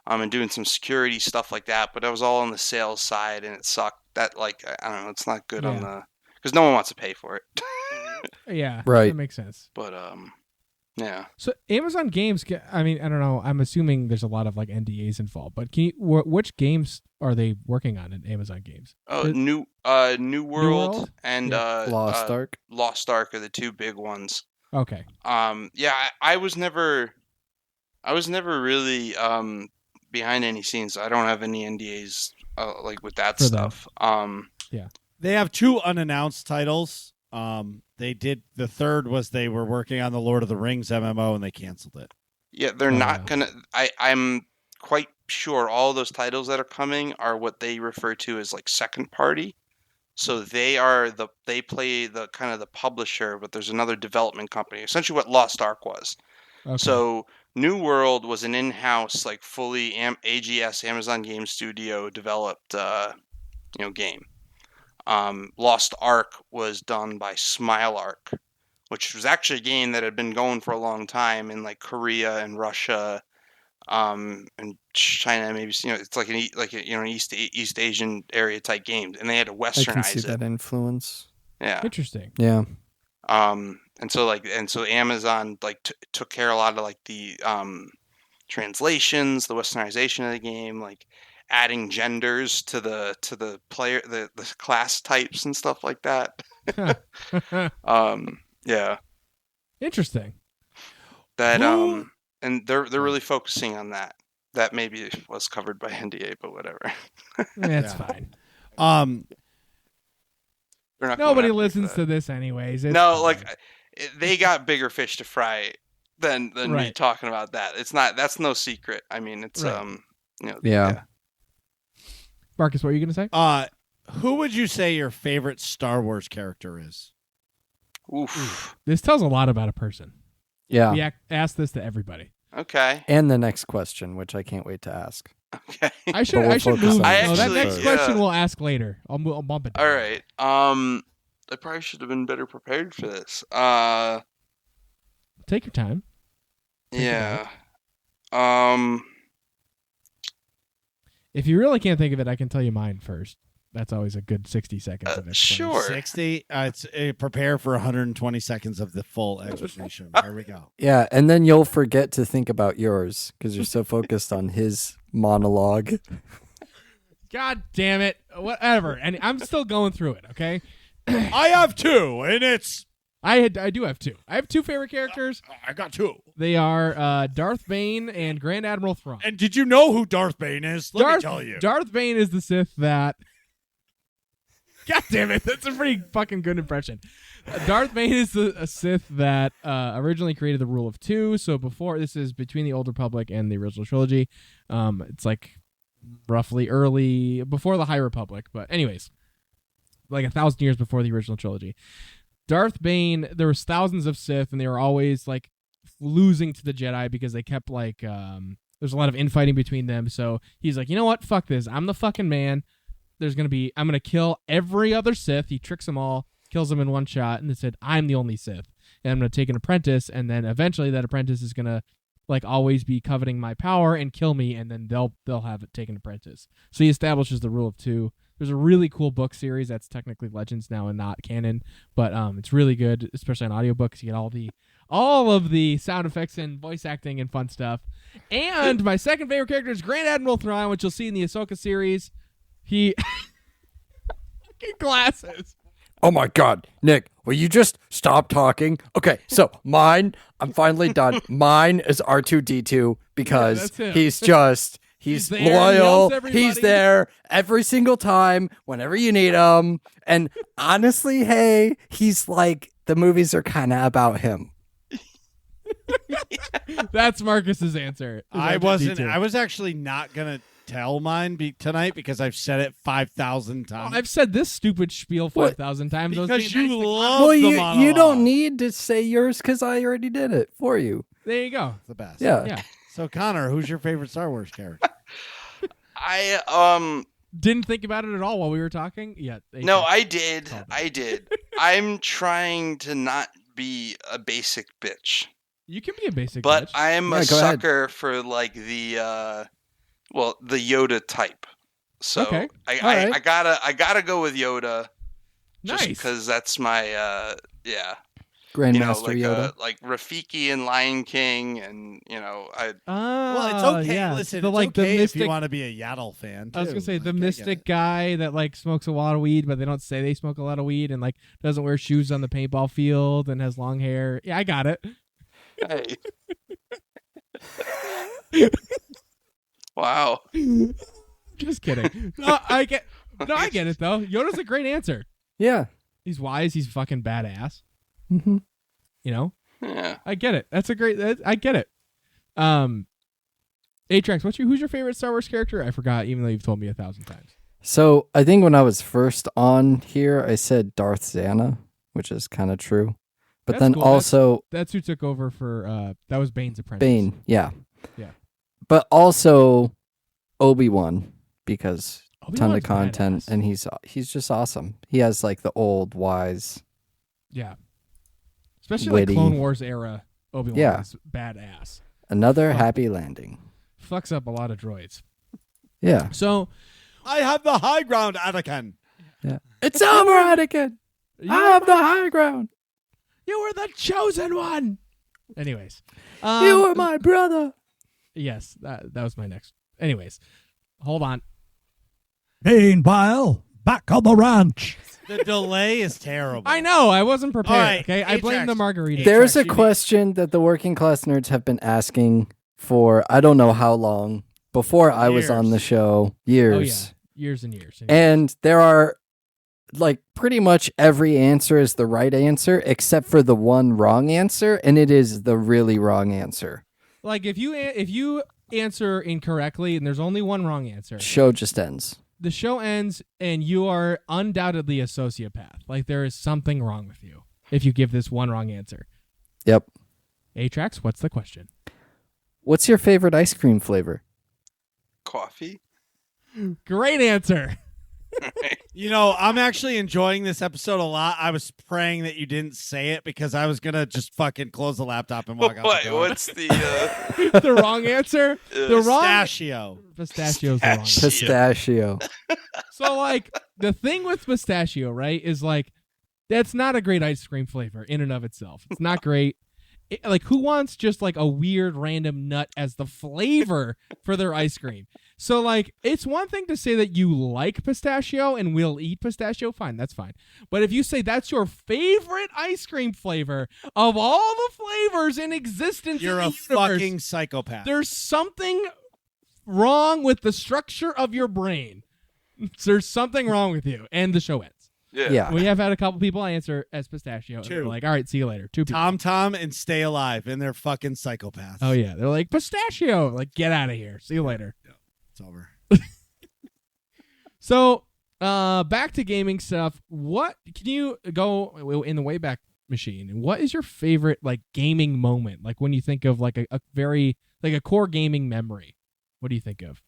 Speaker 6: And doing some security stuff like that, but I was all on the sales side, and it sucked. That like I don't know, it's not good on the because no one wants to pay for it.
Speaker 1: Yeah.
Speaker 3: Right.
Speaker 1: That makes sense.
Speaker 6: But yeah.
Speaker 1: So Amazon Games, I mean, I don't know. I'm assuming there's a lot of like NDAs involved, but which games are they working on in Amazon Games?
Speaker 6: Oh, New
Speaker 1: World?
Speaker 6: World and
Speaker 3: Lost Ark.
Speaker 6: Lost Ark are the two big ones.
Speaker 1: Okay.
Speaker 6: Yeah, I was never really behind any scenes. I don't have any NDAs like with that
Speaker 1: For them.
Speaker 6: stuff.
Speaker 2: They have 2 unannounced titles. The third was they were working on the Lord of the Rings MMO and they canceled it.
Speaker 6: Yeah, they're
Speaker 1: Oh,
Speaker 6: not
Speaker 1: yeah.
Speaker 6: gonna. I'm quite sure all those titles that are coming are what they refer to as like second party. So they play the kind of the publisher, but there's another development company. Essentially, what Lost Ark was.
Speaker 1: Okay.
Speaker 6: So New World was an in-house, like fully AGS Amazon Game Studio developed, game. Lost Ark was done by Smile Arc, which was actually a game that had been going for a long time in like Korea and Russia, and China. Maybe it's like an East Asian area type game, and they had to
Speaker 3: I can see
Speaker 6: westernize it.
Speaker 3: that influence.
Speaker 6: Yeah.
Speaker 1: Interesting.
Speaker 3: Yeah.
Speaker 6: And so Amazon like took care of a lot of like the translations, the westernization of the game, like adding genders to the player, the class types and stuff like that. Yeah,
Speaker 1: Interesting.
Speaker 6: that
Speaker 2: Who-
Speaker 6: and they're really focusing on that. That maybe was covered by NDA, but whatever.
Speaker 1: That's
Speaker 2: Yeah.
Speaker 1: fine.
Speaker 6: They're not going
Speaker 1: Nobody
Speaker 6: after me for
Speaker 1: lines
Speaker 6: that.
Speaker 1: to this anyways. It's
Speaker 6: No,
Speaker 1: fine.
Speaker 6: like they got bigger fish to fry than me
Speaker 1: Right.
Speaker 6: talking about that. That's no secret. I mean, it's
Speaker 1: Right.
Speaker 3: Yeah.
Speaker 1: Marcus, what were you going to say?
Speaker 2: Who would you say your favorite Star Wars character is?
Speaker 6: Oof.
Speaker 1: This tells a lot about a person.
Speaker 3: Yeah.
Speaker 1: We ask this to everybody.
Speaker 6: Okay.
Speaker 3: And the next question, which I can't wait to ask.
Speaker 6: Okay.
Speaker 1: I should
Speaker 3: we'll
Speaker 1: move.
Speaker 3: focus on
Speaker 6: I
Speaker 1: No, that
Speaker 6: actually-
Speaker 1: next
Speaker 6: yeah.
Speaker 1: question we'll ask later. I'll bump it down.
Speaker 6: All right. I probably should have been better prepared for this.
Speaker 1: Take your time. Think
Speaker 6: Yeah.
Speaker 1: If you really can't think of it, I can tell you mine first. That's always a good 60 seconds of explanation.
Speaker 6: Sure.
Speaker 2: 60. It's prepare for 120 seconds of the full explanation. Here we go.
Speaker 3: Yeah, and then you'll forget to think about yours because you're so focused on his monologue.
Speaker 1: God damn it. Whatever. And I'm still going through it, okay?
Speaker 2: I have 2, and it's
Speaker 1: I do have 2. I have 2 favorite characters.
Speaker 2: I got 2.
Speaker 1: They are Darth Bane and Grand Admiral Thrawn.
Speaker 2: And did you know who Darth Bane is? Let me tell you.
Speaker 1: Darth Bane is the Sith that... God damn it. That's a pretty fucking good impression. Darth Bane is a Sith that originally created the Rule of Two. So this is between the Old Republic and the original trilogy. It's like roughly before the High Republic. But anyways, like 1,000 years before the original trilogy. Darth Bane, there was thousands of Sith, and they were always like losing to the Jedi because they kept like there's a lot of infighting between them. So he's like, you know what? Fuck this. I'm the fucking man. I'm going to kill every other Sith. He tricks them all, kills them in one shot, and then said, I'm the only Sith. And I'm going to take an apprentice, and then eventually that apprentice is going to like always be coveting my power and kill me, and then they'll have it taken apprentice. So he establishes the rule of two. There's a really cool book series that's technically Legends now and not canon, but it's really good, especially on audiobooks. You get all of the sound effects and voice acting and fun stuff. And my second favorite character is Grand Admiral Thrawn, which you'll see in the Ahsoka series. He fucking glasses.
Speaker 3: Oh my God, Nick, will you just stop talking? Okay, so I'm finally done. Mine is R2D2 because
Speaker 1: that's him.
Speaker 3: he's
Speaker 1: there, he
Speaker 3: loyal.
Speaker 1: helps everybody.
Speaker 3: He's there every single time, whenever you need him. And honestly, hey, he's like, the movies are kind of about him.
Speaker 1: That's Marcus's answer.
Speaker 2: I
Speaker 1: R2D2.
Speaker 2: was actually not gonna tell mine tonight because I've said it 5,000 times.
Speaker 1: I've said this stupid spiel 5,000 times. I was
Speaker 2: Because
Speaker 1: being
Speaker 2: you
Speaker 1: nice to-
Speaker 2: love
Speaker 3: Well,
Speaker 2: the
Speaker 3: you
Speaker 2: monologue.
Speaker 3: don't need to say yours because I already did it for you.
Speaker 1: There you go.
Speaker 2: It's the best.
Speaker 3: Yeah.
Speaker 1: Yeah.
Speaker 2: So Connor, who's your favorite Star Wars character?
Speaker 4: I
Speaker 1: Didn't think about it at all while we were talking. Yeah.
Speaker 4: no, I did.
Speaker 1: Called it.
Speaker 4: I did. I'm trying to not be a basic bitch,
Speaker 1: You can be a basic
Speaker 4: but
Speaker 1: bitch.
Speaker 4: I'm
Speaker 3: Yeah,
Speaker 4: a
Speaker 3: go ahead.
Speaker 4: sucker for like the Yoda type. So
Speaker 1: Okay.
Speaker 4: I
Speaker 1: Alright.
Speaker 4: gotta go with Yoda. Just
Speaker 1: Nice.
Speaker 4: because that's my
Speaker 3: Grandmaster
Speaker 4: like
Speaker 3: Yoda.
Speaker 4: like Rafiki and Lion King, and I
Speaker 2: Well, it's okay.
Speaker 1: Yeah.
Speaker 2: Listen,
Speaker 1: the,
Speaker 2: it's
Speaker 1: like
Speaker 2: okay
Speaker 1: the
Speaker 2: if
Speaker 1: mystic.
Speaker 2: you want to be a Yaddle fan.
Speaker 1: I was
Speaker 2: too.
Speaker 1: gonna say the
Speaker 2: Like, I get
Speaker 1: mystic
Speaker 2: it.
Speaker 1: guy that like smokes a lot of weed, but they don't say they smoke a lot of weed, and like doesn't wear shoes on the paintball field and has long hair. Yeah, I got it.
Speaker 4: hey. Wow.
Speaker 1: Just kidding. I get it though. Yoda's a great answer.
Speaker 3: Yeah.
Speaker 1: He's wise. He's fucking badass.
Speaker 3: Mm-hmm.
Speaker 1: You know.
Speaker 4: Yeah.
Speaker 1: I get it. That's a great. I get it. Atrax, who's your favorite Star Wars character? I forgot, even though you've told me 1,000 times.
Speaker 3: So I think when I was first on here, I said Darth Xana, which is kind of true. But
Speaker 1: That's
Speaker 3: then
Speaker 1: cool.
Speaker 3: also
Speaker 1: That's who took over for. That was Bane's apprentice.
Speaker 3: Bane. Yeah.
Speaker 1: Yeah.
Speaker 3: But also Obi-Wan because ton of
Speaker 1: Obi-Wan's
Speaker 3: content,
Speaker 1: badass.
Speaker 3: and he's just awesome. He has like the old wise.
Speaker 1: Yeah. Especially
Speaker 3: Witty.
Speaker 1: like Clone Wars era Obi-Wan
Speaker 3: Yeah.
Speaker 1: is badass.
Speaker 3: Another
Speaker 1: Fuck.
Speaker 3: happy landing.
Speaker 1: Fucks up a lot of droids.
Speaker 3: Yeah.
Speaker 1: So
Speaker 2: I have the high ground, Anakin.
Speaker 3: It's over, Anakin. I have the high ground.
Speaker 1: you were the chosen one. Anyways.
Speaker 3: You are my brother.
Speaker 1: Yes, that was my next. Anyways. Hold on.
Speaker 5: Meanwhile, back on the ranch.
Speaker 2: The delay is terrible.
Speaker 1: I know. I wasn't prepared.
Speaker 2: All right,
Speaker 1: Okay. I blame
Speaker 2: Atrax.
Speaker 1: the margarita.
Speaker 3: There's a
Speaker 2: Trash TV.
Speaker 3: question that the working class nerds have been asking for I don't know how long before I was on
Speaker 2: Years.
Speaker 3: the show. Years.
Speaker 1: Oh, yeah. Years and years.
Speaker 3: And there are like pretty much every answer is the right answer except for the one wrong answer, and it is the really wrong answer.
Speaker 1: like if you answer incorrectly and there's only one wrong answer,
Speaker 3: Show just ends.
Speaker 1: the show ends and you are undoubtedly a sociopath. Like there is something wrong with you if you give this one wrong answer.
Speaker 3: Yep.
Speaker 1: Atrax, what's the question?
Speaker 3: What's your favorite ice cream flavor?
Speaker 4: Coffee.
Speaker 1: Great answer.
Speaker 2: I'm actually enjoying this episode a lot. I was praying that you didn't say it because I was gonna just fucking close the laptop and walk out
Speaker 4: What?
Speaker 2: the door.
Speaker 4: What's the
Speaker 1: The wrong answer? The wrong
Speaker 2: Pistachio.
Speaker 1: pistachio's the wrong answer.
Speaker 3: Pistachio.
Speaker 1: So like the thing with pistachio, right, is like that's not a great ice cream flavor in and of itself. It's not great. Like who wants just like a weird random nut as the flavor for their ice cream? So like it's one thing to say that you like pistachio and will eat pistachio, fine, that's fine. But if you say that's your favorite ice cream flavor of all the flavors in existence,
Speaker 2: You're
Speaker 1: in
Speaker 2: a
Speaker 1: the universe,
Speaker 2: fucking psychopath.
Speaker 1: there's something wrong with the structure of your brain. There's something wrong with you, and the show ends.
Speaker 3: Yeah.
Speaker 1: We have had a couple people answer as pistachio. And they're
Speaker 2: Two.
Speaker 1: like, all right, see you later. Two people.
Speaker 2: Tom and Stay Alive, and they're fucking psychopaths.
Speaker 1: Oh yeah, they're like pistachio. Like, get out of here. See you later.
Speaker 2: It's over.
Speaker 1: So, back to gaming stuff. What can you go in the Wayback Machine? What is your favorite like gaming moment? Like when you think of like a very like a core gaming memory. What do you think of?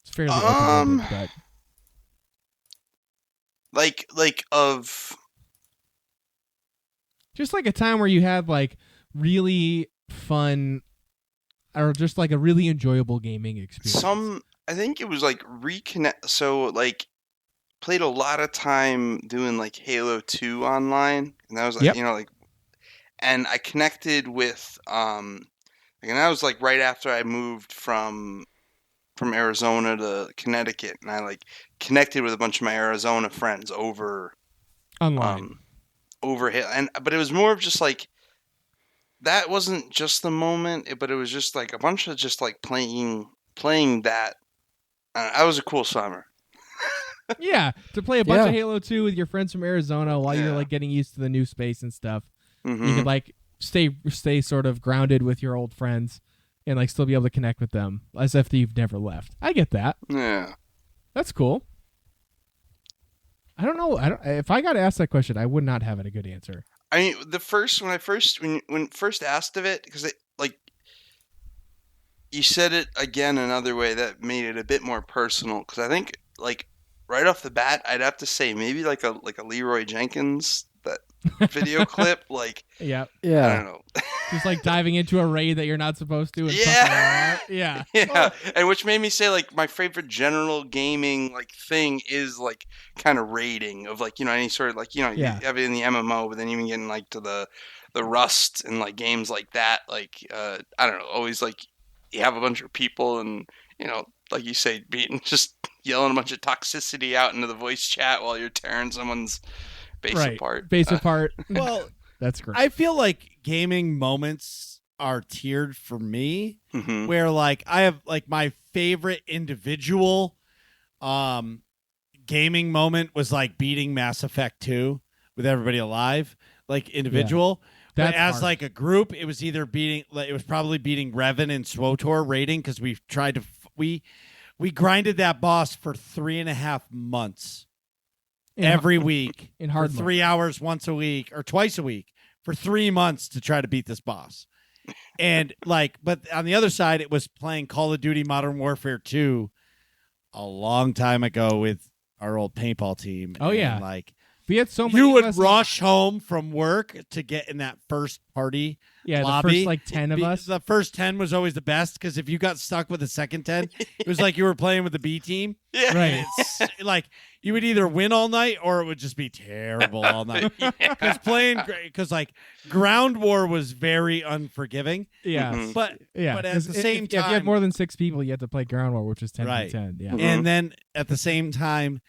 Speaker 1: It's fairly open-ended, but
Speaker 4: like of
Speaker 1: just like a time where you had like really fun or just like a really enjoyable gaming experience?
Speaker 6: I think it was like reconnect. So like played a lot of time doing like Halo 2 online, and that was like
Speaker 1: Yep.
Speaker 6: like, and I connected with like, and that was like right after I moved from Arizona to Connecticut, and I like connected with a bunch of my Arizona friends over
Speaker 1: Online.
Speaker 6: over Halo, but it was more of just like that wasn't just the moment, but it was just like a bunch of just like playing that. That was a cool summer.
Speaker 1: Yeah, to play a bunch
Speaker 3: Yeah.
Speaker 1: of Halo 2 with your friends from Arizona while you're
Speaker 6: Yeah.
Speaker 1: like getting used to the new space and stuff.
Speaker 6: Mhm.
Speaker 1: You could like stay sort of grounded with your old friends and like still be able to connect with them as if you've never left. I get that.
Speaker 6: Yeah.
Speaker 1: That's cool. I don't know. If I got asked that question, I would not have a good answer.
Speaker 6: I mean, when first asked of it, because it like you said it again another way that made it a bit more personal. Because I think like right off the bat, I'd have to say maybe like a Leroy Jenkins that video clip. Like
Speaker 1: Yeah,
Speaker 6: I
Speaker 3: Yeah.
Speaker 6: don't know.
Speaker 1: just like diving into a raid that you're not supposed to. And
Speaker 6: Yeah.
Speaker 1: fucking around. Yeah.
Speaker 6: Yeah, and which made me say like my favorite general gaming like thing is like kind of raiding of like any sort of like
Speaker 1: Yeah.
Speaker 6: you have it in the MMO, but then even getting like to the Rust and like games like that, like I don't know, always like you have a bunch of people and like you say, beating just yelling a bunch of toxicity out into the voice chat while you're tearing someone's base
Speaker 1: Right.
Speaker 6: apart.
Speaker 1: Base apart.
Speaker 2: Well,
Speaker 1: That's great.
Speaker 2: I feel like gaming moments are tiered for me,
Speaker 6: Mhm.
Speaker 2: where like I have like my favorite individual gaming moment was like beating Mass Effect 2 with everybody alive, like individual. But
Speaker 1: That's
Speaker 2: as
Speaker 1: hard.
Speaker 2: like a group, it was either it was probably beating Revan and SWTOR rating, because we tried to we grinded that boss for 3.5 months
Speaker 1: In-
Speaker 2: every week
Speaker 1: in
Speaker 2: for
Speaker 1: hard
Speaker 2: 3 hours once a week or twice a week for 3 months to try to beat this boss. And like, but on the other side, it was playing Call of Duty Modern Warfare 2 a long time ago with our old paintball team.
Speaker 1: Oh,
Speaker 2: And,
Speaker 1: yeah.
Speaker 2: like
Speaker 1: We had so many.
Speaker 2: you
Speaker 1: of
Speaker 2: would
Speaker 1: us-
Speaker 2: rush home from work to get in that first party
Speaker 1: Yeah,
Speaker 2: lobby.
Speaker 1: the first like 10 of us.
Speaker 2: The first 10 was always the best, because if you got stuck with the second 10, it was like you were playing with the B team.
Speaker 6: Yeah.
Speaker 1: Right.
Speaker 2: It's like you would either win all night or it would just be terrible all night. Because like ground war was very unforgiving.
Speaker 1: Yeah.
Speaker 6: Mhm.
Speaker 2: But
Speaker 1: Yeah.
Speaker 2: But at
Speaker 1: 'Cause
Speaker 2: the same
Speaker 1: if you had
Speaker 2: time-
Speaker 1: more than 6 people, you had to play ground war, which was 10
Speaker 2: Right.
Speaker 1: to 10. Yeah.
Speaker 6: Mhm.
Speaker 2: and then at the same time,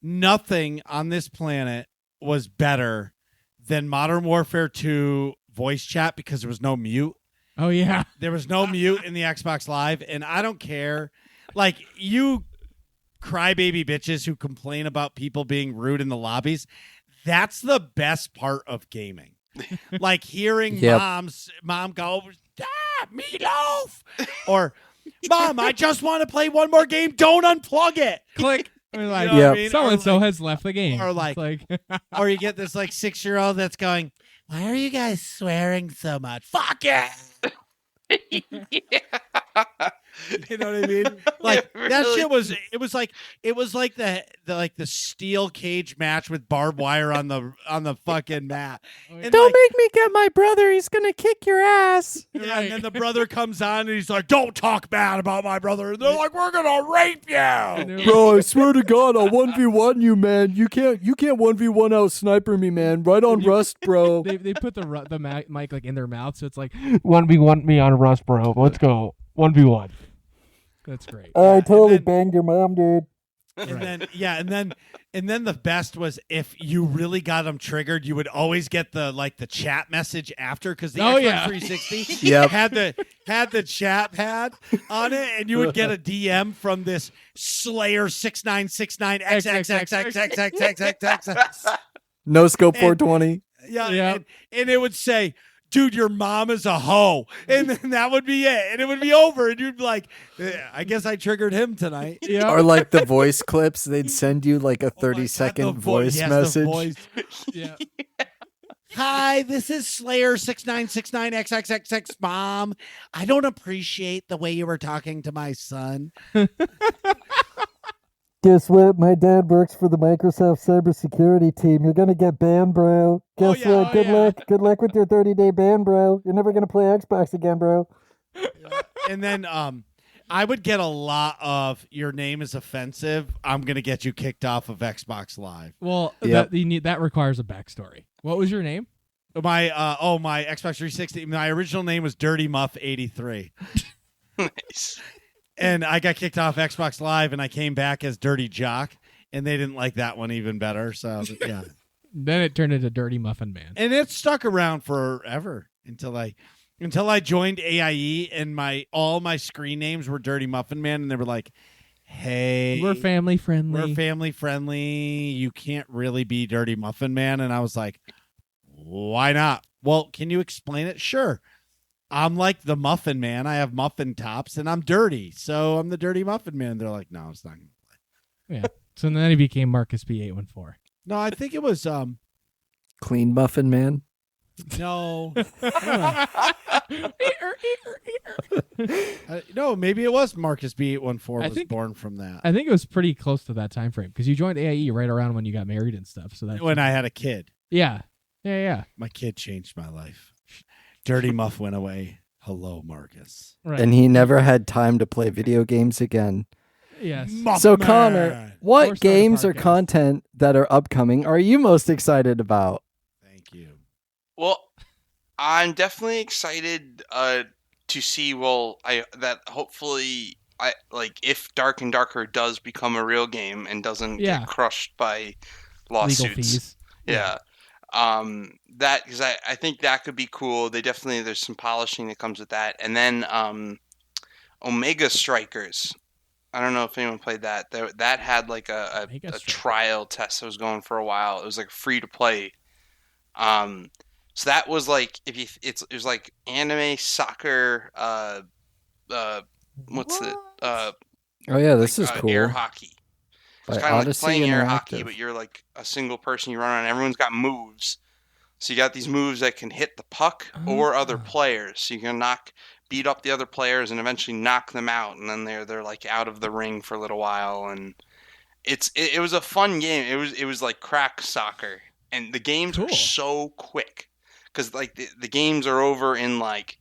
Speaker 2: nothing on this planet was better than Modern Warfare 2 voice chat, because there was no mute.
Speaker 1: Oh yeah.
Speaker 2: There was no mute in the Xbox Live, and I don't care. Like, you crybaby bitches who complain about people being rude in the lobbies, that's the best part of gaming. Like hearing
Speaker 3: Yep.
Speaker 2: mom go, meatloaf, or Mom, I just want to play one more game. Don't unplug it.
Speaker 1: Click. We're like,
Speaker 2: You know what I
Speaker 3: Yep.
Speaker 2: mean?
Speaker 1: so and so
Speaker 2: Or
Speaker 1: has left the game.
Speaker 2: or
Speaker 1: It's
Speaker 2: like-
Speaker 1: like
Speaker 2: or you get this like 6-year-old that's going, why are you guys swearing so much? Fuck it. You know what I mean? Like
Speaker 6: Yeah,
Speaker 2: that
Speaker 6: really.
Speaker 2: shit was. It was like the steel cage match with barbed wire on the fucking mat. And
Speaker 3: Don't
Speaker 2: like,
Speaker 3: make me get my brother. He's gonna kick your ass.
Speaker 2: yeah,
Speaker 1: Right.
Speaker 2: and then the brother comes on and he's like, "Don't talk bad about my brother." And they're like, "We're gonna rape
Speaker 1: And
Speaker 2: you."
Speaker 1: they're
Speaker 3: Bro, I swear to God, I'll 1v1 you, man. You can't 1v1 out sniper me, man. Right on Rust, bro.
Speaker 1: they put the mic like in their mouth, so it's like 1v1 me on Rust, bro. Let's go 1v1. That's great.
Speaker 3: I totally
Speaker 2: then-
Speaker 3: banged your mom, dude.
Speaker 2: And then the best was if you really got them triggered, you would always get the chat message after, because the
Speaker 1: Oh,
Speaker 2: Xbox
Speaker 1: yeah.
Speaker 2: 360
Speaker 3: Yep.
Speaker 2: had the chat pad on it, and you would get a DM from this Slayer 6969 XXXXXXXX.
Speaker 3: No scope
Speaker 2: And-
Speaker 3: 420.
Speaker 2: Yeah,
Speaker 1: Yep.
Speaker 2: and it would say, "Dude, your mom is a hoe," and then that would be it, and it would be over, and you'd be like, "I guess I triggered him tonight."
Speaker 1: Yeah.
Speaker 3: Or like the voice clips, they'd send you like a
Speaker 2: Oh my God,
Speaker 3: 30-second
Speaker 2: the
Speaker 3: voice
Speaker 2: yes, the
Speaker 3: message.
Speaker 2: voice.
Speaker 1: Yeah.
Speaker 2: Hi, this is Slayer 6969 XXXX mom. I don't appreciate the way you were talking to my son.
Speaker 7: Guess what? My dad works for the Microsoft cybersecurity team. You're gonna get banned, bro. Guess
Speaker 2: yeah,
Speaker 7: what? Good luck. Good luck with your 30-day ban, bro. You're never gonna play Xbox again, bro.
Speaker 2: And then I would get a lot of your name is offensive. I'm gonna get you kicked off of Xbox Live.
Speaker 1: Well,
Speaker 3: Yep.
Speaker 1: that requires a backstory. What was your name?
Speaker 2: My my Xbox 360. My original name was Dirty Muff 83,
Speaker 6: Nice.
Speaker 2: and I got kicked off Xbox Live, and I came back as Dirty Jock, and they didn't like that one even better. So yeah,
Speaker 1: Then it turned into Dirty Muffin Man.
Speaker 2: and it stuck around forever until I joined AIE, and all my screen names were Dirty Muffin Man, and they were like, "Hey,
Speaker 1: We're family friendly.
Speaker 2: we're family friendly. You can't really be Dirty Muffin Man." And I was like, "Why not?" Well, can you explain it? Sure. I'm like the Muffin Man. I have muffin tops, and I'm dirty, so I'm the Dirty Muffin Man. They're like, "No, it's not gonna play."
Speaker 1: Yeah. So then he became Marcus B814.
Speaker 2: No, I think it was
Speaker 3: Clean Muffin Man.
Speaker 2: no, no, maybe it was Marcus B814
Speaker 1: I
Speaker 2: was
Speaker 1: think-
Speaker 2: born from that.
Speaker 1: I think it was pretty close to that time frame because you joined AIE right around when you got married and stuff. So that
Speaker 2: When I had a kid,
Speaker 1: yeah. Yeah.
Speaker 2: my kid changed my life. Dirty Muff went away. Hello, Marcus.
Speaker 1: Right.
Speaker 3: And he never had time to play video games again.
Speaker 1: yes.
Speaker 3: So,
Speaker 2: Man.
Speaker 3: Connor,
Speaker 1: Or
Speaker 3: what
Speaker 1: start a
Speaker 3: games or
Speaker 1: podcast.
Speaker 3: content that are upcoming are you most excited about?
Speaker 2: Thank you.
Speaker 6: Well, I'm definitely excited to see. That hopefully if Dark and Darker does become a real game and doesn't
Speaker 1: Yeah.
Speaker 6: get crushed by
Speaker 1: Legal
Speaker 6: lawsuits.
Speaker 1: fees.
Speaker 6: Yeah. That because I think that could be cool. There's some polishing that comes with that, and then Omega Strikers. I don't know if anyone played that. That had like a
Speaker 1: Omega Strikers.
Speaker 6: trial test that was going for a while. It was like free to play. So that was like it was like anime soccer. What's it?
Speaker 3: Oh yeah, this is cool.
Speaker 6: Air hockey.
Speaker 3: By
Speaker 6: It's kind of like
Speaker 3: Odyssey
Speaker 6: playing air hockey,
Speaker 3: Interactive.
Speaker 6: but you're like a single person. You run around. Everyone's got moves. So you got these moves that can hit the puck or other players. So you can beat up the other players, and eventually knock them out. And then they're like out of the ring for a little while. And it was a fun game. It was like crack soccer, and the games
Speaker 1: Cool.
Speaker 6: were so quick because like the games are over in like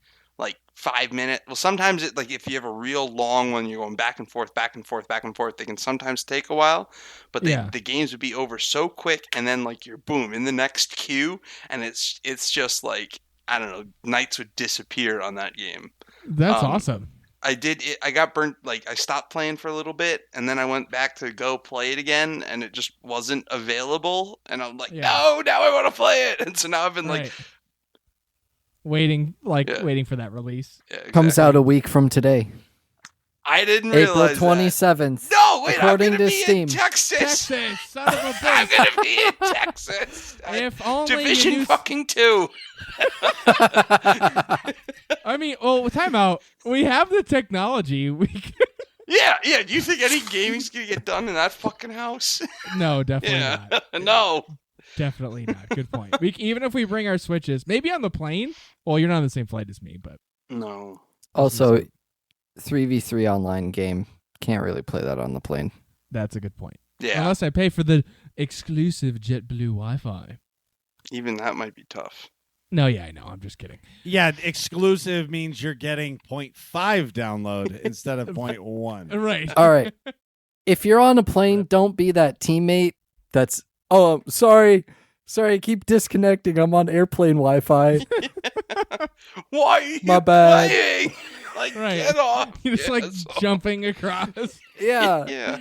Speaker 6: 5 minutes. Well, sometimes if you have a real long one, you're going back and forth, back and forth, back and forth. They can sometimes take a while, but
Speaker 1: Yeah.
Speaker 6: the games would be over so quick, and then like you're boom in the next queue, and it's just like I don't know, nights would disappear on that game.
Speaker 1: That's awesome.
Speaker 6: I got burnt. Like I stopped playing for a little bit, and then I went back to go play it again, and it just wasn't available. And I'm like,
Speaker 1: Yeah.
Speaker 6: no, now I want to play it. And so now I've been like,
Speaker 1: Right. Waiting
Speaker 6: Yeah.
Speaker 1: for that release.
Speaker 6: yeah,
Speaker 3: Comes
Speaker 6: exactly.
Speaker 3: out a week from today,
Speaker 6: I didn't
Speaker 3: April
Speaker 6: realize
Speaker 3: 27th.
Speaker 6: that. No, wait,
Speaker 3: according
Speaker 6: I'm
Speaker 3: to
Speaker 6: gonna be
Speaker 3: Steam.
Speaker 6: in Texas.
Speaker 1: Texas, son of a
Speaker 6: I'm
Speaker 1: bitch.
Speaker 6: gonna be in Texas.
Speaker 1: If only
Speaker 6: Division
Speaker 1: you knew.
Speaker 6: fucking 2.
Speaker 1: I mean, well, time out. We have the technology.
Speaker 6: Yeah. Do you think any gaming's gonna get done in that fucking house?
Speaker 1: No, definitely
Speaker 6: Yeah.
Speaker 1: not.
Speaker 6: No.
Speaker 1: Definitely not. Good point. Even if we bring our Switches, maybe on the plane. Well, you're not on the same flight as me, but
Speaker 6: No.
Speaker 3: Also, 3v3 online game. Can't really play that on the plane.
Speaker 1: that's a good point.
Speaker 6: Yeah.
Speaker 1: Unless I pay for the exclusive JetBlue Wi-Fi.
Speaker 6: Even that might be tough.
Speaker 1: No, yeah, I know. I'm just kidding.
Speaker 2: Yeah, exclusive means you're getting 0.5 download instead of 0.1.
Speaker 1: Right.
Speaker 3: All right. If you're on a plane, don't be that teammate that's, oh, sorry, I keep disconnecting. I'm on airplane Wi-Fi.
Speaker 6: Why are you
Speaker 3: My bad.
Speaker 6: playing? Like,
Speaker 1: Right.
Speaker 6: get off.
Speaker 1: You're just like
Speaker 6: Yes.
Speaker 1: jumping across.
Speaker 3: Yeah.
Speaker 6: Yeah.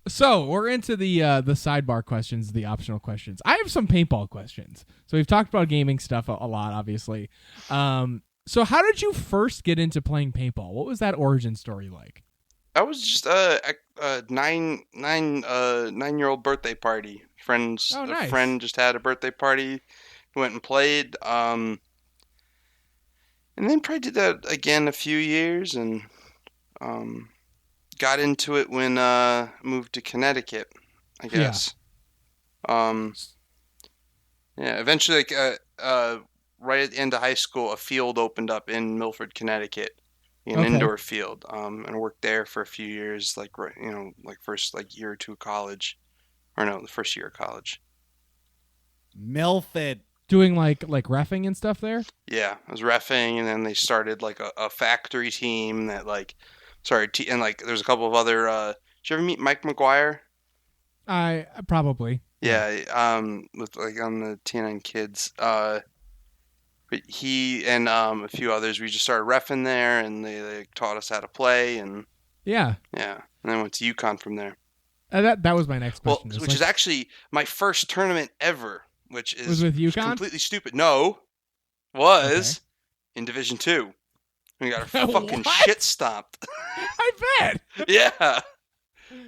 Speaker 1: So we're into the sidebar questions, the optional questions. I have some paintball questions. So we've talked about gaming stuff a lot, obviously. So how did you first get into playing paintball? What was that origin story like?
Speaker 6: I was just a 9-year-old birthday party.
Speaker 1: Oh, nice.
Speaker 6: A friend just had a birthday party. We went and played. And then probably did that again a few years, and got into it when moved to Connecticut, I guess. Yeah. Eventually, right at the end of high school, a field opened up in Milford, Connecticut, an
Speaker 1: Okay.
Speaker 6: indoor field, and worked there for a few years, like first like year or two of college, or no, the first year of college.
Speaker 2: Milford.
Speaker 1: Doing like reffing and stuff there.
Speaker 6: Yeah, I was reffing, and then they started like a factory team that like started, and like there's a couple of other. Did you ever meet Mike McGuire?
Speaker 1: I probably.
Speaker 6: Yeah, with like on the TNN Kids. But he and a few others, we just started reffing there, and they taught us how to play, and
Speaker 1: Yeah.
Speaker 6: and then went to UConn from there.
Speaker 1: That was my next
Speaker 6: Well,
Speaker 1: question.
Speaker 6: which is actually my first tournament ever, which is
Speaker 1: was with UConn.
Speaker 6: completely stupid. No, was in Division II. We got our fucking
Speaker 1: What?
Speaker 6: shit stomped.
Speaker 1: I bet.
Speaker 6: Yeah,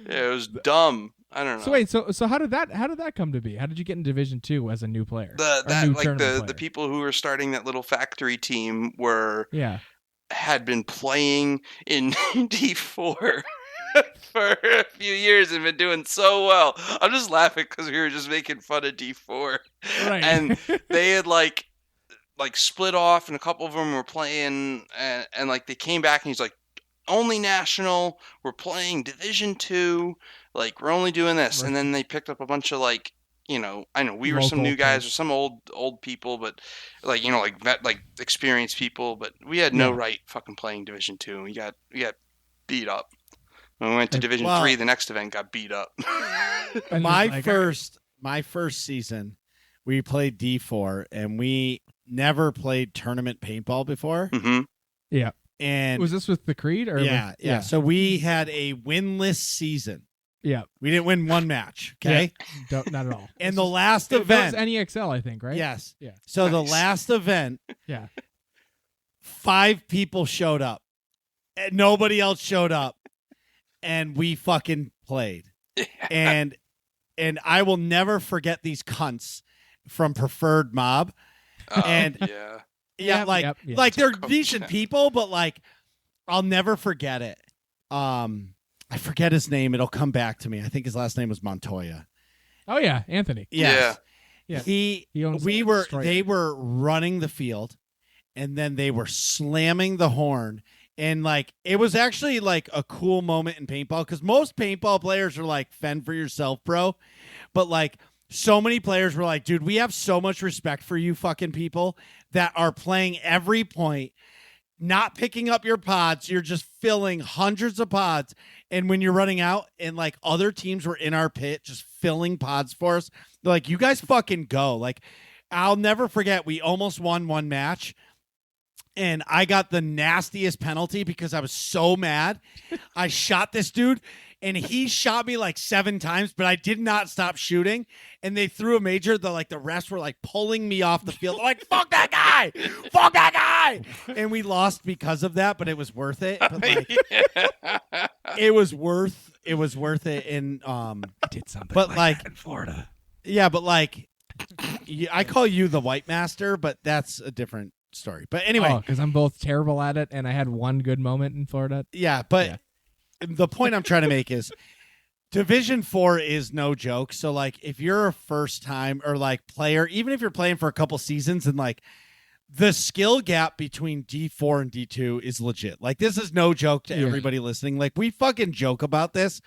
Speaker 6: it was dumb. I don't know.
Speaker 1: So wait, so how did that come to be? How did you get in Division II as a new player?
Speaker 6: The people who were starting that little factory team had been playing in D4 for a few years and been doing so well. I'm just laughing because we were just making fun of D4,
Speaker 1: Right.
Speaker 6: and they had like split off, and a couple of them were playing, and like they came back, and he's like, only national, we're playing Division II, like we're only doing this. And then they picked up a bunch of like, I know we were some new guys or some old people, but like, like experienced people, but we had no right fucking playing Division II, and we got beat up. When we went to Division III, the next event got beat up.
Speaker 2: My first season, we played D4, and we never played tournament paintball before.
Speaker 6: Mm-hmm.
Speaker 1: Yeah.
Speaker 2: And
Speaker 1: was this with the Creed or
Speaker 2: yeah. So we had a winless season.
Speaker 1: Yeah.
Speaker 2: We didn't win one match. Okay.
Speaker 1: Yeah. Not at all.
Speaker 2: And the last event
Speaker 1: was NEXL, I think, right?
Speaker 2: Yes.
Speaker 1: Yeah.
Speaker 2: So the last event, 5 people showed up. And nobody else showed up. And we fucking played. And I will never forget these cunts from Preferred Mob. And like they're decent people, but like I'll never forget it. I forget his name. It'll come back to me. I think his last name was Montoya.
Speaker 1: Oh yeah, Anthony.
Speaker 2: Yes.
Speaker 1: Yeah.
Speaker 2: They were running the field, and then they were slamming the horn, and like it was actually like a cool moment in paintball, because most paintball players are like, fend for yourself, bro. But like so many players were like, dude, we have so much respect for you fucking people that are playing every point, not picking up your pods. You're just filling hundreds of pods. And when you're running out, and like other teams were in our pit just filling pods for us, they're like, you guys fucking go. Like, I'll never forget, we almost won one match, and I got the nastiest penalty because I was so mad. I shot this dude, and he shot me like 7 times, but I did not stop shooting. And they threw a major. The refs were like pulling me off the field. They're like, fuck that guy, fuck that guy. And we lost because of that, but it was worth it. But like, it was worth it. And
Speaker 1: I did something
Speaker 2: but
Speaker 1: like that in Florida.
Speaker 2: Yeah, but like, I call you the White Master, but that's a different story. But anyway,
Speaker 1: because I'm both terrible at it, and I had one good moment in Florida.
Speaker 2: Yeah, but the point I'm trying to make is Division 4 is no joke. So like, if you're a first time or like player, even if you're playing for a couple seasons, and like the skill gap between D4 and D2 is legit. Like, this is no joke to everybody listening. Like, we fucking joke about this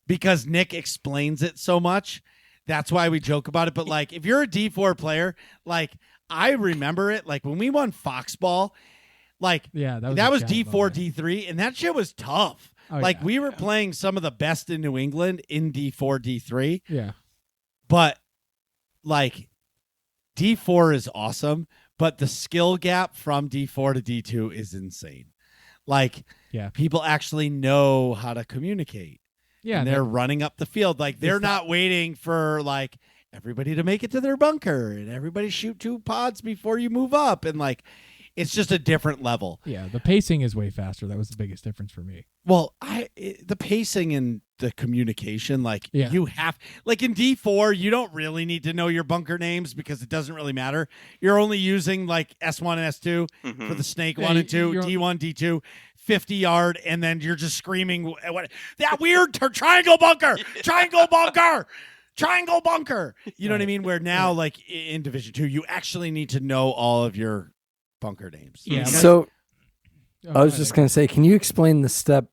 Speaker 2: because Nick explains it so much. That's why we joke about it. But like, if you're a D4 player, like, I remember it. Like when we won Foxball, like that was D4, D3, and that shit was tough. We were playing some of the best in New England in D4, D3.
Speaker 1: Yeah.
Speaker 2: But like D4 is awesome, but the skill gap from D4 to D2 is insane. Like, people actually know how to communicate. Yeah. And they're running up the field. Like, they're not waiting for like everybody to make it to their bunker and everybody shoot 2 pods before you move up. And like, it's just a different level.
Speaker 1: Yeah, the pacing is way faster. That was the biggest difference for me.
Speaker 2: Well, the pacing and the communication, like you have, like in D4, you don't really need to know your bunker names because it doesn't really matter. You're only using like S1 and S2 for the snake 1 and 2, D1, D2, 50 yard, and then you're just screaming that weird triangle bunker, triangle bunker. Triangle bunker. You know what I mean? Where now, like in Division 2, you actually need to know all of your bunker names.
Speaker 1: Yeah.
Speaker 3: So I was just gonna say, can you explain the step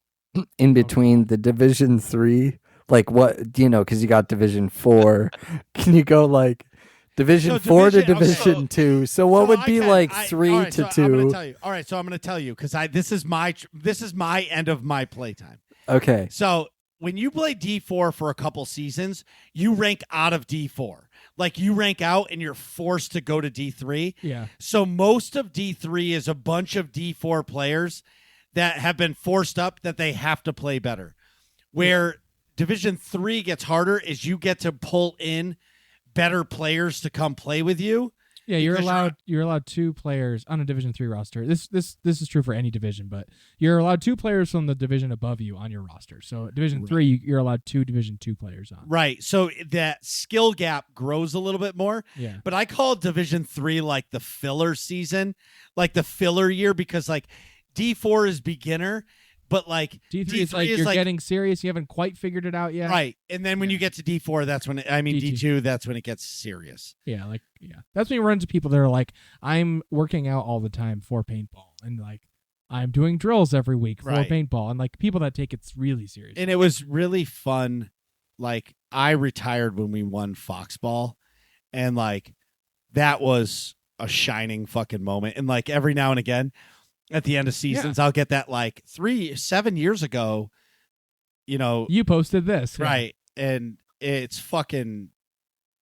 Speaker 3: in between the Division 3? Like what, because you got Division 4. Can you go like Division 4 to Division 2? So what would be like 3 to 2?
Speaker 2: I'm going to tell you. All right, so I'm going to tell you because this is my end of my playtime.
Speaker 3: Okay.
Speaker 2: So when you play D4 for a couple seasons, you rank out of D4. Like you rank out and you're forced to go to D3.
Speaker 1: Yeah.
Speaker 2: So most of D3 is a bunch of D4 players that have been forced up that they have to play better. Where Division 3 gets harder is you get to pull in better players to come play with you.
Speaker 1: Yeah, you're allowed 2 players on a Division 3 roster. This is true for any division, but you're allowed 2 players from the division above you on your roster. So Division 3, you're allowed 2 Division 2 players on.
Speaker 2: Right. So that skill gap grows a little bit more.
Speaker 1: Yeah.
Speaker 2: But I call Division 3 like the filler season, like the filler year, because like D4 is beginner, but like
Speaker 1: D3 is like you're getting serious. You haven't quite figured it out yet.
Speaker 2: Right. And then when you get to D4, that's when D2, that's when it gets serious.
Speaker 1: Yeah, that's when you run into people that are like, I'm working out all the time for paintball, and like I'm doing drills every week for paintball, and like people that take it really seriously.
Speaker 2: And it was really fun. Like I retired when we won Foxball, and like that was a shining fucking moment. And like every now and again, at the end of seasons, I'll get that like 7 years ago,
Speaker 1: you posted this.
Speaker 2: Right. And it's fucking,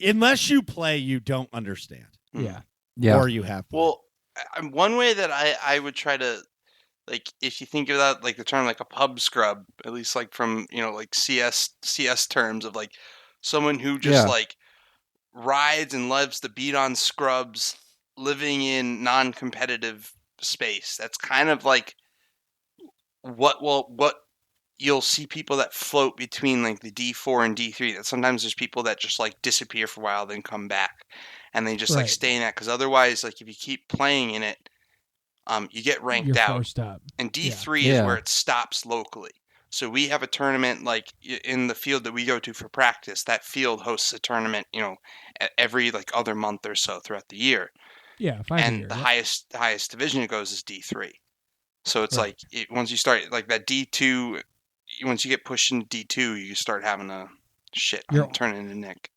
Speaker 2: unless you play, you don't understand.
Speaker 1: Yeah.
Speaker 3: Yeah.
Speaker 2: Or you have.
Speaker 6: Well, one way that I would try to, like, if you think of that, like the term like a pub scrub, at least like from, like CS terms of like someone who just like rides and loves to beat on scrubs living in non-competitive space. That's kind of like what you'll see people that float between like the D4 and D3. That sometimes there's people that just like disappear for a while, then come back, and they just like stay in that, because otherwise, like if you keep playing in it, you get ranked out.
Speaker 1: Forced up.
Speaker 6: And D3 is where it stops locally. So we have a tournament like in the field that we go to for practice. That field hosts a tournament, every like other month or so throughout the year.
Speaker 1: Yeah,
Speaker 6: and the highest division it goes is D3. So it's like once you start like that D2, once you get pushed into D2, you start having a shit. I'm turning into Nick.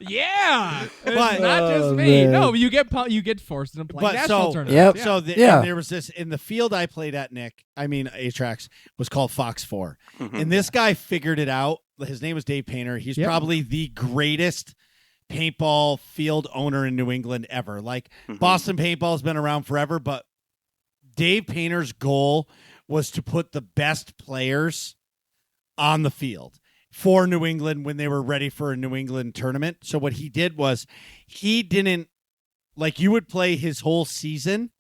Speaker 1: Yeah,
Speaker 2: but
Speaker 1: it's not just me. No, you get forced into playing national tournaments.
Speaker 2: So there was this in the field I played at, Nick. I mean, Atrax was called Fox 4, and this guy figured it out. His name was Dave Painter. He's probably the greatest paintball field owner in New England ever. Like Boston Paintball has been around forever, but Dave Painter's goal was to put the best players on the field for New England when they were ready for a New England tournament. So what he did was he didn't, like, you would play his whole season,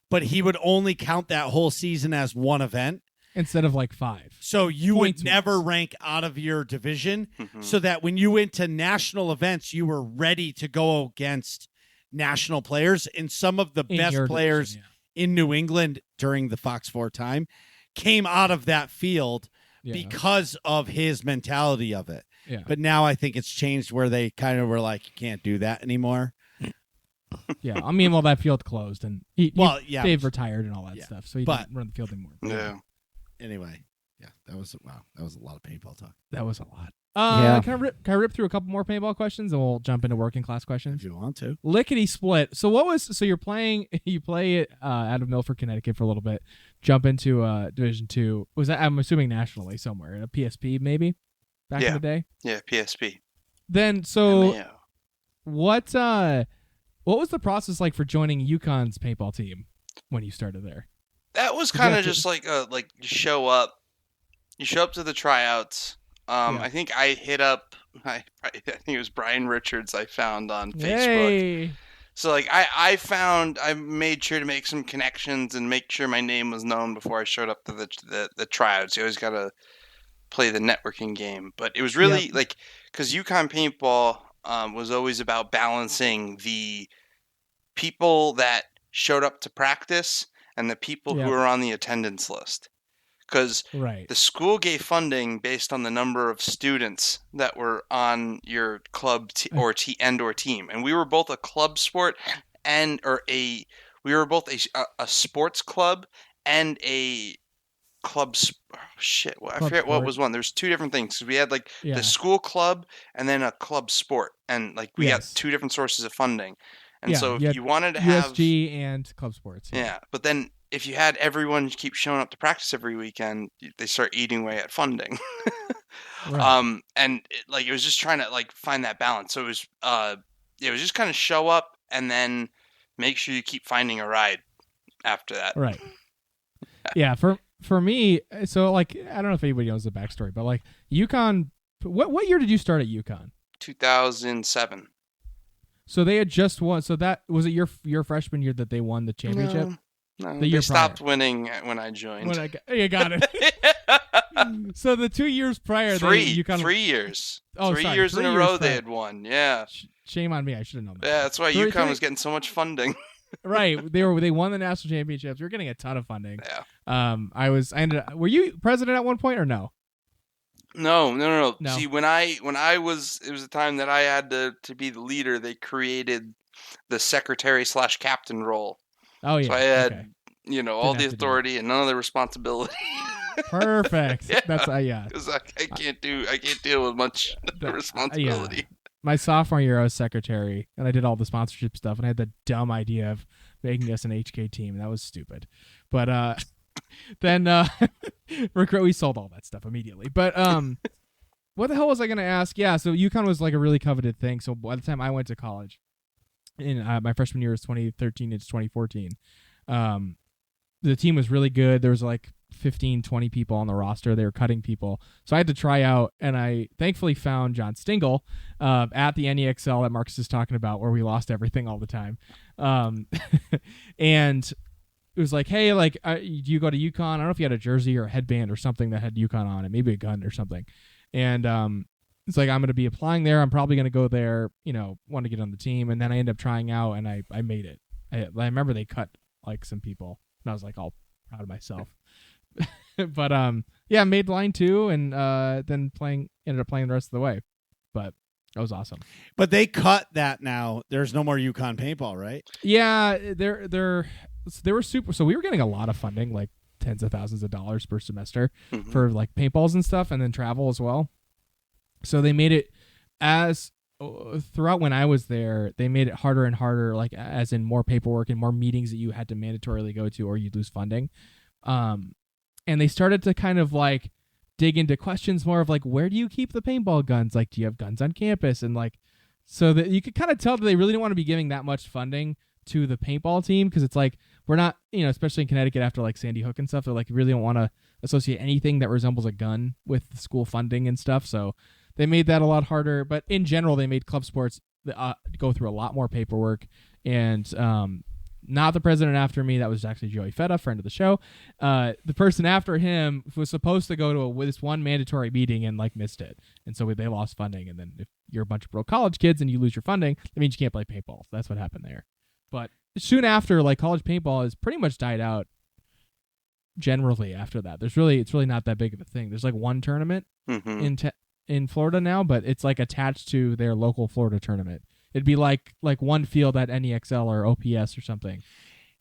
Speaker 2: but he would only count that whole season as one event.
Speaker 1: Instead of like 5.
Speaker 2: So you would never rank out of your division, so that when you went to national events, you were ready to go against national players. And some of the best players in New England during the Fox 4 time came out of that field because of his mentality of it.
Speaker 1: Yeah.
Speaker 2: But now I think it's changed where they kind of were like, you can't do that anymore.
Speaker 1: Yeah, I mean, well, that field closed, and Dave retired and all that stuff, so he didn't run the field anymore.
Speaker 6: Yeah.
Speaker 2: Anyway, that was a lot of paintball talk.
Speaker 1: That was a lot. Can I rip through a couple more paintball questions, and we'll jump into working class questions
Speaker 2: if you want to.
Speaker 1: Lickety split. So you play it out of Milford, Connecticut for a little bit, jump into Division 2. Was that, I'm assuming, nationally somewhere in a PSP maybe back in the day?
Speaker 6: Yeah, PSP.
Speaker 1: Then what was the process like for joining UConn's paintball team when you started there?
Speaker 6: That was kind of just like you show up to the tryouts. I think I hit up, I think it was Brian Richards I found on Facebook.
Speaker 1: Hey.
Speaker 6: So like I made sure to make some connections and make sure my name was known before I showed up to the tryouts. You always got to play the networking game. But it was really like, because UConn Paintball was always about balancing the people that showed up to practice and the people who are on the attendance list. Because the school gave funding based on the number of students that were on your club or team. And we were both a club sport we were both a sports club and a club. I forget what was one. There's two different things. So we had like the school club and then a club sport, and like we had two different sources of funding. And so if you wanted to have
Speaker 1: USG and club sports,
Speaker 6: but then if you had everyone keep showing up to practice every weekend, they start eating away at funding.
Speaker 1: Right.
Speaker 6: And it was just trying to like find that balance. So it was just kind of show up and then make sure you keep finding a ride after that.
Speaker 1: Right. Yeah. For me, so like I don't know if anybody knows the backstory, but like UConn, what year did you start at UConn?
Speaker 6: 2007.
Speaker 1: So they had just won. So that was it your freshman year that they won the championship?
Speaker 6: No,
Speaker 1: the year
Speaker 6: they stopped winning when I joined.
Speaker 1: You got it. So the 2 years prior,
Speaker 6: three years.
Speaker 1: Oh,
Speaker 6: 3
Speaker 1: sorry,
Speaker 6: years in a
Speaker 1: 3
Speaker 6: row
Speaker 1: years
Speaker 6: they
Speaker 1: prior.
Speaker 6: had won. Yeah.
Speaker 1: Shame on me. I should have known that.
Speaker 6: Yeah, that's why UConn was getting so much funding.
Speaker 1: Right. They won the national championships. We were getting a ton of funding.
Speaker 6: Yeah.
Speaker 1: Were you president at one point or no?
Speaker 6: No. See, when I was, it was the time that I had to be the leader. They created the secretary/captain role.
Speaker 1: Oh yeah.
Speaker 6: So I had,
Speaker 1: okay.
Speaker 6: all the authority and none of the responsibility.
Speaker 1: Perfect.
Speaker 6: Yeah.
Speaker 1: That's yeah.
Speaker 6: Because I can't deal with much responsibility.
Speaker 1: Yeah. My sophomore year, I was secretary, and I did all the sponsorship stuff, and I had the dumb idea of making us an HK team. That was stupid. But then we sold all that stuff immediately. But what the hell was I going to ask? Yeah, so UConn was like a really coveted thing. So by the time I went to college, in my freshman year was 2013 into 2014, the team was really good. There was like 15, 20 people on the roster. They were cutting people. So I had to try out, and I thankfully found John Stingle at the NEXL that Marcus is talking about, where we lost everything all the time. And it was like, hey, like, do you go to UConn? I don't know if you had a jersey or a headband or something that had UConn on it, maybe a gun or something. And it's like, I'm going to be applying there. I'm probably going to go there, want to get on the team. And then I ended up trying out, and I made it. I remember they cut like some people, and I was like all proud of myself. But I made line 2, and then ended up playing the rest of the way. But that was awesome.
Speaker 2: But they cut that now. There's no more UConn paintball, right?
Speaker 1: Yeah, they were super. So we were getting a lot of funding, like tens of thousands of dollars per semester for like paintballs and stuff, and then travel as well. So they made it throughout when I was there, they made it harder and harder, like as in more paperwork and more meetings that you had to mandatorily go to, or you'd lose funding. And they started to kind of like dig into questions more of like, where do you keep the paintball guns? Like, do you have guns on campus? And like, so that you could kind of tell that they really didn't want to be giving that much funding to the paintball team, because it's like, we're not, especially in Connecticut after like Sandy Hook and stuff, they're like, really don't want to associate anything that resembles a gun with the school funding and stuff. So they made that a lot harder. But in general, they made club sports go through a lot more paperwork. And not the president after me. That was actually Joey Feta, friend of the show. The person after him was supposed to go to this one mandatory meeting and like missed it. And so they lost funding. And then if you're a bunch of broke college kids and you lose your funding, that means you can't play paintball. So that's what happened there. But soon after, like, college paintball has pretty much died out generally after that. It's really not that big of a thing. There's like one tournament in Florida now, but it's like attached to their local Florida tournament. It'd be like one field at NEXL or OPS or something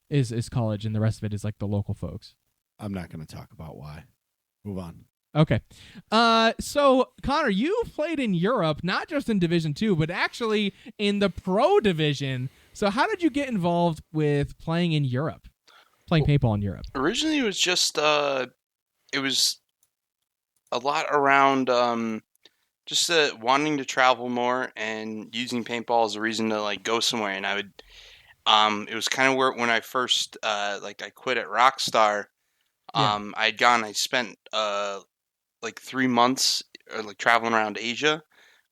Speaker 1: is college, and the rest of it is like the local folks.
Speaker 2: I'm not going to talk about why. Move on.
Speaker 1: Okay. So Connor, you played in Europe, not just in Division 2, but actually in the Pro Division. So how did you get involved with playing in Europe? Playing paintball in Europe?
Speaker 6: Originally it was just it was a lot around just wanting to travel more and using paintball as a reason to like go somewhere. And I would it was kind of where when I first I quit at Rockstar. I spent like 3 months like traveling around Asia.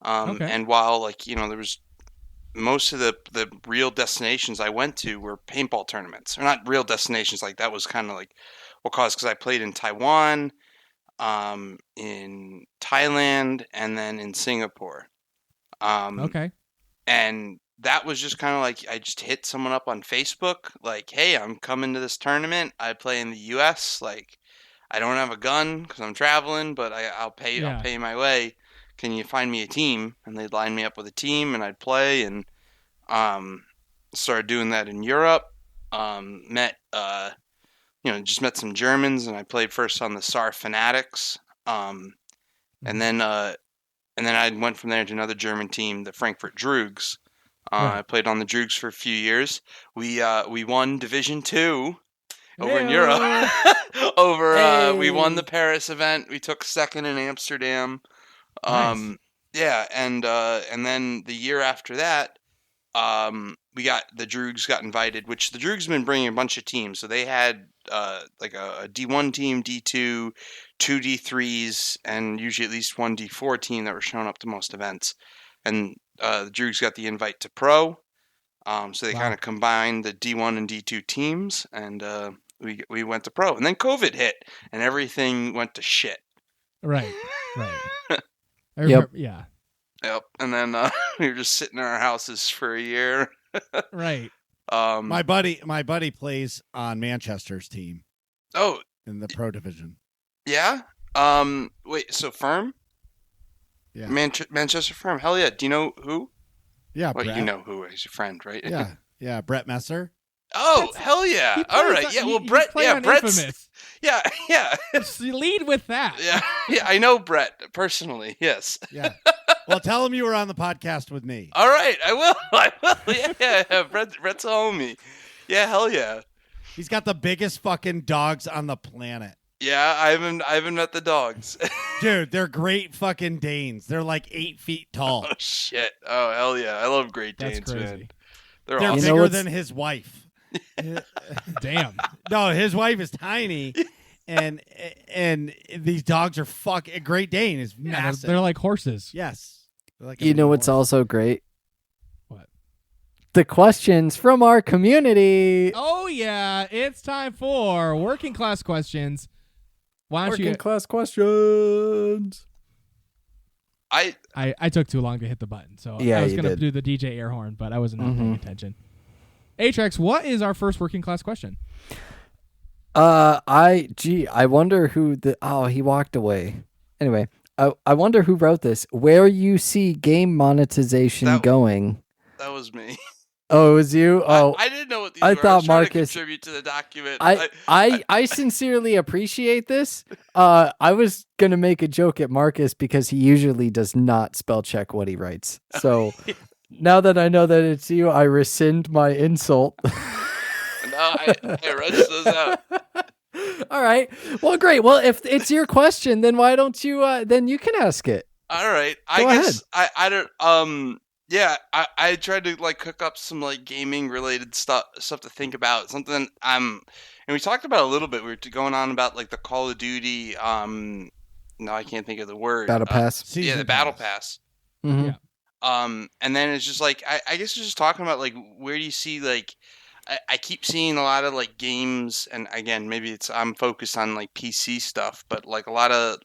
Speaker 6: And while there was most of the real destinations I went to were paintball tournaments. Or not real destinations, like that was kind of like what caused, because I played in Taiwan, in Thailand, and then in Singapore. And that was just kind of like, I just hit someone up on Facebook, like, hey, I'm coming to this tournament. I play in the U.S. Like, I don't have a gun because I'm traveling, but I'll pay my way. Can you find me a team? And they'd line me up with a team, and I'd play. And started doing that in Europe. Just met some Germans, and I played first on the SAR Fanatics. And then I went from there to another German team, the Frankfurt Droogs. I played on the Droogs for a few years. We won Division 2 over in Europe. We won the Paris event. We took second in Amsterdam.
Speaker 1: Nice.
Speaker 6: And then the year after that, the Droogs got invited, which the Droogs have been bringing a bunch of teams. So they had like a D1 team, D2, 2 D3s, and usually at least one D4 team that were showing up to most events. And the Droogs got the invite to Pro. So they kind of combined the D1 and D2 teams, and we went to Pro. And then COVID hit, and everything went to shit.
Speaker 1: Right. I remember, yeah.
Speaker 6: Yep. And then we were just sitting in our houses for a year.
Speaker 1: Right.
Speaker 2: My buddy plays on Manchester's team.
Speaker 6: Oh,
Speaker 2: in the Pro division.
Speaker 6: Yeah. Wait. So Firm?
Speaker 2: Yeah.
Speaker 6: Manchester Firm. Hell yeah. Do you know who?
Speaker 2: Yeah.
Speaker 6: Well,
Speaker 2: Brett.
Speaker 6: you know who? He's your friend, right?
Speaker 2: Yeah. Yeah. Brett Messer.
Speaker 6: Oh, hell yeah! All right. Yeah. Well, Brett. Yeah, Brett's.
Speaker 1: Infamous.
Speaker 6: Yeah. Yeah.
Speaker 1: Just lead with that.
Speaker 6: Yeah. Yeah. I know Brett personally. Yes.
Speaker 2: Yeah. Well, tell him you were on the podcast with me.
Speaker 6: All right. I will. Yeah. Brett's a homie. Yeah. Hell yeah.
Speaker 2: He's got the biggest fucking dogs on the planet.
Speaker 6: Yeah. I haven't met the dogs.
Speaker 2: Dude, they're great fucking Danes. They're like 8 feet tall.
Speaker 6: Oh shit. Oh hell yeah. I love Great Danes,
Speaker 1: That's crazy.
Speaker 6: man. They're
Speaker 2: They're
Speaker 6: awesome.
Speaker 2: bigger than his wife.
Speaker 1: Damn.
Speaker 2: No, his wife is tiny, and these dogs are fucking. Great Dane is
Speaker 1: Yeah,
Speaker 2: massive.
Speaker 1: they're like horses.
Speaker 2: Yes. They're like a
Speaker 3: You know
Speaker 2: mini
Speaker 3: what's
Speaker 2: horse.
Speaker 3: also great?
Speaker 1: What?
Speaker 3: The questions from our community.
Speaker 1: Oh yeah, it's time for working class questions. Why don't
Speaker 3: Working
Speaker 1: you?
Speaker 3: class questions.
Speaker 1: I took too long to hit the button, so
Speaker 3: Yeah,
Speaker 1: I was
Speaker 3: you
Speaker 1: gonna
Speaker 3: did.
Speaker 1: do the DJ air horn, but I wasn't paying
Speaker 3: Mhm.
Speaker 1: attention. Atrex, what is our first working class question?
Speaker 3: I wonder who he walked away. Anyway, I wonder who wrote this. Where you see game monetization going?
Speaker 6: That was me.
Speaker 3: Oh, it was you? Oh,
Speaker 6: I didn't know what these
Speaker 3: I
Speaker 6: were.
Speaker 3: thought
Speaker 6: I was trying to
Speaker 3: Marcus-
Speaker 6: contribute to the document.
Speaker 3: I sincerely appreciate this. I was gonna make a joke at Marcus because he usually does not spell check what he writes. So now that I know that it's you, I rescind my insult.
Speaker 6: I read those out.
Speaker 3: All right. Well, great. Well, if it's your question, then why don't you? Then you can ask it.
Speaker 6: All right.
Speaker 3: Go
Speaker 6: I guess I don't. Yeah. I tried to like cook up some like gaming related stuff to think about. Something and we talked about a little bit. We were going on about like the Call of Duty. No, I can't think of the word.
Speaker 3: Battle Pass.
Speaker 6: Yeah, the Battle Pass.
Speaker 3: Mhm.
Speaker 1: Yeah.
Speaker 6: And then it's just like I guess it's just talking about like where do you see like I keep seeing a lot of like games, and again maybe I'm focused on like PC stuff, but like a lot of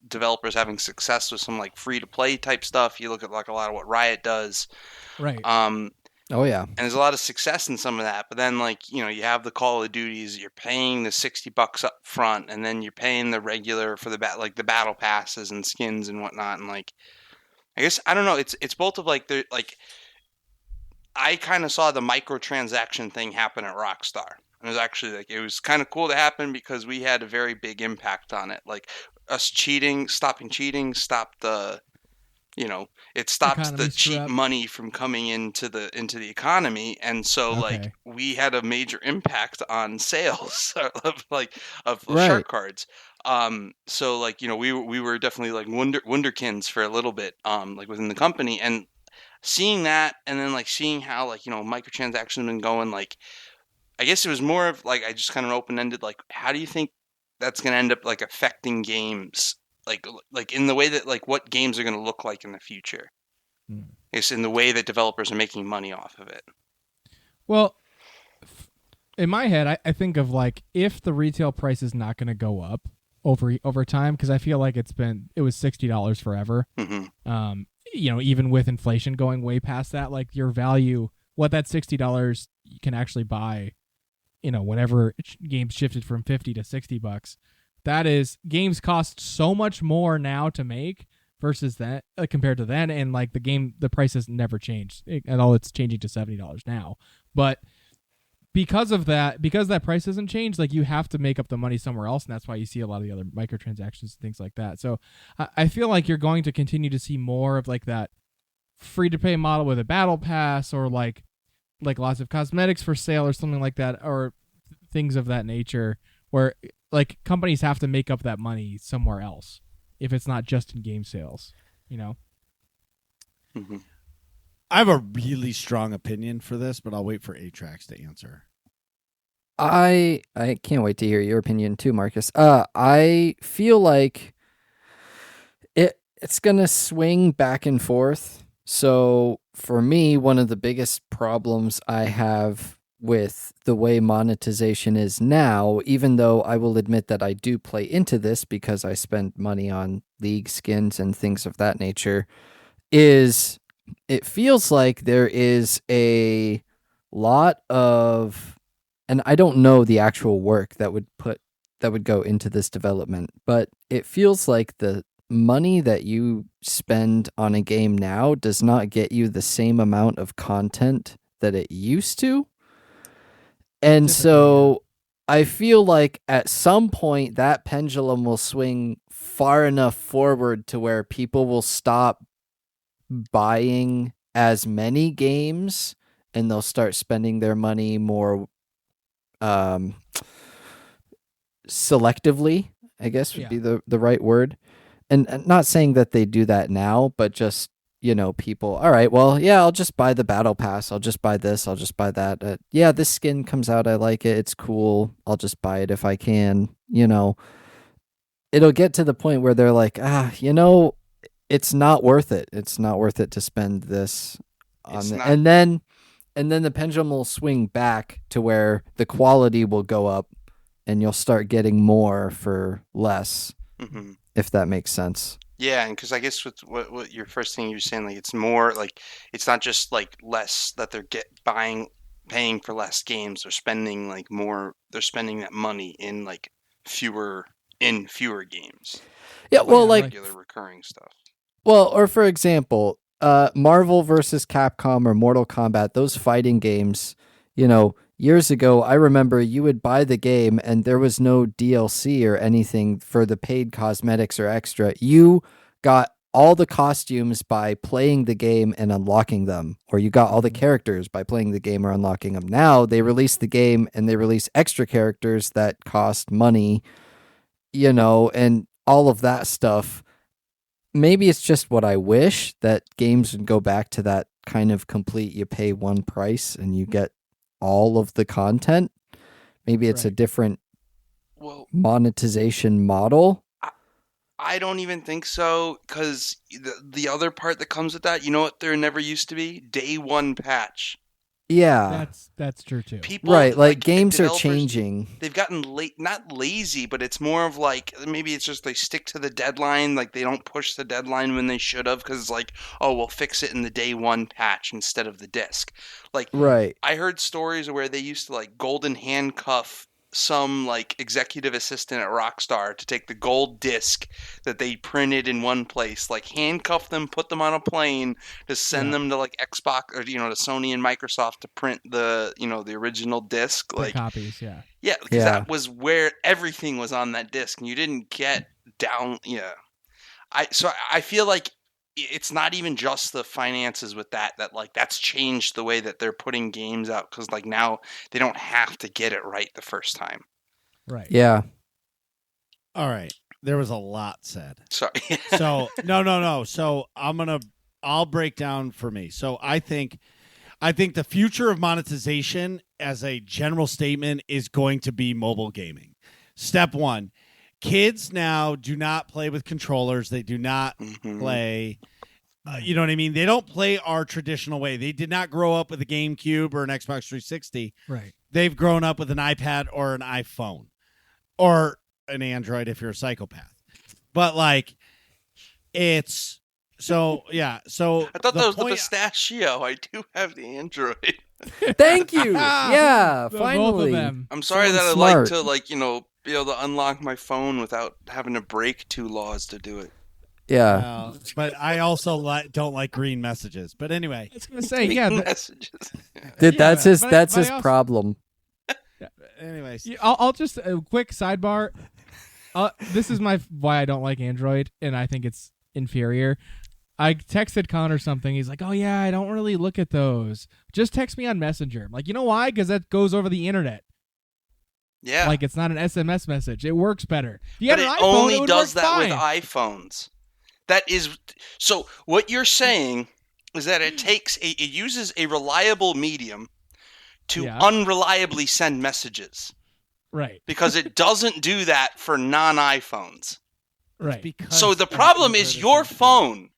Speaker 6: developers having success with some like free to play type stuff. You look at like a lot of what Riot does,
Speaker 1: Right.
Speaker 3: Oh yeah.
Speaker 6: and there's a lot of success in some of that. But then like you have the Call of Duties, you're paying the $60 up front, and then you're paying the regular for the battle passes and skins and whatnot, and like. I guess I don't know. It's both of like the like. I kind of saw the microtransaction thing happen at Rockstar. It was actually like it was kind of cool to happen because we had a very big impact on it. Like us stopping cheating, stopped the, it stops
Speaker 1: Economy
Speaker 6: the
Speaker 1: screw
Speaker 6: cheap
Speaker 1: up.
Speaker 6: money from coming into the economy, and so like
Speaker 1: Okay.
Speaker 6: we had a major impact on sales of
Speaker 3: Right.
Speaker 6: shark cards. So like we were definitely like wunderkinds for a little bit like within the company, and seeing that, and then like seeing how like microtransactions have been going, like I guess it was more of like I just kind of open-ended like how do you think that's going to end up like affecting games like in the way that like what games are going to look like in the future. It's in the way that developers are making money off of it.
Speaker 1: Well, in my head, I think of like if the retail price is not going to go up over time, because I feel like it was $60 forever.
Speaker 6: Mm-hmm.
Speaker 1: Even with inflation going way past that, like your value, what that $60 you can actually buy, whenever games shifted from $50 to $60, that is, games cost so much more now to make versus that compared to then, and like the price has never changed at all. It's changing to $70 now, But because that price hasn't changed, like you have to make up the money somewhere else, and that's why you see a lot of the other microtransactions and things like that. So I feel like you're going to continue to see more of like that free to pay model with a battle pass, or like lots of cosmetics for sale or something like that, or things of that nature, where like companies have to make up that money somewhere else if it's not just in game sales, you know.
Speaker 6: Mm-hmm.
Speaker 2: I have a really strong opinion for this, but I'll wait for Atrax to answer.
Speaker 3: I can't wait to hear your opinion too, Marcus. I feel like it's gonna swing back and forth. So for me, one of the biggest problems I have with the way monetization is now, even though I will admit that I do play into this because I spend money on league skins and things of that nature, is it feels like there is a lot of, and I don't know the actual work that would go into this development, but it feels like the money that you spend on a game now does not get you the same amount of content that it used to. And so I feel like at some point that pendulum will swing far enough forward to where people will stop buying as many games and they'll start spending their money more selectively, I guess would be the right word. And not saying that they do that now, but just, you know, people, all right, well, yeah, I'll just buy the battle pass. I'll just buy this. I'll just buy that. Yeah, this skin comes out. I like it. It's cool. I'll just buy it if I can. You know, it'll get to the point where they're like, you know, it's not worth it. It's not worth it to spend this on it. And then the pendulum will swing back to where the quality will go up and you'll start getting more for less, if that makes sense.
Speaker 6: Yeah, and because I guess with what your first thing you're saying, like it's more like it's not just like less that they're paying for less games. They're spending like more. They're spending that money in like fewer games.
Speaker 3: Yeah, well, like
Speaker 6: regular recurring stuff.
Speaker 3: Well, or for example, Marvel versus Capcom or Mortal Kombat, those fighting games, you know, years ago, I remember you would buy the game and there was no DLC or anything for the paid cosmetics or extra. You got all the costumes by playing the game and unlocking them, or you got all the characters by playing the game or unlocking them. Now they release the game and they release extra characters that cost money, you know, and all of that stuff. Maybe it's just what I wish, that games would go back to that kind of complete, you pay one price and you get all of the content. Maybe it's a different monetization model.
Speaker 6: I don't even think so, because the other part that comes with that, you know what there never used to be? Day one patch.
Speaker 3: Yeah.
Speaker 1: That's true too.
Speaker 6: People,
Speaker 3: like games are changing.
Speaker 6: They've gotten not lazy, but it's more of like, maybe it's just they stick to the deadline, like they don't push the deadline when they should have, because it's like, oh, we'll fix it in the day one patch instead of the disc. Like, I heard stories where they used to like golden handcuff some like executive assistant at Rockstar to take the gold disc that they printed in one place, like handcuff them, put them on a plane to send them to like Xbox or to Sony and Microsoft to print the the original disc, like
Speaker 1: copies.
Speaker 6: Because that was where everything was on that disc, and you didn't get down. I feel like it's not even just the finances with that like that's changed the way that they're putting games out, because like now they don't have to get it right the first time.
Speaker 1: Right.
Speaker 3: Yeah.
Speaker 2: All right. There was a lot said.
Speaker 6: Sorry.
Speaker 2: So no. So I'll break down for me. So I think the future of monetization as a general statement is going to be mobile gaming. Step one. Kids now do not play with controllers. They do not play, you know what I mean? They don't play our traditional way. They did not grow up with a GameCube or an Xbox 360.
Speaker 1: Right.
Speaker 2: They've grown up with an iPad or an iPhone or an Android if you're a psychopath. But like, it's so, yeah. So
Speaker 6: I thought that was the pistachio. I do have the Android.
Speaker 3: Thank you. Yeah, finally.
Speaker 1: Both of them.
Speaker 6: I'm sorry that
Speaker 3: Smart.
Speaker 6: I like to be able to unlock my phone without having to break 2 laws to do it.
Speaker 3: Yeah.
Speaker 2: But I also don't like green messages. But anyway,
Speaker 1: I was gonna say, yeah.
Speaker 4: Messages.
Speaker 3: That's his
Speaker 1: but
Speaker 3: that's
Speaker 1: I
Speaker 3: his
Speaker 1: also-
Speaker 3: problem.
Speaker 2: anyways,
Speaker 1: Yeah, I'll just a quick sidebar. This is why I don't like Android, and I think it's inferior. I texted Connor something. He's like, "Oh yeah, I don't really look at those. Just text me on Messenger." I'm like, you know why? Because that goes over the internet.
Speaker 4: Yeah.
Speaker 1: Like it's not an SMS message. It works better. If you
Speaker 4: But
Speaker 1: had
Speaker 4: it
Speaker 1: an iPhone,
Speaker 4: only
Speaker 1: it would
Speaker 4: does
Speaker 1: work
Speaker 4: that
Speaker 1: fine.
Speaker 4: with iPhones. That is so. What you're saying is that it uses a reliable medium to
Speaker 1: Yeah.
Speaker 4: unreliably send messages
Speaker 1: Right.
Speaker 4: because it doesn't do that for non-iPhones.
Speaker 1: Right.
Speaker 2: because
Speaker 4: So the
Speaker 2: of
Speaker 4: problem is
Speaker 2: Android
Speaker 4: your
Speaker 2: essentially.
Speaker 4: phone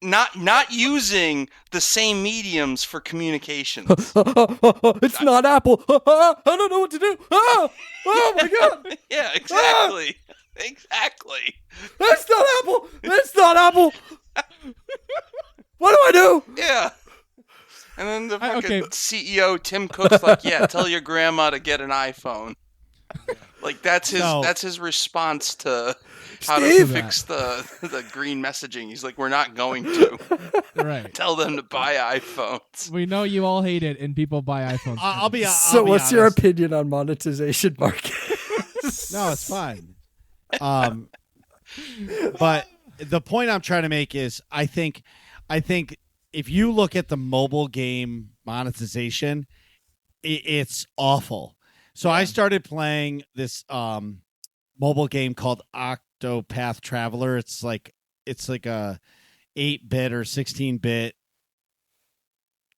Speaker 4: not using the same mediums for communications.
Speaker 3: It's not Apple. I don't know what to do. Oh my god.
Speaker 4: Yeah, exactly. Exactly.
Speaker 3: That's not Apple. That's not Apple. What do I do?
Speaker 4: Yeah. And then the fucking
Speaker 1: okay.
Speaker 4: CEO Tim Cook's like, "Yeah, tell your grandma to get an iPhone." Like that's his response to how to
Speaker 3: Steve!
Speaker 4: fix the green messaging. He's like, "We're not going to
Speaker 1: Right.
Speaker 4: tell them to buy iPhones."
Speaker 1: We know you all hate it, and people buy iPhones.
Speaker 2: I'll be.
Speaker 3: So,
Speaker 2: I'll be
Speaker 3: what's your
Speaker 2: honest.
Speaker 3: opinion on monetization, Mark?
Speaker 2: No, it's fine. But the point I'm trying to make is, I think if you look at the mobile game monetization, it's awful. So I started playing this mobile game called Octopath Traveler. It's like a 8-bit or 16-bit,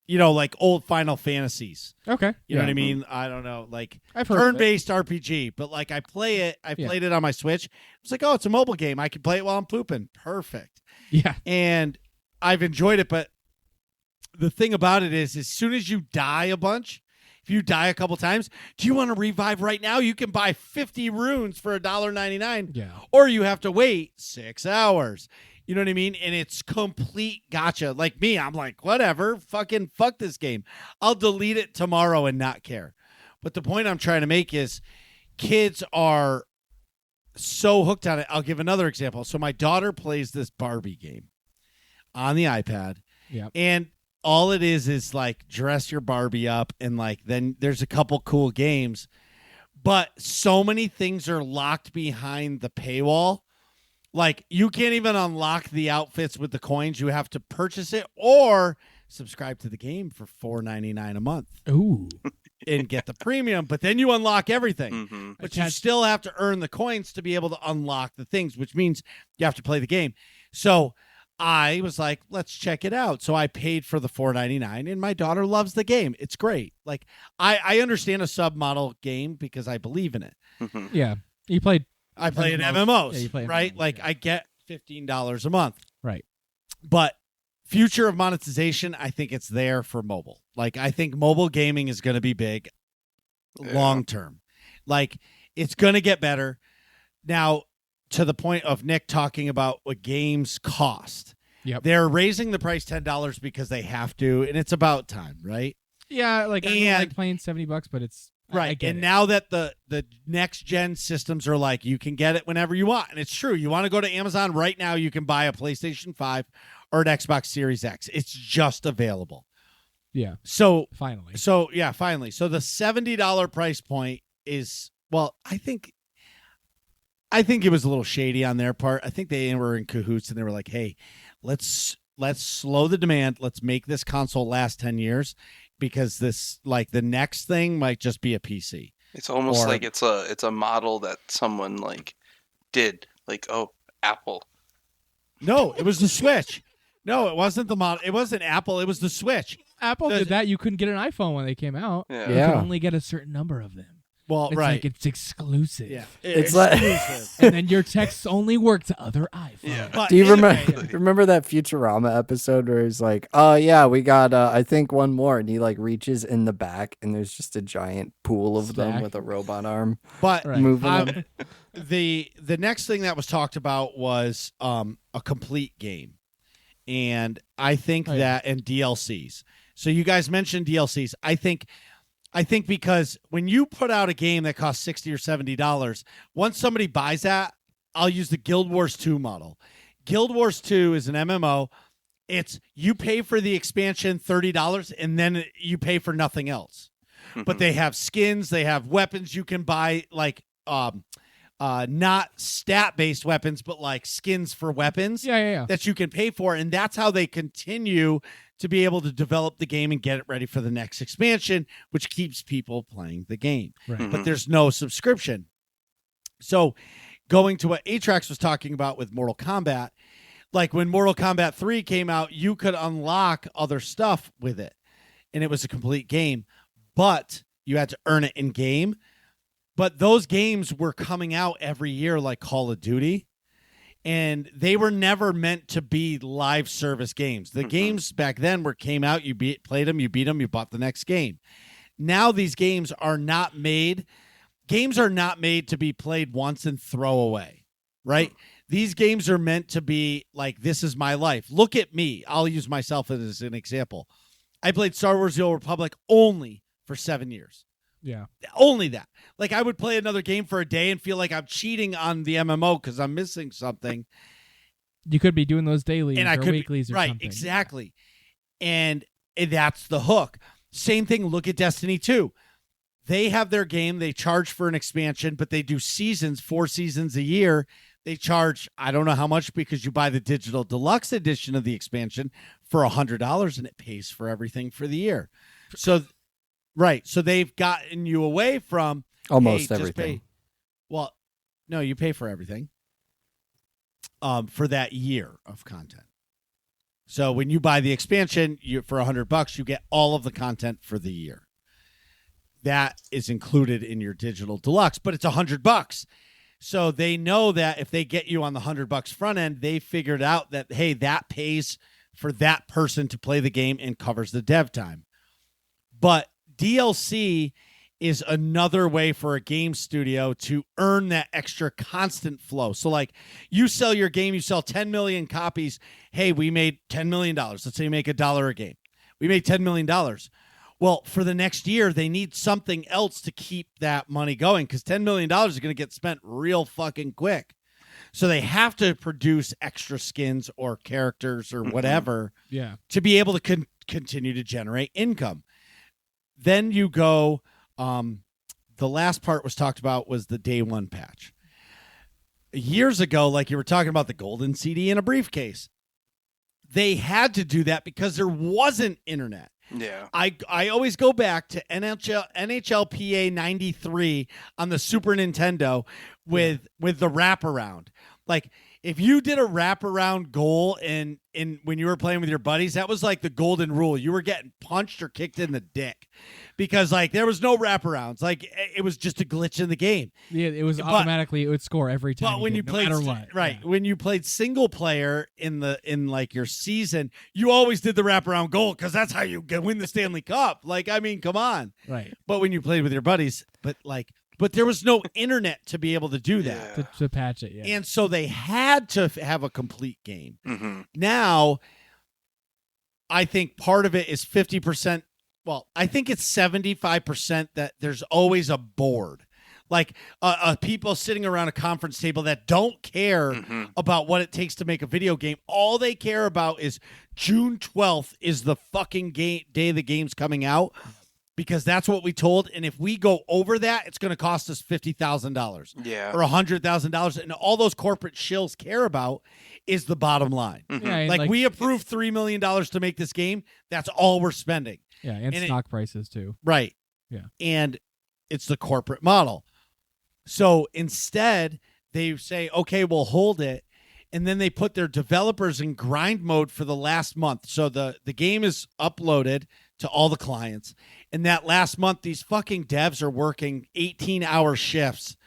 Speaker 2: like old Final Fantasies.
Speaker 1: Okay.
Speaker 2: You know what I mean? I don't know, like
Speaker 1: I've heard of it.
Speaker 2: turn-based RPG. But like I play it. I played it on my Switch. It's like, oh, it's a mobile game. I can play it while I'm pooping. Perfect.
Speaker 1: Yeah.
Speaker 2: And I've enjoyed it. But the thing about it is, as soon as you die a bunch, if you die a couple times, do you want to revive right now? You can buy 50 runes for $1.99.
Speaker 1: Yeah.
Speaker 2: Or you have to wait 6 hours. You know what I mean? And it's complete gotcha. Like me, I'm like, whatever, fucking fuck this game. I'll delete it tomorrow and not care. But the point I'm trying to make is kids are so hooked on it. I'll give another example. So my daughter plays this Barbie game on the iPad.
Speaker 1: Yeah.
Speaker 2: And all it is like dress your Barbie up, and like then there's a couple cool games. But so many things are locked behind the paywall. Like, you can't even unlock the outfits with the coins. You have to purchase it or subscribe to the game for $4.99 a month
Speaker 1: Ooh.
Speaker 2: and get the premium. But then you unlock everything.
Speaker 4: Mm-hmm.
Speaker 2: But you still have to earn the coins to be able to unlock the things, which means you have to play the game. So I was like, let's check it out. So I paid for the $4.99, and my daughter loves the game. It's great. Like, I understand a submodel game because I believe in it.
Speaker 4: Mm-hmm.
Speaker 1: Yeah. You played.
Speaker 2: I play in
Speaker 1: MMOs.
Speaker 2: MMOs,
Speaker 1: Yeah, you play
Speaker 2: right?
Speaker 1: MMOs,
Speaker 2: Like,
Speaker 1: yeah.
Speaker 2: I get $15 a month.
Speaker 1: Right.
Speaker 2: But future of monetization, I think it's there for mobile. Like, I think mobile gaming is going to be big long term. Like, it's going to get better. Now, to the point of Nick talking about what games cost.
Speaker 1: Yep.
Speaker 2: They're raising the price $10 because they have to, and it's about time, right?
Speaker 1: Yeah. Like I don't
Speaker 2: And-
Speaker 1: like playing $70, but it's I
Speaker 2: Right.
Speaker 1: get
Speaker 2: And
Speaker 1: it.
Speaker 2: now that the next gen systems are like, you can get it whenever you want. And it's true. You want to go to Amazon right now, you can buy a PlayStation 5 or an Xbox Series X. It's just available.
Speaker 1: Yeah.
Speaker 2: So
Speaker 1: Finally.
Speaker 2: finally. So the $70 price point is, well, I think it was a little shady on their part. I think they were in cahoots and they were like, hey, let's slow the demand. Let's make this console last 10 years. Because this, like, the next thing might just be a PC.
Speaker 4: It's almost
Speaker 2: Or-
Speaker 4: like it's a model that someone like did. Like, oh, Apple.
Speaker 2: No, it was the Switch. No, it wasn't the model. It wasn't Apple. It was the Switch.
Speaker 1: Apple
Speaker 2: Does-
Speaker 1: did that. You couldn't get an iPhone when they came out.
Speaker 4: Yeah.
Speaker 1: You
Speaker 3: Yeah.
Speaker 1: could only get a certain number of them.
Speaker 2: Well,
Speaker 1: It's
Speaker 2: right.
Speaker 1: like it's exclusive.
Speaker 2: Yeah.
Speaker 3: It's like-
Speaker 2: Exclusive.
Speaker 1: And then your texts only work to other iPhones.
Speaker 4: Yeah.
Speaker 2: But
Speaker 3: Do you
Speaker 2: anyway,
Speaker 3: remember that Futurama episode where he's like, "Oh yeah, we got I think one more," and he like reaches in the back and there's just a giant pool of them
Speaker 1: Stack.
Speaker 3: with a robot arm
Speaker 2: But
Speaker 1: Right.
Speaker 3: moving them.
Speaker 2: the next thing that was talked about was a complete game, and I think
Speaker 1: Oh, yeah.
Speaker 2: that and DLCs. So you guys mentioned DLCs. I think because when you put out a game that costs $60 or $70, once somebody buys that, I'll use the Guild Wars 2 model. Guild Wars 2 is an MMO. It's you pay for the expansion $30 and then you pay for nothing else. But they have skins, they have weapons you can buy, like not stat-based weapons, but like skins for weapons that you can pay for. And that's how they continue to be able to develop the game and get it ready for the next expansion, which keeps people playing the game.
Speaker 1: Right.
Speaker 2: But there's no subscription. So going to what Atrax was talking about with Mortal Kombat, like when Mortal Kombat 3 came out, you could unlock other stuff with it, and it was a complete game, but you had to earn it in game. But those games were coming out every year like Call of Duty, and they were never meant to be live service games. The games back then came out, you played them, you beat them, you bought the next game. Now these games are not made. Games are not made to be played once and throw away, right? These games are meant to be like, this is my life. Look at me. I'll use myself as an example. I played Star Wars The Old Republic only for 7 years.
Speaker 1: Yeah.
Speaker 2: Only that. Like, I would play another game for a day and feel like I'm cheating on the MMO because I'm missing something.
Speaker 1: You could be doing those dailies
Speaker 2: And I
Speaker 1: or
Speaker 2: could
Speaker 1: weeklies or
Speaker 2: right,
Speaker 1: something.
Speaker 2: exactly. And that's the hook. Same thing, look at Destiny 2. They have their game, they charge for an expansion, but they do seasons, 4 seasons a year. They charge, I don't know how much, because you buy the digital deluxe edition of the expansion for $100 and it pays for everything for the year. So, right. So they've gotten you away from
Speaker 3: Almost
Speaker 2: hey,
Speaker 3: everything.
Speaker 2: Just pay. Well, no, you pay for everything for that year of content. So when you buy the expansion for $100, you get all of the content for the year. That is included in your digital deluxe, but it's $100. So they know that if they get you on the $100 front end, they figured out that, hey, that pays for that person to play the game and covers the dev time. But DLC is another way for a game studio to earn that extra constant flow. So like you sell your game, you sell 10 million copies. Hey, we made $10 million. Let's say you make $1 a game. We made $10 million. Well, for the next year, they need something else to keep that money going because $10 million is going to get spent real fucking quick. So they have to produce extra skins or characters or whatever to be able to continue to generate income. Then you go, the last part was talked about was the day one patch. Years ago, like you were talking about the golden CD in a briefcase, they had to do that because there wasn't internet.
Speaker 6: Yeah.
Speaker 2: I always go back to NHLPA 93 on the Super Nintendo with the wraparound. Like if you did a wraparound goal in when you were playing with your buddies, that was like the golden rule. You were getting punched or kicked in the dick because like there was no wraparounds. Like it was just a glitch in the game.
Speaker 1: Yeah, it was automatically it would score every time.
Speaker 2: But when you played,
Speaker 1: no matter what.
Speaker 2: right?
Speaker 1: Yeah.
Speaker 2: When you played single player in like your season, you always did the wraparound goal because that's how you win the Stanley Cup. Like I mean, come on.
Speaker 1: Right.
Speaker 2: But when you played with your buddies, but there was no internet to be able to do that.
Speaker 6: Yeah.
Speaker 1: To patch it, yeah.
Speaker 2: And so they had to have a complete game.
Speaker 6: Mm-hmm.
Speaker 2: Now, I think part of it is 50%. Well, I think it's 75% that there's always a board. Like people sitting around a conference table that don't care about what it takes to make a video game. All they care about is June 12th is the fucking day the game's coming out. Because that's what we told, and if we go over that, it's going to cost us $50,000
Speaker 6: Yeah.
Speaker 2: or $100,000, and all those corporate shills care about is the bottom line.
Speaker 6: Mm-hmm.
Speaker 1: Yeah, and
Speaker 2: Like we approved $3 million to make this game. That's all we're spending.
Speaker 1: yeah, and stock prices too.
Speaker 2: Right.
Speaker 1: Yeah.
Speaker 2: And it's the corporate model. So instead, they say, okay, we'll hold it. And then they put their developers in grind mode for the last month. So the game is uploaded to all the clients. And that last month, these fucking devs are working 18-hour shifts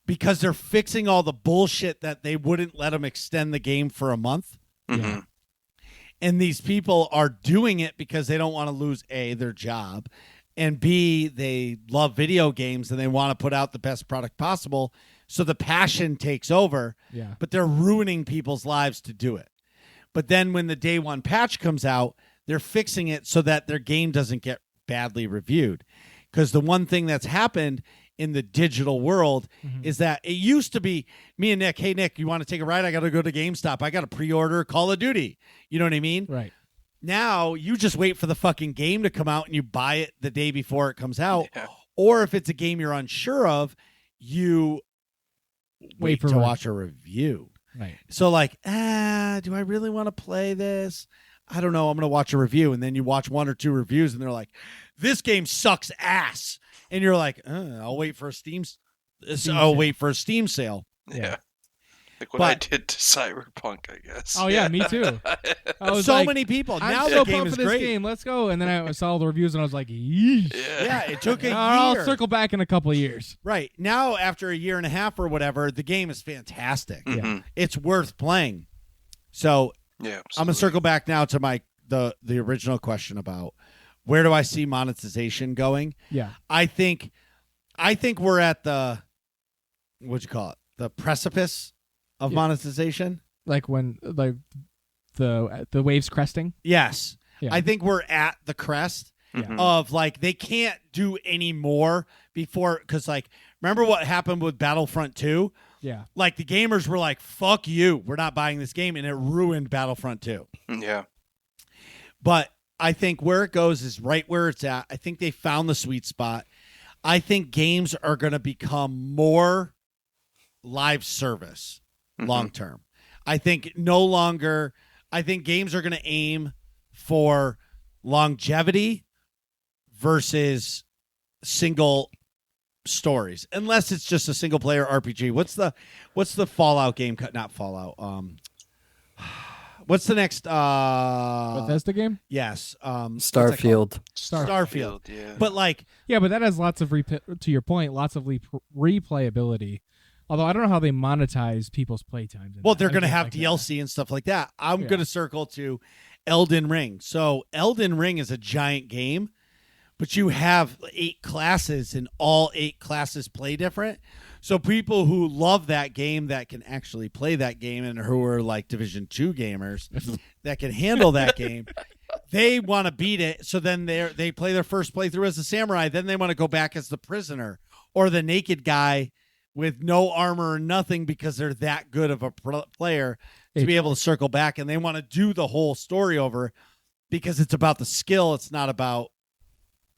Speaker 2: because they're fixing all the bullshit that they wouldn't let them extend the game for a month.
Speaker 6: Mm-hmm.
Speaker 1: Yeah.
Speaker 2: And these people are doing it because they don't want to lose, A, their job, and B, they love video games and they want to put out the best product possible. So the passion takes over,
Speaker 1: Yeah.
Speaker 2: but they're ruining people's lives to do it. But then when the day one patch comes out, they're fixing it so that their game doesn't get badly reviewed. Because the one thing that's happened in the digital world
Speaker 1: Mhm.
Speaker 2: is that it used to be me and Nick. Hey, Nick, you want to take a ride? I got to go to GameStop. I got to pre-order Call of Duty. You know what I mean?
Speaker 1: Right.
Speaker 2: Now you just wait for the fucking game to come out and you buy it the day before it comes out.
Speaker 6: Yeah.
Speaker 2: Or if it's a game you're unsure of, you wait
Speaker 1: for
Speaker 2: to
Speaker 1: one.
Speaker 2: watch a review.
Speaker 1: Right.
Speaker 2: So like, do I really want to play this? I don't know. I'm going to watch a review. And then you watch 1 or 2 reviews and they're like, this game sucks ass. And you're like, I'll wait for a Steam sale.
Speaker 6: Yeah. Like what
Speaker 2: But-
Speaker 6: I did to Cyberpunk, I guess.
Speaker 1: Oh yeah, me too. I was
Speaker 2: So
Speaker 1: like,
Speaker 2: many people.
Speaker 1: I'm
Speaker 2: Now
Speaker 1: so
Speaker 2: the game
Speaker 1: pumped
Speaker 2: is
Speaker 1: for this
Speaker 2: great.
Speaker 1: game. Let's go. And then I saw all the reviews and I was like, yeesh.
Speaker 2: Yeah, it took a
Speaker 1: I'll
Speaker 2: year.
Speaker 1: circle back in a couple of years.
Speaker 2: Right. Now, after a year and a half or whatever, the game is fantastic.
Speaker 6: Mhm.
Speaker 2: It's worth playing. So
Speaker 6: Yeah.
Speaker 2: I'm going to
Speaker 6: absolutely.
Speaker 2: circle back now to the original question about where do I see monetization going?
Speaker 1: Yeah.
Speaker 2: I think we're at the what'd you call it? The precipice of
Speaker 1: Yeah.
Speaker 2: monetization.
Speaker 1: Like when the waves cresting.
Speaker 2: Yes.
Speaker 1: Yeah.
Speaker 2: I think we're at the crest
Speaker 6: Mhm.
Speaker 2: of like they can't do any more before because like remember what happened with Battlefront 2?
Speaker 1: Yeah.
Speaker 2: Like the gamers were like, fuck you, we're not buying this game, and it ruined Battlefront 2.
Speaker 6: Yeah.
Speaker 2: But I think where it goes is right where it's at. I think they found the sweet spot. I think games are going to become more live service
Speaker 6: Mhm.
Speaker 2: long term. I think games are going to aim for longevity versus single stories, unless it's just a single player RPG. What's the Fallout game? Not Fallout. What's the next?
Speaker 1: Bethesda game?
Speaker 2: Yes. what's that called?
Speaker 3: Starfield.
Speaker 2: Starfield.
Speaker 6: Yeah.
Speaker 2: But like,
Speaker 1: Yeah, but that has lots of to your point, lots of replayability. Although I don't know how they monetize people's playtimes. in
Speaker 2: well,
Speaker 1: that.
Speaker 2: they're
Speaker 1: I
Speaker 2: going to
Speaker 1: guess
Speaker 2: have
Speaker 1: like that.
Speaker 2: DLC and stuff like that. I'm
Speaker 1: Yeah.
Speaker 2: going to circle to Elden Ring. So Elden Ring is a giant game, but you have 8 classes, and all 8 classes play different. So people who love that game that can actually play that game and who are like Division 2 gamers that can handle that game, they want to beat it. So then they play their first playthrough as a samurai. Then they want to go back as the prisoner or the naked guy with no armor or nothing because they're that good of a player to be able to circle back. And they want to do the whole story over because it's about the skill. It's not about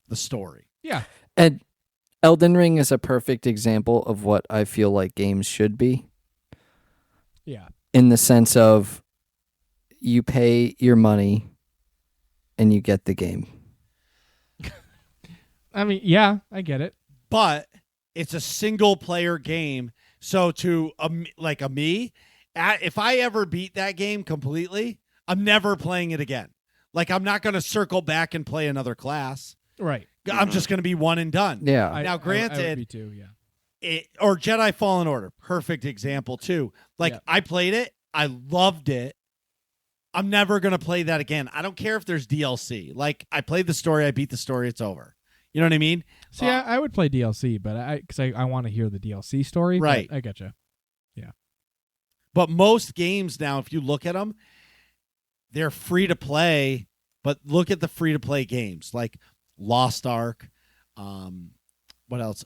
Speaker 2: the story.
Speaker 1: Yeah.
Speaker 3: And Elden Ring is a perfect example of what I feel like games should be,
Speaker 1: Yeah.
Speaker 3: in the sense of you pay your money and you get the game.
Speaker 1: I mean, yeah, I get it.
Speaker 2: But it's a single player game. So to me, if I ever beat that game completely, I'm never playing it again. Like I'm not going to circle back and play another class.
Speaker 1: Right.
Speaker 2: I'm just going to be one and done.
Speaker 3: Yeah.
Speaker 2: Now,
Speaker 1: I would
Speaker 2: granted,
Speaker 1: be too, yeah.
Speaker 2: or Jedi Fallen Order, perfect example too. Like
Speaker 1: Yeah.
Speaker 2: I played it, I loved it. I'm never going to play that again. I don't care if there's DLC. Like I played the story, I beat the story, it's over. You know what I mean?
Speaker 1: See, I would play DLC, but I want to hear the DLC story. but
Speaker 2: Right.
Speaker 1: I getcha.
Speaker 2: But most games now, if you look at them, they're free to play. But look at the free to play games like Lost Ark. What else?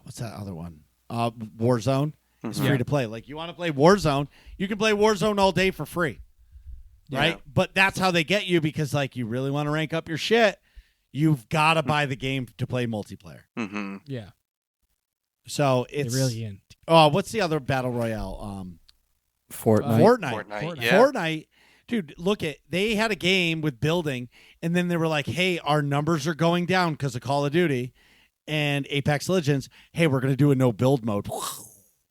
Speaker 2: What's that other one? Warzone. It's
Speaker 6: Mhm.
Speaker 2: free to play. Like you want to play Warzone, you can play Warzone all day for free, right?
Speaker 6: Yeah.
Speaker 2: But that's how they get you because like you really want to rank up your shit. You've got to buy the game to play multiplayer.
Speaker 6: Mhm.
Speaker 1: Yeah.
Speaker 2: So
Speaker 1: They're
Speaker 2: it's
Speaker 1: really in.
Speaker 2: Oh, what's the other battle royale?
Speaker 3: Fortnite.
Speaker 2: Fortnite.
Speaker 6: Fortnite. Yeah.
Speaker 2: Fortnite, dude, look at they had a game with building, and then they were like, "Hey, our numbers are going down because of Call of Duty and Apex Legends. Hey, we're gonna do a no build mode,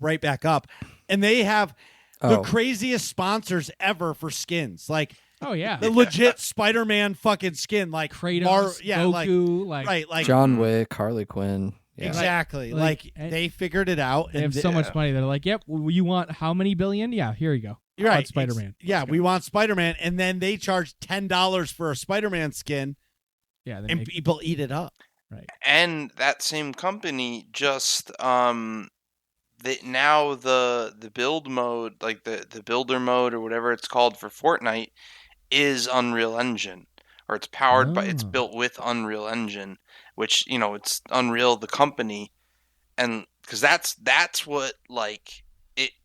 Speaker 2: right back up." And they have the
Speaker 3: Oh.
Speaker 2: craziest sponsors ever for skins, like
Speaker 1: Oh yeah.
Speaker 2: the legit Spider-Man fucking skin, like
Speaker 1: Kratos,
Speaker 2: Goku,
Speaker 1: like
Speaker 2: right, like
Speaker 3: John Wick, Harley Quinn. Yeah.
Speaker 2: exactly,
Speaker 1: Like,
Speaker 2: like they figured it out.
Speaker 1: they have
Speaker 2: and
Speaker 1: so much money. They're like, yep, you want how many billion? Yeah, here you go.
Speaker 2: You're right.
Speaker 1: Spider-Man.
Speaker 2: Yeah, we want Spider-Man, and then they charge $10 for a Spider-Man skin,
Speaker 1: Yeah.
Speaker 2: and people eat it up.
Speaker 6: And that same company just now the build mode, like the builder mode or whatever it's called for Fortnite, is Unreal Engine, or it's powered by, it's
Speaker 1: Oh.
Speaker 6: built with Unreal Engine. which it's Unreal, the company, and because that's what like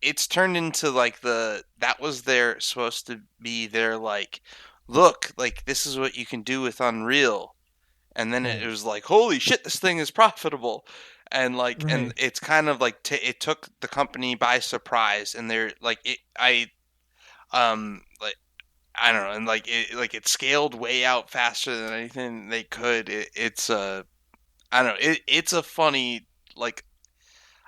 Speaker 6: it's turned into like that was their supposed to be their like, look, like this is what you can do with Unreal, and then it was like, holy shit, this thing is profitable. And like, and it's kind of like it took the company by surprise, and they're like, like I don't know, and like it scaled way out faster than anything they could. It's I don't know, it's a funny, like,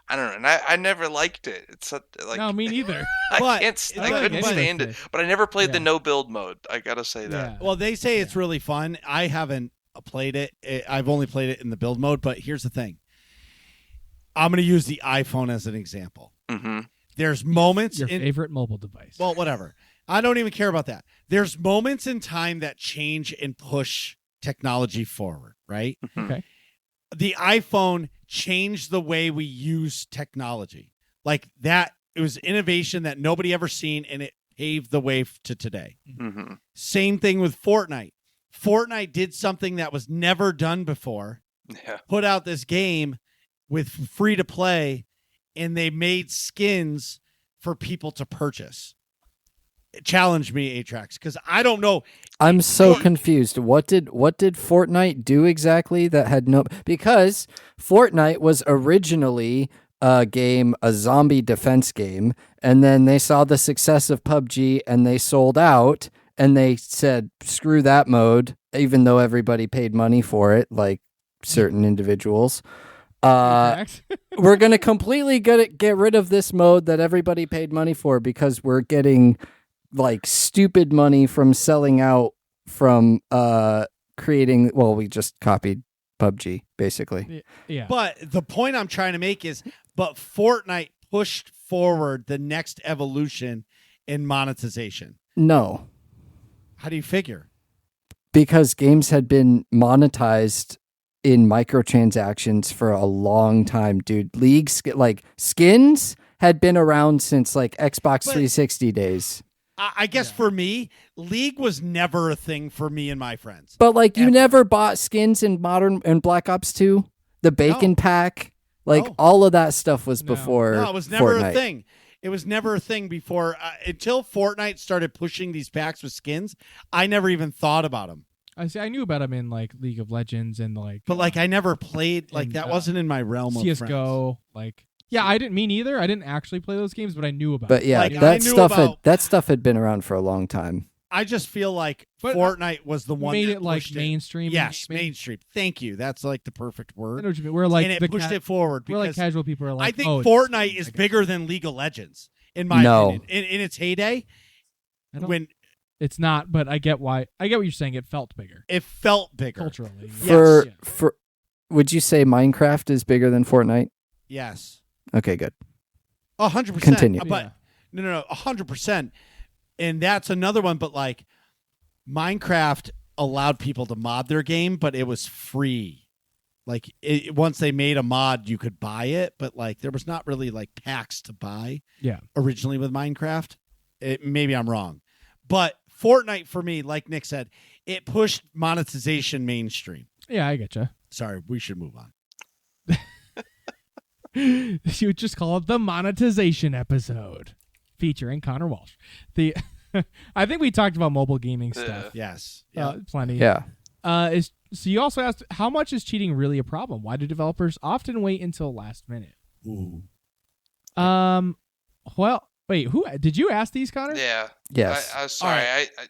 Speaker 6: I don't know, and I never liked it. It's like,
Speaker 1: No, me neither.
Speaker 6: I couldn't stand it, but I never played the no build mode. I gotta say that.
Speaker 1: Yeah.
Speaker 2: Well, they say it's really fun. I haven't played it. I've only played it in the build mode. But here's the thing. I'm going to use the iPhone as an example.
Speaker 6: Mm-hmm.
Speaker 2: There's moments
Speaker 1: Your favorite mobile device.
Speaker 2: Well, whatever. I don't even care about that. There's moments in time that change and push technology forward, right?
Speaker 1: Okay.
Speaker 2: The iPhone changed the way we use technology. Like that, it was innovation that nobody ever seen, and it paved the way to today.
Speaker 6: Mm-hmm.
Speaker 2: Same thing with Fortnite. Fortnite did something that was never done before.
Speaker 6: Yeah.
Speaker 2: Put out this game with free to play, and they made skins for people to purchase. Challenge me, Atrax, because I don't know.
Speaker 3: I'm so confused. What did Fortnite do exactly that had no? Because Fortnite was originally a zombie defense game, and then they saw the success of PUBG and they sold out, and they said, "Screw that mode," even though everybody paid money for it, like certain individuals. We're gonna completely get rid of this mode that everybody paid money for because we're getting like stupid money from selling out from creating. Well, we just copied PUBG basically.
Speaker 1: Yeah.
Speaker 2: But the point I'm trying to make is, but Fortnite pushed forward the next evolution in monetization.
Speaker 3: No,
Speaker 2: How do you figure?
Speaker 3: because games had been monetized in microtransactions for a long time, dude. Like skins had been around since like Xbox 360 days.
Speaker 2: I guess for me, League was never a thing for me and my friends.
Speaker 3: But like you
Speaker 2: Ever.
Speaker 3: never bought skins in Modern and Black Ops 2? The bacon pack? Like
Speaker 2: No.
Speaker 3: all of that stuff was
Speaker 1: No.
Speaker 3: before
Speaker 2: No, it was never
Speaker 3: Fortnite.
Speaker 2: a thing. It was never a thing before until Fortnite started pushing these packs with skins. I never even thought about them.
Speaker 1: I knew about them in like League of Legends and like
Speaker 2: But like I never played like
Speaker 1: And,
Speaker 2: that wasn't in my realm of friends.
Speaker 1: CS:GO. Like, yeah, I didn't mean either. I didn't actually play those games, but I knew about.
Speaker 3: But
Speaker 1: it.
Speaker 3: yeah,
Speaker 2: Like, I
Speaker 3: that
Speaker 2: knew
Speaker 3: stuff
Speaker 2: about-
Speaker 3: that stuff had been around for a long time.
Speaker 2: I just feel like
Speaker 1: But
Speaker 2: Fortnite was the one
Speaker 1: made
Speaker 2: that
Speaker 1: it like
Speaker 2: pushed
Speaker 1: mainstream.
Speaker 2: Yes,
Speaker 1: gaming.
Speaker 2: mainstream. Thank you. That's like the perfect
Speaker 1: I
Speaker 2: word.
Speaker 1: know what you mean. We're like
Speaker 2: and it
Speaker 1: the
Speaker 2: pushed it forward
Speaker 1: we're like
Speaker 2: because
Speaker 1: casual people are like.
Speaker 2: I think
Speaker 1: oh, it's
Speaker 2: Fortnite is
Speaker 1: like-
Speaker 2: bigger than League of Legends in my
Speaker 3: No.
Speaker 2: opinion. In its heyday,
Speaker 1: I don't-
Speaker 2: when
Speaker 1: It's not, but I get why. I get what you're saying. It felt bigger
Speaker 2: it felt bigger.
Speaker 1: culturally.
Speaker 3: For
Speaker 1: Yes.
Speaker 3: for would you say Minecraft is bigger than Fortnite?
Speaker 2: Yes.
Speaker 3: Okay, good.
Speaker 2: 100%.
Speaker 3: Continue.
Speaker 2: But no, 100%. And that's another one. But like Minecraft allowed people to mod their game, but it was free. Like once they made a mod, you could buy it, but like there was not really like packs to buy.
Speaker 1: Yeah.
Speaker 2: Originally with Minecraft, maybe I'm wrong, but Fortnite for me, like Nick said, it pushed monetization mainstream.
Speaker 1: Yeah, I get you.
Speaker 2: Sorry, we should move on.
Speaker 1: You would just call it the monetization episode, featuring Conor Walsh. The I think we talked about mobile gaming stuff.
Speaker 2: Yes.
Speaker 1: Plenty.
Speaker 3: Yeah.
Speaker 1: So you also asked, how much is cheating really a problem? Why do developers often wait until last minute?
Speaker 2: Ooh.
Speaker 1: Well, wait, who did you ask these, Connor?
Speaker 6: Yeah.
Speaker 3: Yes.
Speaker 6: I was sorry.
Speaker 2: All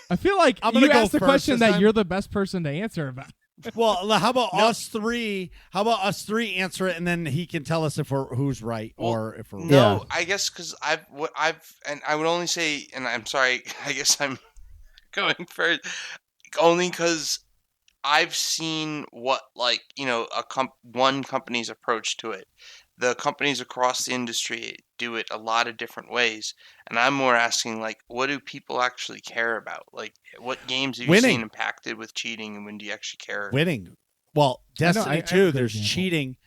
Speaker 1: I feel like
Speaker 2: I'm gonna
Speaker 1: you
Speaker 2: go
Speaker 1: asked the
Speaker 2: first
Speaker 1: question
Speaker 2: this
Speaker 1: that
Speaker 2: time.
Speaker 1: you're the best person to answer about.
Speaker 2: Well, how about us three? How about us three answer it, and then he can tell us if we're who's right or if we're wrong.
Speaker 6: No,
Speaker 3: Yeah.
Speaker 6: I guess because I would only say, and I'm sorry, I guess I'm going first, only because I've seen what, like, one company's approach to it. The companies across the industry do it a lot of different ways, and I'm more asking, like, what do people actually care about? Like, what games have you
Speaker 2: Winning.
Speaker 6: seen impacted with cheating, and when do you actually care?
Speaker 2: Winning. Well, Destiny
Speaker 1: I
Speaker 2: 2,
Speaker 1: have a good
Speaker 2: there's
Speaker 1: example.
Speaker 2: cheating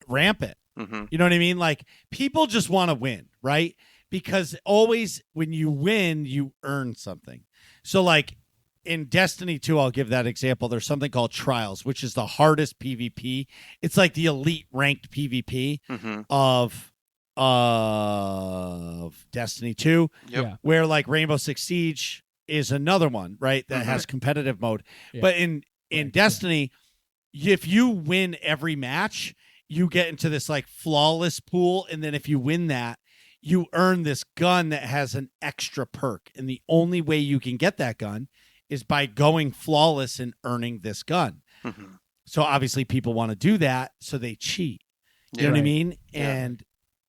Speaker 2: rampant.
Speaker 6: Mm-hmm.
Speaker 2: You know what I mean? Like people just want to win, right? Because always when you win, you earn something. So like in Destiny 2, I'll give that example. There's something called Trials, which is the hardest PvP. It's like the elite ranked PvP of Destiny 2,
Speaker 4: Yep.
Speaker 2: where like Rainbow Six Siege is another one, right? That has competitive mode.
Speaker 1: Yeah.
Speaker 2: But in Destiny, if you win every match, you get into this like flawless pool. And then if you win that, you earn this gun that has an extra perk. And the only way you can get that gun is by going flawless and earning this gun. So obviously people want to do that, so they cheat. You know what I mean?
Speaker 4: Yeah.
Speaker 2: And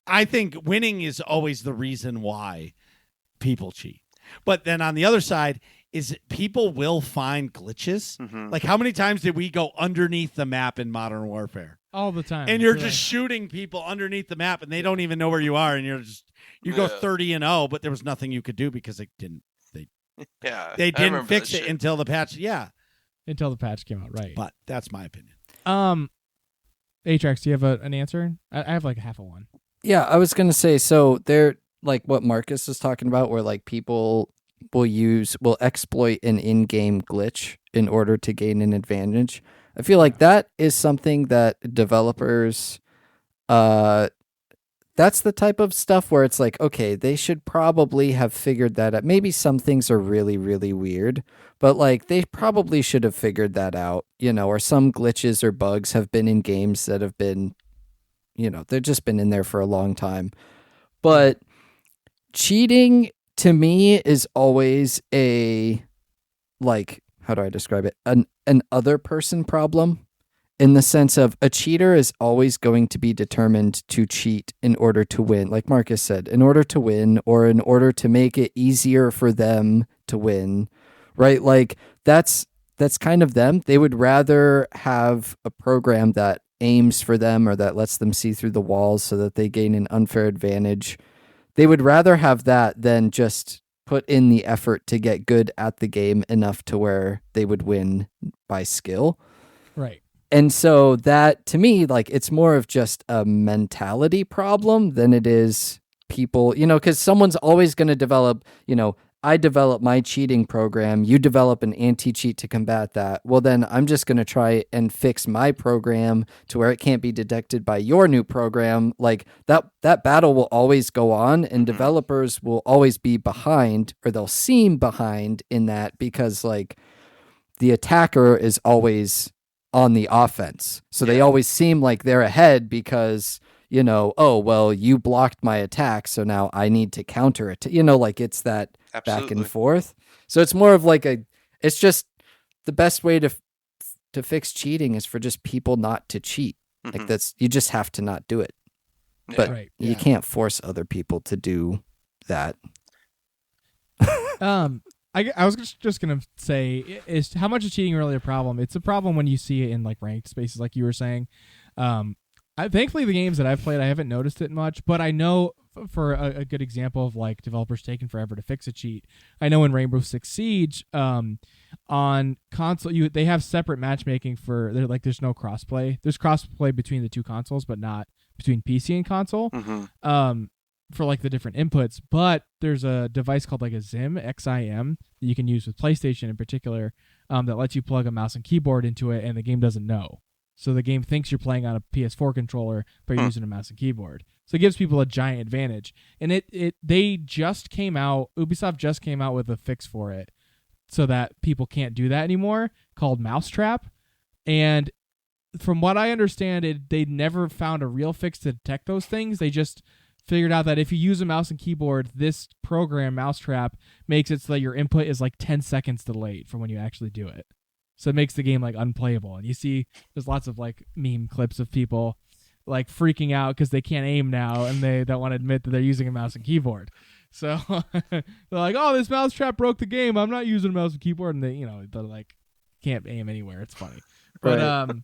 Speaker 2: I think winning is always the reason why people cheat. But then on the other side is people will find glitches. Like how many times did we go underneath the map in Modern Warfare?
Speaker 1: All the time.
Speaker 2: And you're just shooting people underneath the map and they don't even know where you are, and you go 30-0, but there was nothing you could do because they didn't fix it until the patch. Yeah.
Speaker 1: Until the patch came out, right.
Speaker 2: But that's my opinion.
Speaker 1: Atrax, do you have an answer? I have like half a one.
Speaker 3: Yeah, I was gonna say, so they're like what Marcus was talking about, where like people will exploit an in-game glitch in order to gain an advantage. I feel like that is something that developers, that's the type of stuff where it's like, okay, they should probably have figured that out. Maybe some things are really, really weird, but like they probably should have figured that out, or some glitches or bugs have been in games that have been, they've just been in there for a long time. But cheating to me is always a, like, how do I describe it? An other person problem, in the sense of a cheater is always going to be determined to cheat in order to win. Like Marcus said, in order to win, or in order to make it easier for them to win, right? Like that's kind of them. They would rather have a program that aims for them or that lets them see through the walls so that they gain an unfair advantage. They would rather have that than just put in the effort to get good at the game enough to where they would win by skill.
Speaker 1: Right.
Speaker 3: And so that, to me, like, it's more of just a mentality problem than it is people, because someone's always going to develop, I develop my cheating program, you develop an anti-cheat to combat that. Well, then I'm just going to try and fix my program to where it can't be detected by your new program. Like that battle will always go on, and developers will always be behind, or they'll seem behind in that, because like the attacker is always on the offense. So they always seem like they're ahead because, oh, well, you blocked my attack, so now I need to counter it. Like it's that back and forth. So it's more of like it's just the best way to fix cheating is for just people not to cheat. Like you just have to not do it. But you can't force other people to do that.
Speaker 1: I was just gonna say, is how much is cheating really a problem? It's a problem when you see it in like ranked spaces, like you were saying. Thankfully, the games that I've played, I haven't noticed it much, but I know for a good example of like developers taking forever to fix a cheat. I know in Rainbow Six Siege, on console, they have separate matchmaking there's no crossplay. There's crossplay between the two consoles, but not between PC and console. For like the different inputs, but there's a device called like a XIM that you can use with PlayStation in particular, that lets you plug a mouse and keyboard into it, and the game doesn't know. So the game thinks you're playing on a PS4 controller, but you're using a mouse and keyboard. So it gives people a giant advantage. And Ubisoft just came out with a fix for it, so that people can't do that anymore, called Mousetrap. And from what I understand, they never found a real fix to detect those things. They just figured out that if you use a mouse and keyboard, this program, Mousetrap, makes it so that your input is like 10 seconds delayed from when you actually do it. So it makes the game like unplayable. And you see there's lots of like meme clips of people like freaking out because they can't aim now, and they don't want to admit that they're using a mouse and keyboard. So they're like, oh, this Mousetrap broke the game. I'm not using a mouse and keyboard. And they're like, can't aim anywhere. It's funny. But,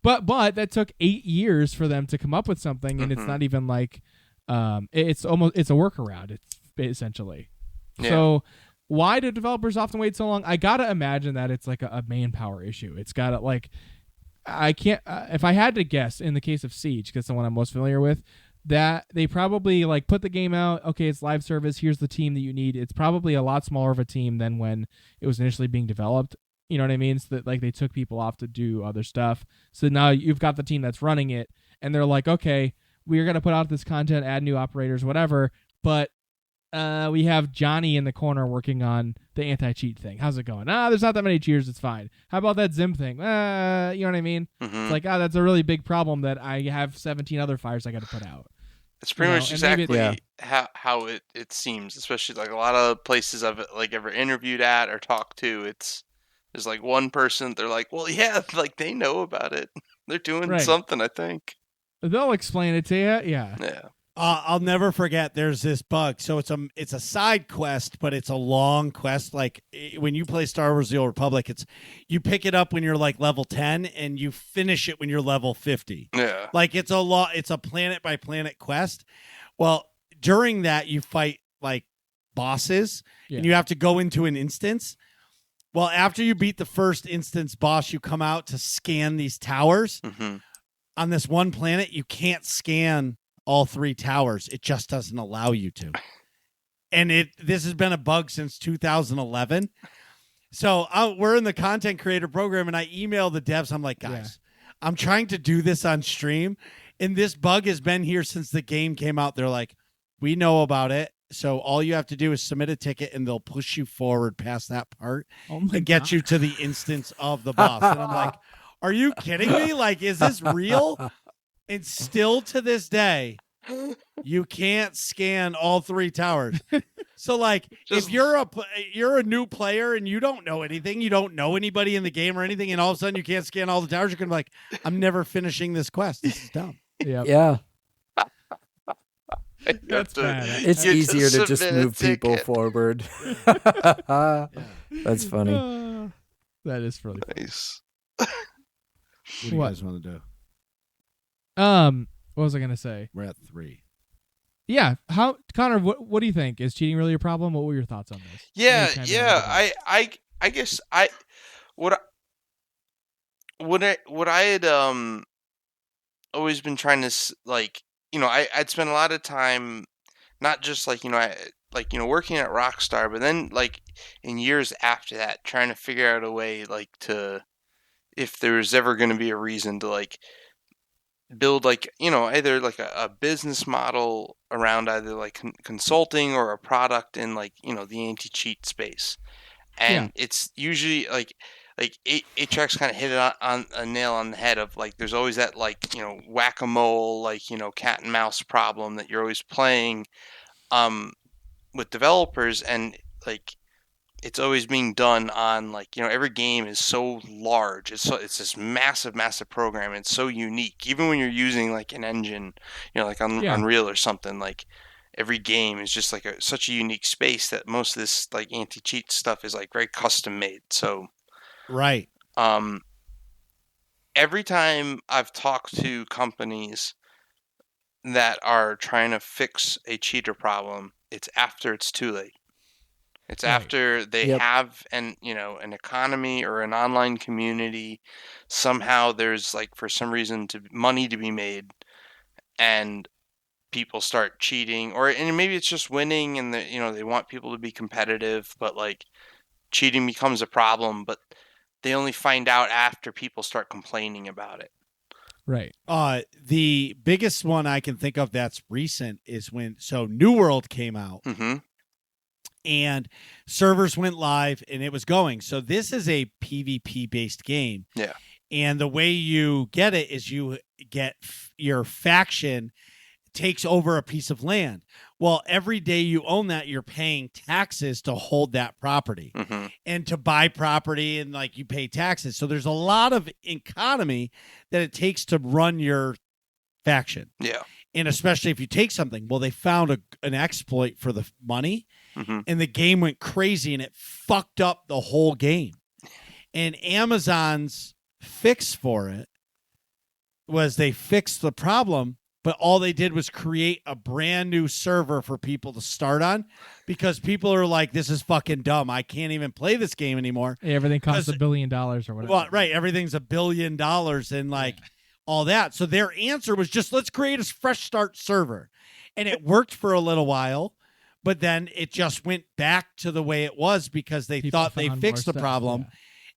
Speaker 1: but that took 8 years for them to come up with something. And it's not even like, it's a workaround. It's essentially. Yeah. So why do developers often wait so long? I gotta imagine that it's like a manpower issue. It's gotta like, I can't. If I had to guess, in the case of Siege, because it's the one I'm most familiar with, that they probably like put the game out. Okay, it's live service. Here's the team that you need. It's probably a lot smaller of a team than when it was initially being developed. You know what I mean? So that like they took people off to do other stuff. So now you've got the team that's running it, and they're like, okay, we're gonna put out this content, add new operators, whatever. But we have Johnny in the corner working on the anti-cheat thing. How's it going? There's not that many cheaters. It's fine. How about that Zim thing? You know what I mean?
Speaker 4: Mm-hmm.
Speaker 1: It's like, that's a really big problem that I have 17 other fires I got to put out.
Speaker 4: It's pretty much
Speaker 1: and maybe
Speaker 4: exactly how it seems, especially like a lot of places I've like ever interviewed at or talked to. There's like one person. They're like, well, yeah, like they know about it. They're doing something, I think.
Speaker 1: They'll explain it to you. Yeah.
Speaker 4: Yeah.
Speaker 2: I'll never forget. There's this bug. So it's a side quest, but it's a long quest. Like when you play Star Wars: The Old Republic, you pick it up when you're like level 10 and you finish it when you're level 50.
Speaker 4: Yeah.
Speaker 2: Like it's a planet by planet quest. Well, during that you fight like bosses and you have to go into an instance. Well, after you beat the first instance boss, you come out to scan these towers.
Speaker 4: Mm-hmm.
Speaker 2: On this one planet, you can't scan all 3 towers. It just doesn't allow you to. And this has been a bug since 2011. So we're in the content creator program, and I email the devs. I'm like, guys, I'm trying to do this on stream, and this bug has been here since the game came out. They're like, we know about it. So all you have to do is submit a ticket, and they'll push you forward past that part and get you to the instance of the boss. And I'm like, are you kidding me? Like, is this real? And still to this day, you can't scan all 3 towers. So, like, if you're a new player and you don't know anything, you don't know anybody in the game or anything, and all of a sudden you can't scan all the towers, you're gonna be like, I'm never finishing this quest. This is dumb.
Speaker 3: Yeah.
Speaker 1: That's bad.
Speaker 3: It's easier to just move people forward. That's funny.
Speaker 1: That is really funny.
Speaker 4: Nice.
Speaker 2: What do you guys want to do?
Speaker 1: What was I gonna say?
Speaker 2: We're at 3.
Speaker 1: Yeah. Connor, what do you think? Is cheating really a problem? What were your thoughts on this?
Speaker 4: Yeah. I guess what I had always been trying to like, you know, I'd spend a lot of time not just like, you know, working at Rockstar, but then like in years after that trying to figure out a way like to, if there's ever going to be a reason to like build like, you know, either like a business model around either like consulting or a product in like, you know, the anti-cheat space. And it's usually like 8-Tracks kind of hit it on a nail on the head of like, there's always that like, you know, whack-a-mole, like, you know, cat and mouse problem that you're always playing with developers, and like it's always being done on like, you know, every game is so large. It's this massive program. It's so unique. Even when you're using like an engine, you know, like Unreal or something, like every game is just like such a unique space that most of this like anti-cheat stuff is like very custom made. So,
Speaker 2: right.
Speaker 4: Every time I've talked to companies that are trying to fix a cheater problem, it's after it's too late. It's after they have an economy or an online community. Somehow there's like, for some reason, money to be made, and people start cheating, and maybe it's just winning, and they want people to be competitive, but like cheating becomes a problem, but they only find out after people start complaining about it.
Speaker 1: Right.
Speaker 2: The biggest one I can think of that's recent is when New World came out.
Speaker 4: Mm-hmm.
Speaker 2: And servers went live and it was going. So this is a PvP based game.
Speaker 4: Yeah.
Speaker 2: And the way you get it is you get your faction takes over a piece of land. Well, every day you own that, you're paying taxes to hold that property and to buy property, and like you pay taxes. So there's a lot of economy that it takes to run your faction.
Speaker 4: Yeah.
Speaker 2: And especially if you take something, well, they found an exploit for the money. And the game went crazy and it fucked up the whole game. And Amazon's fix for it was they fixed the problem, but all they did was create a brand new server for people to start on, because people are like, this is fucking dumb. I can't even play this game anymore.
Speaker 1: Everything costs $1 billion or whatever.
Speaker 2: Well, right. Everything's $1 billion. And like all that. So their answer was just, let's create a fresh start server. And it worked for a little while, but then it just went back to the way it was because they
Speaker 1: People
Speaker 2: thought they
Speaker 1: found
Speaker 2: fixed
Speaker 1: more
Speaker 2: the
Speaker 1: stuff,
Speaker 2: problem.
Speaker 1: yeah.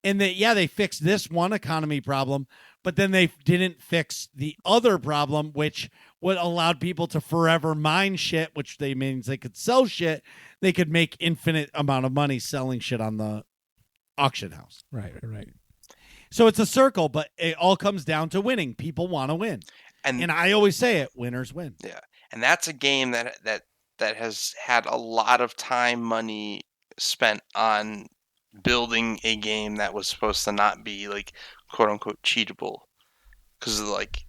Speaker 2: And they fixed this one economy problem, but then they didn't fix the other problem, which would allowed people to forever mine shit, which means they could sell shit. They could make infinite amount of money selling shit on the auction house.
Speaker 1: Right.
Speaker 2: So it's a circle, but it all comes down to winning. People want to win. And I always say it, winners win.
Speaker 6: Yeah. And that's a game that has had a lot of time, money spent on building a game that was supposed to not be like quote unquote cheatable. Because like,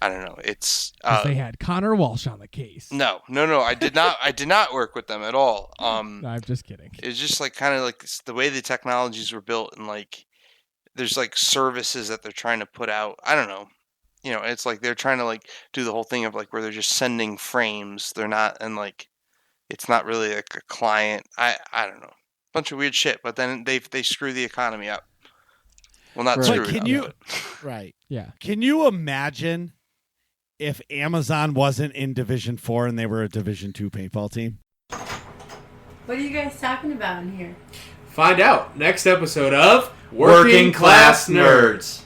Speaker 6: I don't know. It's
Speaker 1: they had Conor Walsh on the case.
Speaker 6: No. I did not work with them at all.
Speaker 1: No, I'm just kidding.
Speaker 6: It's just like kind of like the way the technologies were built, and like there's like services that they're trying to put out. I don't know. You know, it's like they're trying to like do the whole thing of like where they're just sending frames. They're not, and like it's not really like a client. I don't know. Bunch of weird shit. But then they screw the economy up. Well, not
Speaker 3: Right.
Speaker 6: screw
Speaker 2: But
Speaker 6: it
Speaker 2: can
Speaker 6: up,
Speaker 2: you?
Speaker 6: but-
Speaker 2: Right.
Speaker 1: Yeah.
Speaker 2: Can you imagine if Amazon wasn't in Division 4 and they were a Division 2 paintball team?
Speaker 8: What are you guys talking about in here?
Speaker 9: Find out next episode of Working Class Nerds.